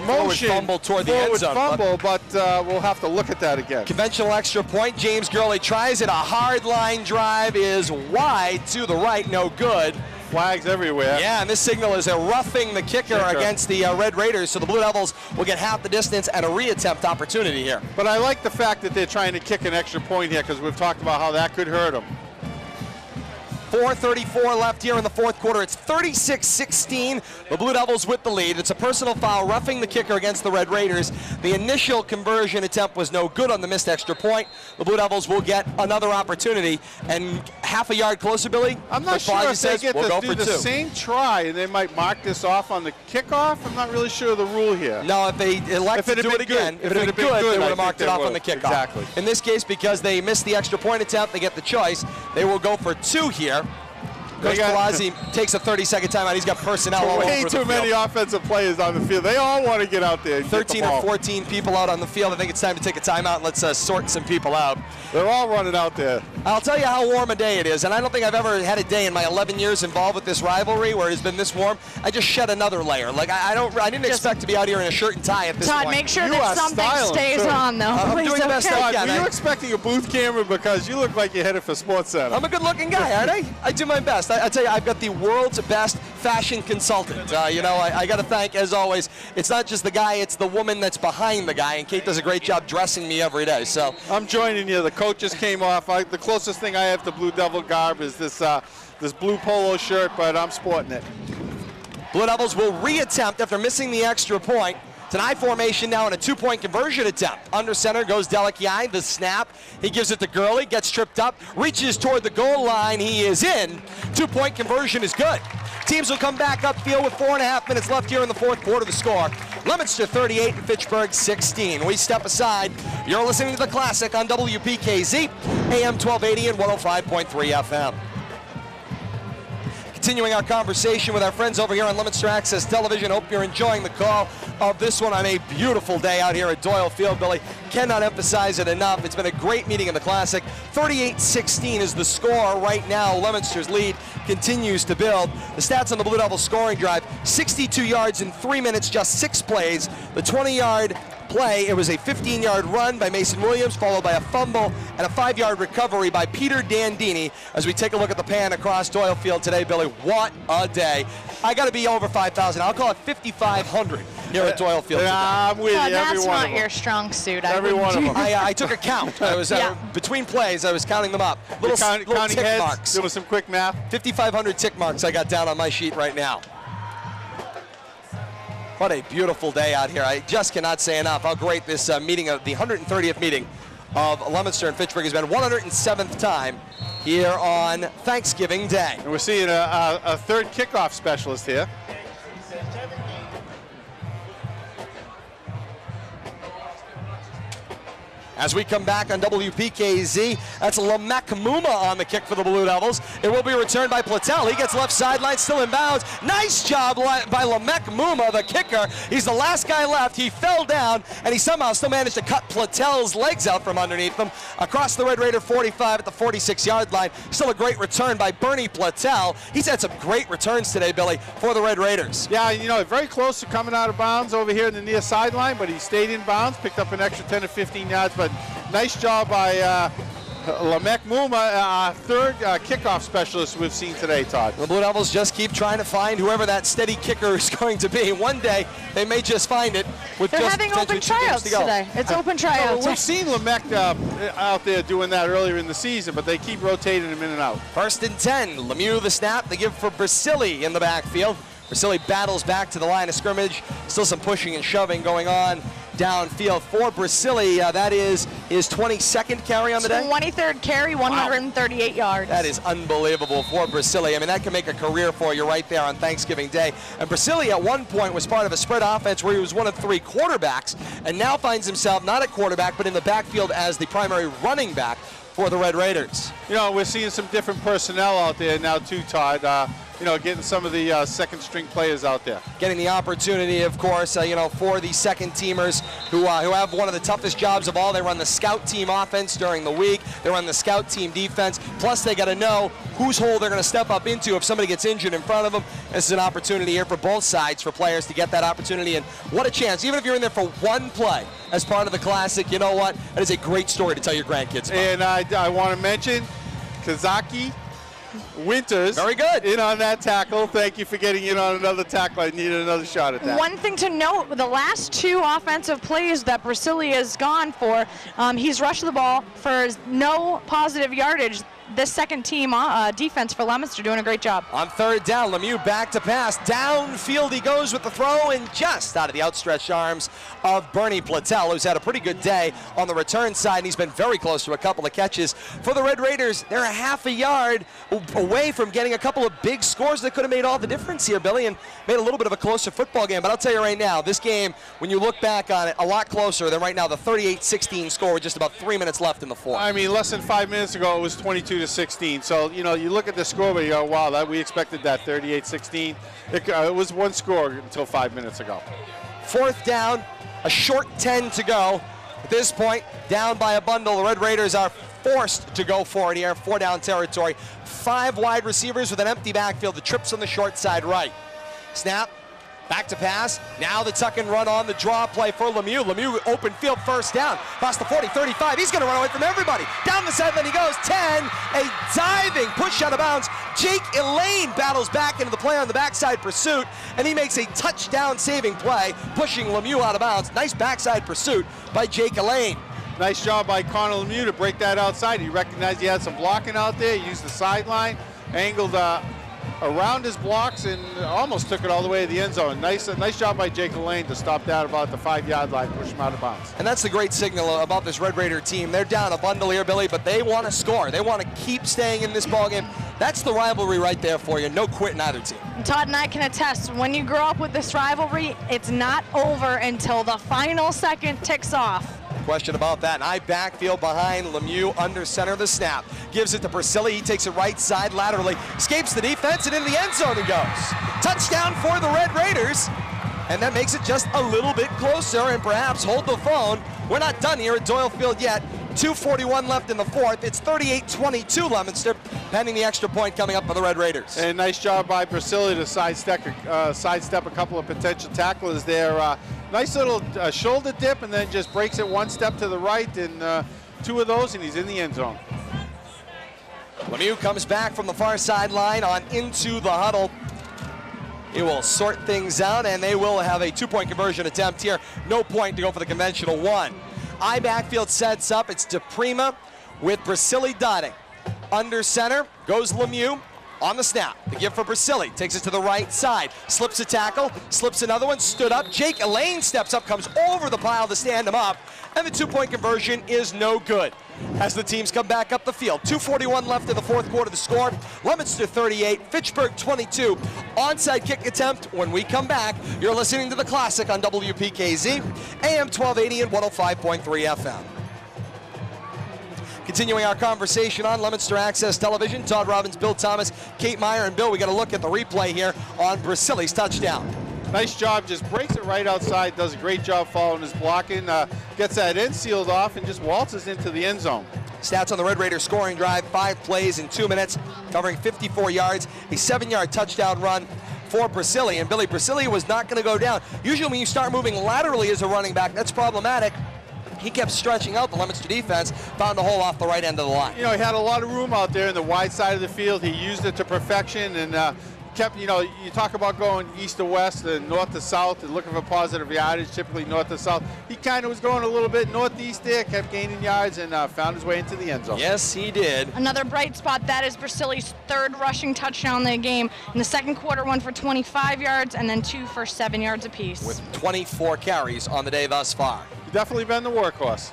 motion, fumble toward the end zone. But we'll have to look at that again. Conventional extra point. James Gurley tries it. A hard line drive is wide to the right, no good. Flags everywhere. Yeah, and this signal is a roughing the kicker against the Red Raiders, so the Blue Devils will get half the distance and a reattempt opportunity here. But I like the fact that they're trying to kick an extra point here because we've talked about how that could hurt them. 4:34 left here in the fourth quarter. It's 36-16. The Blue Devils with the lead. It's a personal foul, roughing the kicker against the Red Raiders. The initial conversion attempt was no good on the missed extra point. The Blue Devils will get another opportunity. And half a yard closer, Billy? I'm not sure if they get to do the same try, and they might mark this off on the kickoff. I'm not really sure of the rule here. No, if they elect to do it again, if it had been good, they would have marked it off on the kickoff. Exactly. In this case, because they missed the extra point attempt, they get the choice. They will go for 2 here. Coach Palazzi takes a 30-second timeout. He's got personnel all over the field. Way too many offensive players on the field. They all want to get out there and 13 or 14 people out on the field. I think it's time to take a timeout and let's sort some people out. They're all running out there. I'll tell you how warm a day it is, and I don't think I've ever had a day in my 11 years involved with this rivalry where it's been this warm. I just shed another layer. Like I didn't expect to be out here in a shirt and tie at this point. Todd, make sure that something stays on, though. I'm doing the best I can. Were you expecting a booth camera because you look like you're headed for Sports Center? I'm a good-looking guy, aren't I? I do my best. I tell you, I've got the world's best fashion consultant. You know, I got to thank, as always, it's not just the guy, it's the woman that's behind the guy, and Kate does a great job dressing me every day. So I'm joining you. The coat just came off. The closest thing I have to Blue Devil garb is this this blue polo shirt, but I'm sporting it. Blue Devils will reattempt after missing the extra point. It's an I formation now in a 2-point conversion attempt. Under center goes Delikiai, the snap. He gives it to Gurley, gets tripped up, reaches toward the goal line. He is in. 2-point conversion is good. Teams will come back upfield with 4.5 minutes left here in the fourth quarter. The score, Leominster 38 and Fitchburg 16. We step aside. You're listening to The Classic on WPKZ, AM 1280 and 105.3 FM. Continuing our conversation with our friends over here on Leominster Access Television. Hope you're enjoying the call of this one on a beautiful day out here at Doyle Field, Billy. Cannot emphasize it enough. It's been a great meeting in the Classic. 38-16 is the score right now. Leominster's lead continues to build. The stats on the Blue Devils scoring drive, 62 yards in 3 minutes, just 6 plays. The 20-yard play, it was a 15-yard run by Mason Williams, followed by a fumble and a 5-yard recovery by Peter Dandini. As we take a look at the pan across Doyle Field today, Billy, what a day. I got to be over 5,000. I'll call it 5,500 here at Doyle Field. I'm with you, every that's one not of them. your strong suit. Every one of them. I took a count. I was between plays, I was counting them up. Little counting tick heads, marks. doing some quick math. 5,500 tick marks I got down on my sheet right now. What a beautiful day out here. I just cannot say enough how great this meeting of the 130th meeting of Leominster and Fitchburg has been. 107th time here on Thanksgiving Day. And we're seeing a third kickoff specialist here. As we come back on WPKZ, that's Leominster on the kick for the Blue Devils. It will be returned by Platel. He gets left sideline, still in bounds. Nice job by Leominster, the kicker. He's the last guy left. He fell down, and he somehow still managed to cut Platel's legs out from underneath him. Across the Red Raider 45 at the 46-yard line. Still a great return by Bernie Platel. He's had some great returns today, Billy, for the Red Raiders. Yeah, you know, very close to coming out of bounds over here in the near sideline, but he stayed in bounds, picked up an extra 10 to 15 yards, but nice job by Leominster, third kickoff specialist we've seen today, Todd. The Blue Devils just keep trying to find whoever that steady kicker is going to be. One day, they may just find it. With They're just having open tryouts today. It's open tryouts. We've seen Leominster out there doing that earlier in the season, but they keep rotating him in and out. 1st and 10. Lemieux the snap. They give for Brasili in the backfield. Brasili battles back to the line of scrimmage. Still some pushing and shoving going on downfield for Brasili. That is his 22nd carry on the day. 23rd carry, 138 yards. That is unbelievable for Brasili. I mean, that can make a career for you right there on Thanksgiving Day. And Brasili at one point was part of a spread offense where he was one of 3 quarterbacks, and now finds himself not at quarterback, but in the backfield as the primary running back for the Red Raiders. You know, we're seeing some different personnel out there now too, Todd. You know, getting some of the second-string players out there. Getting the opportunity, of course, you know, for the second-teamers who have one of the toughest jobs of all. They run the scout team offense during the week. They run the scout team defense. Plus, they got to know whose hole they're going to step up into if somebody gets injured in front of them. This is an opportunity here for both sides for players to get that opportunity. And what a chance. Even if you're in there for one play as part of the Classic, you know what? That is a great story to tell your grandkids about. And I want to mention Kazaki Winters, very good, in on that tackle. Thank you for getting in on another tackle. I needed another shot at that. One thing to note, the last 2 offensive plays that Brasili has gone for, he's rushed the ball for no positive yardage. This second team defense for Leominster doing a great job. On 3rd down, Lemieux back to pass. Downfield he goes with the throw, and just out of the outstretched arms of Bernie Platel, who's had a pretty good day on the return side, and he's been very close to a couple of catches. For the Red Raiders, they're a half a yard away from getting a couple of big scores that could have made all the difference here, Billy, and made a little bit of a closer football game. But I'll tell you right now, this game, when you look back on it, a lot closer than right now the 38-16 score with just about 3 minutes left in the fourth. I mean, less than 5 minutes ago, it was 22-16. So, you know, you look at the score, but you go, wow, we expected that 38-16. It was one score until 5 minutes ago. 4th down, a short 10 to go. At this point, down by a bundle. The Red Raiders are forced to go for it here, 4-down territory. 5 wide receivers with an empty backfield. The trips on the short side right. Snap. Back to pass. Now the tuck and run on the draw play for Lemieux. Lemieux open field, 1st down. Across the 40, 35. He's going to run away from everybody. Down the sideline he goes. 10. A diving push out of bounds. Jake Elaine battles back into the play on the backside pursuit, and he makes a touchdown saving play, pushing Lemieux out of bounds. Nice backside pursuit by Jake Elaine. Nice job by Connor Lemieux to break that outside. He recognized he had some blocking out there. He used the sideline, angled around his blocks, and almost took it all the way to the end zone. Nice job by Jake Lane to stop that about the 5-yard line, push him out of bounds. And that's the great signal about this Red Raider team. They're down a bundle here, Billy, but they want to score. They want to keep staying in this ballgame. That's the rivalry right there for you. No quit in either team. Todd and I can attest, when you grow up with this rivalry, it's not over until the final second ticks off. Question about that. And I backfield behind Lemieux under center of the snap. Gives it to Brasili. He takes it right side laterally. Escapes the defense and in the end zone he goes. Touchdown for the Red Raiders. And that makes it just a little bit closer, and perhaps hold the phone. We're not done here at Doyle Field yet. 2:41 left in the fourth. It's 38-22 Leominster, pending the extra point coming up for the Red Raiders. And nice job by Brasili to sidestep a couple of potential tacklers there. Nice little shoulder dip, and then just breaks it one step to the right, and 2 of those, and he's in the end zone. Lemieux comes back from the far sideline on into the huddle. He will sort things out, and they will have a 2-point conversion attempt here. No point to go for the conventional 1. I backfield sets up. It's DePrima with Brasili dotting. Under center goes Lemieux. On the snap, the give for Brasili, takes it to the right side, slips a tackle, slips another one, stood up. Jake Elaine steps up, comes over the pile to stand him up, and the 2-point conversion is no good as the teams come back up the field. 2:41 left in the fourth quarter. The score, Leominster 38, Fitchburg 22. Onside kick attempt when we come back. You're listening to The Classic on WPKZ, AM 1280 and 105.3 FM. Continuing our conversation on Leominster Access Television, Todd Robbins, Bill Thomas, Kate Meyer, and Bill, we got to look at the replay here on Brasili's touchdown. Nice job, just breaks it right outside, does a great job following his blocking, gets that end sealed off and just waltzes into the end zone. Stats on the Red Raiders scoring drive, 5 plays in 2 minutes, covering 54 yards, a 7-yard touchdown run for Brasili. And Billy, Brasili was not going to go down. Usually when you start moving laterally as a running back, that's problematic. He kept stretching out. The Leominster defense found a hole off the right end of the line. You know, he had a lot of room out there in the wide side of the field. He used it to perfection and kept, you know, you talk about going east to west and north to south and looking for positive yardage, typically north to south. He kind of was going a little bit northeast there, kept gaining yards, and found his way into the end zone. Yes, he did. Another bright spot, that is Brasili's 3rd rushing touchdown in the game. In the second quarter, 1 for 25 yards and then 2 for 7 yards apiece. With 24 carries on the day thus far. Definitely been the workhorse.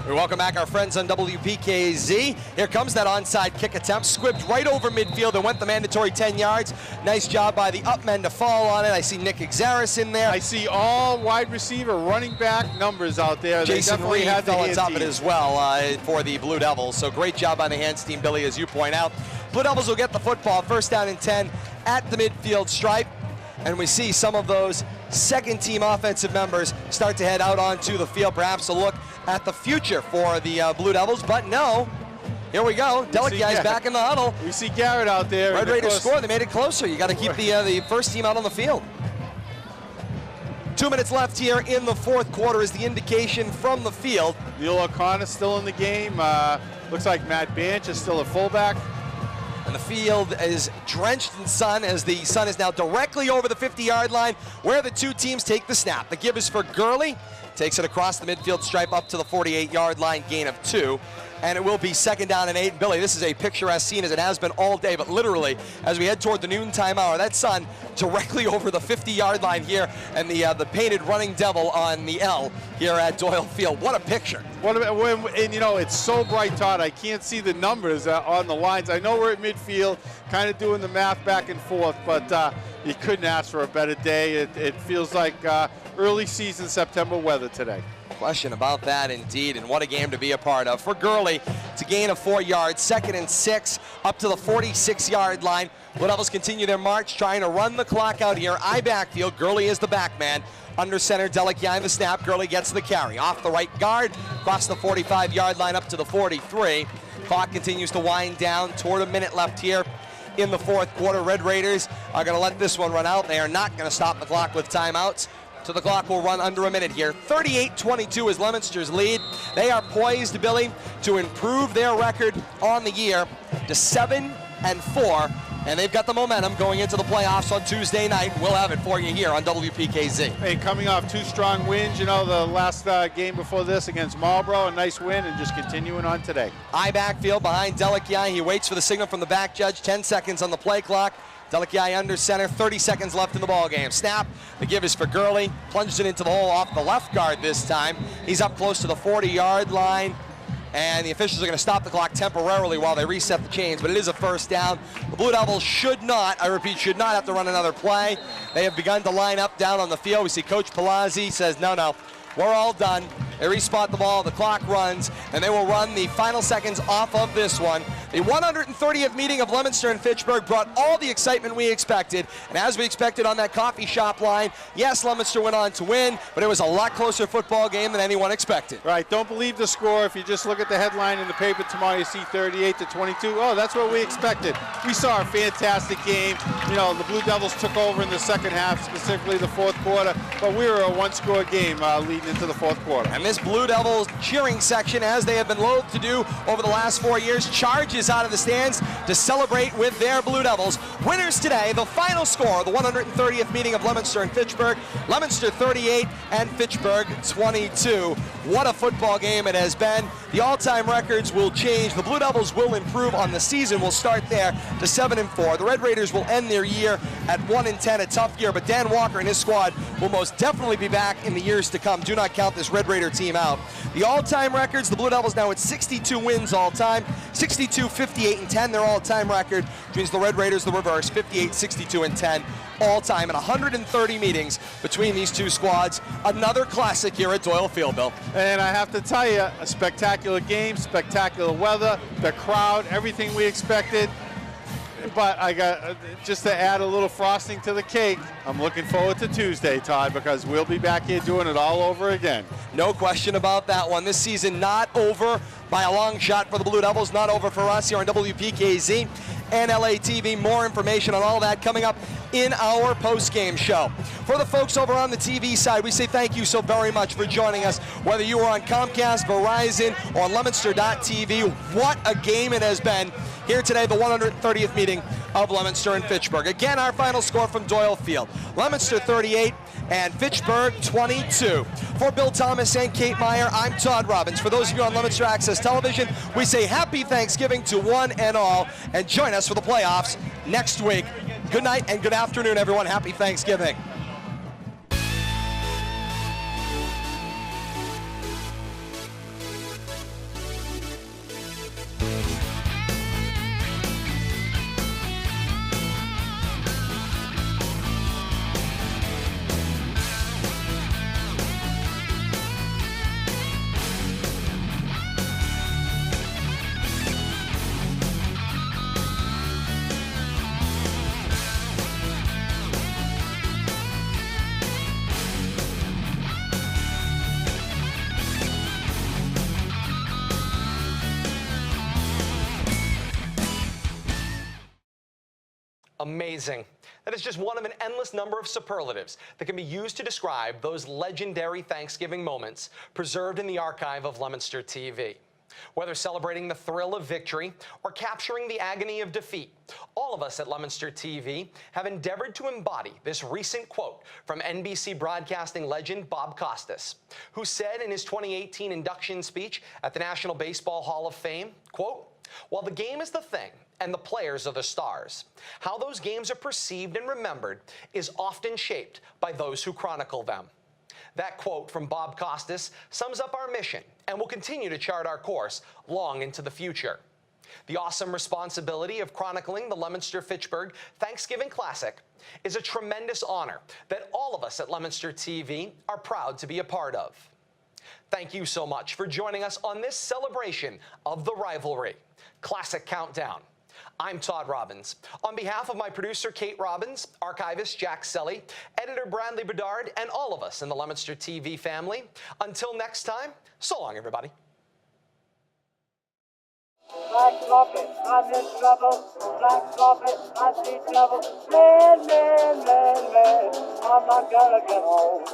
We welcome back our friends on WPKZ. Here comes that onside kick attempt, squibbed right over midfield and went the mandatory 10 yards. Nice job by the up men to fall on it. I see Nick Exaris in there. I see all wide receiver, running back numbers out there. Jason Reed fell on top of it as well for the Blue Devils. So great job by the hands team, Billy, as you point out. Blue Devils will get the football, 1st down and 10 at the midfield stripe. And we see some of those second-team offensive members start to head out onto the field. Perhaps a look at the future for the Blue Devils, but no. Here we go. Delikiai's back in the huddle. We see Garrett out there. Red Raiders score. They made it closer. You got to keep the first team out on the field. 2 minutes left here in the 4th quarter is the indication from the field. Neil O'Connor still in the game. Looks like Matt Banch is still a fullback. And the field is drenched in sun as the sun is now directly over the 50-yard line where the 2 teams take the snap. The give is for Gurley. Takes it across the midfield stripe up to the 48-yard line, gain of 2. And it will be 2nd down and 8. Billy, this is a picturesque scene as it has been all day, but literally as we head toward the noontime hour, that sun directly over the 50-yard line here and the painted running devil on the L here at Doyle Field. What a picture. And you know, it's so bright, Todd, I can't see the numbers on the lines. I know we're at midfield, kind of doing the math back and forth, but you couldn't ask for a better day. It feels like early season September weather today. Question about that indeed, and what a game to be a part of. For Gurley, it's a gain of 4 yards, 2nd and 6, up to the 46-yard line. Blue Devils continue their march, trying to run the clock out here. I backfield, Gurley is the back man. Under center, Delikiai in the snap, Gurley gets the carry. Off the right guard, across the 45-yard line up to the 43. Clock continues to wind down, toward a minute left here in the 4th quarter. Red Raiders are going to let this one run out. They are not going to stop the clock with timeouts. So the clock will run under a minute here. 38-22 is Leominster's lead. They are poised, Billy, to improve their record on the year to 7-4. And they've got the momentum going into the playoffs on Tuesday night. We'll have it for you here on WPKZ. Hey, coming off 2 strong wins, you know, the last game before this against Marlboro, a nice win, and just continuing on today. I backfield behind Delikiai. He waits for the signal from the back judge. 10 seconds on the play clock. Delikiai under center, 30 seconds left in the ball game. Snap, the give is for Gurley. Plunges it into the hole off the left guard this time. He's up close to the 40-yard line. And the officials are going to stop the clock temporarily while they reset the chains, but it is a 1st down. The Blue Devils should not, I repeat, should not have to run another play. They have begun to line up down on the field. We see Coach Palazzi says, no, we're all done. They respot the ball, the clock runs, and they will run the final seconds off of this one. The 130th meeting of Leominster and Fitchburg brought all the excitement we expected, and as we expected on that coffee shop line, yes, Leominster went on to win, but it was a lot closer football game than anyone expected. Right, don't believe the score. If you just look at the headline in the paper tomorrow, you see 38-22. Oh, that's what we expected. We saw a fantastic game. You know, the Blue Devils took over in the second half, specifically the 4th quarter, but we were a 1-score game leading into the 4th quarter. And this Blue Devils cheering section, as they have been loath to do over the last 4 years, charges out of the stands to celebrate with their Blue Devils. Winners today, the final score, the 130th meeting of Leominster and Fitchburg. Leominster 38 and Fitchburg 22. What a football game it has been. The all-time records will change. The Blue Devils will improve on the season. We'll start there to 7-4. The Red Raiders will end their year at 1-10, a tough year, but Dan Walker and his squad will most definitely be back in the years to come. Do not count this Red Raider team out. The all-time records, the Blue Devils now at 62 wins all-time, 62 58-10, their all-time record, which means the Red Raiders the reverse, 58-62-10 all-time, and 130 meetings between these two squads. Another classic here at Doyle Field, Bill. And I have to tell you, a spectacular game, spectacular weather, the crowd, everything we expected. But I got, just to add a little frosting to the cake, I'm looking forward to Tuesday, Todd, because we'll be back here doing it all over again. No question about that one. This season not over by a long shot for the Blue Devils, not over for us here on WPKZ and LATV. More information on all that coming up in our post-game show. For the folks over on the TV side, we say thank you so very much for joining us, whether you were on Comcast, Verizon, or Leominster.tv. What a game it has been here today, the 130th meeting of Leominster and Fitchburg. Again, our final score from Doyle Field, Leominster 38 and Fitchburg 22. For Bill Thomas and Kate Meyer, I'm Todd Robbins. For those of you on Leominster Access Television, we say happy Thanksgiving to one and all, and join us for the playoffs next week. Good night and good afternoon, everyone. Happy Thanksgiving. Amazing. That is just one of an endless number of superlatives that can be used to describe those legendary Thanksgiving moments preserved in the archive of Leominster TV. Whether celebrating the thrill of victory or capturing the agony of defeat, all of us at Leominster TV have endeavored to embody this recent quote from NBC broadcasting legend Bob Costas, who said in his 2018 induction speech at the National Baseball Hall of Fame, quote, "While the game is the thing and the players are the stars, how those games are perceived and remembered is often shaped by those who chronicle them." That quote from Bob Costas sums up our mission and will continue to chart our course long into the future. The awesome responsibility of chronicling the Leominster-Fitchburg Thanksgiving Classic is a tremendous honor that all of us at Leominster TV are proud to be a part of. Thank you so much for joining us on this celebration of the rivalry, Classic Countdown. I'm Todd Robbins. On behalf of my producer, Kate Robbins, archivist Jack Selly, editor Bradley Bedard, and all of us in the Leominster TV family, until next time, so long, everybody. Black coffee, I'm in trouble. Black coffee, I see trouble. Man, man, man, man, I'm not gonna get home.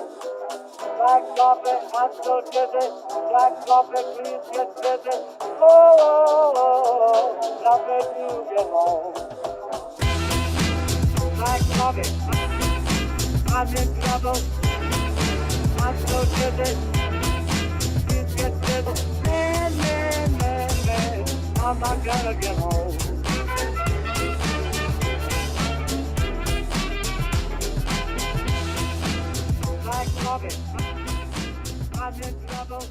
Black coffee, I'm so dizzy. Black coffee, please get busy. Oh, oh, oh, nothing to get home. Black coffee, I'm in trouble. I'm so dizzy. Please get busy. Man, man, man, man, I'm not gonna get home. Black coffee, I'm in trouble.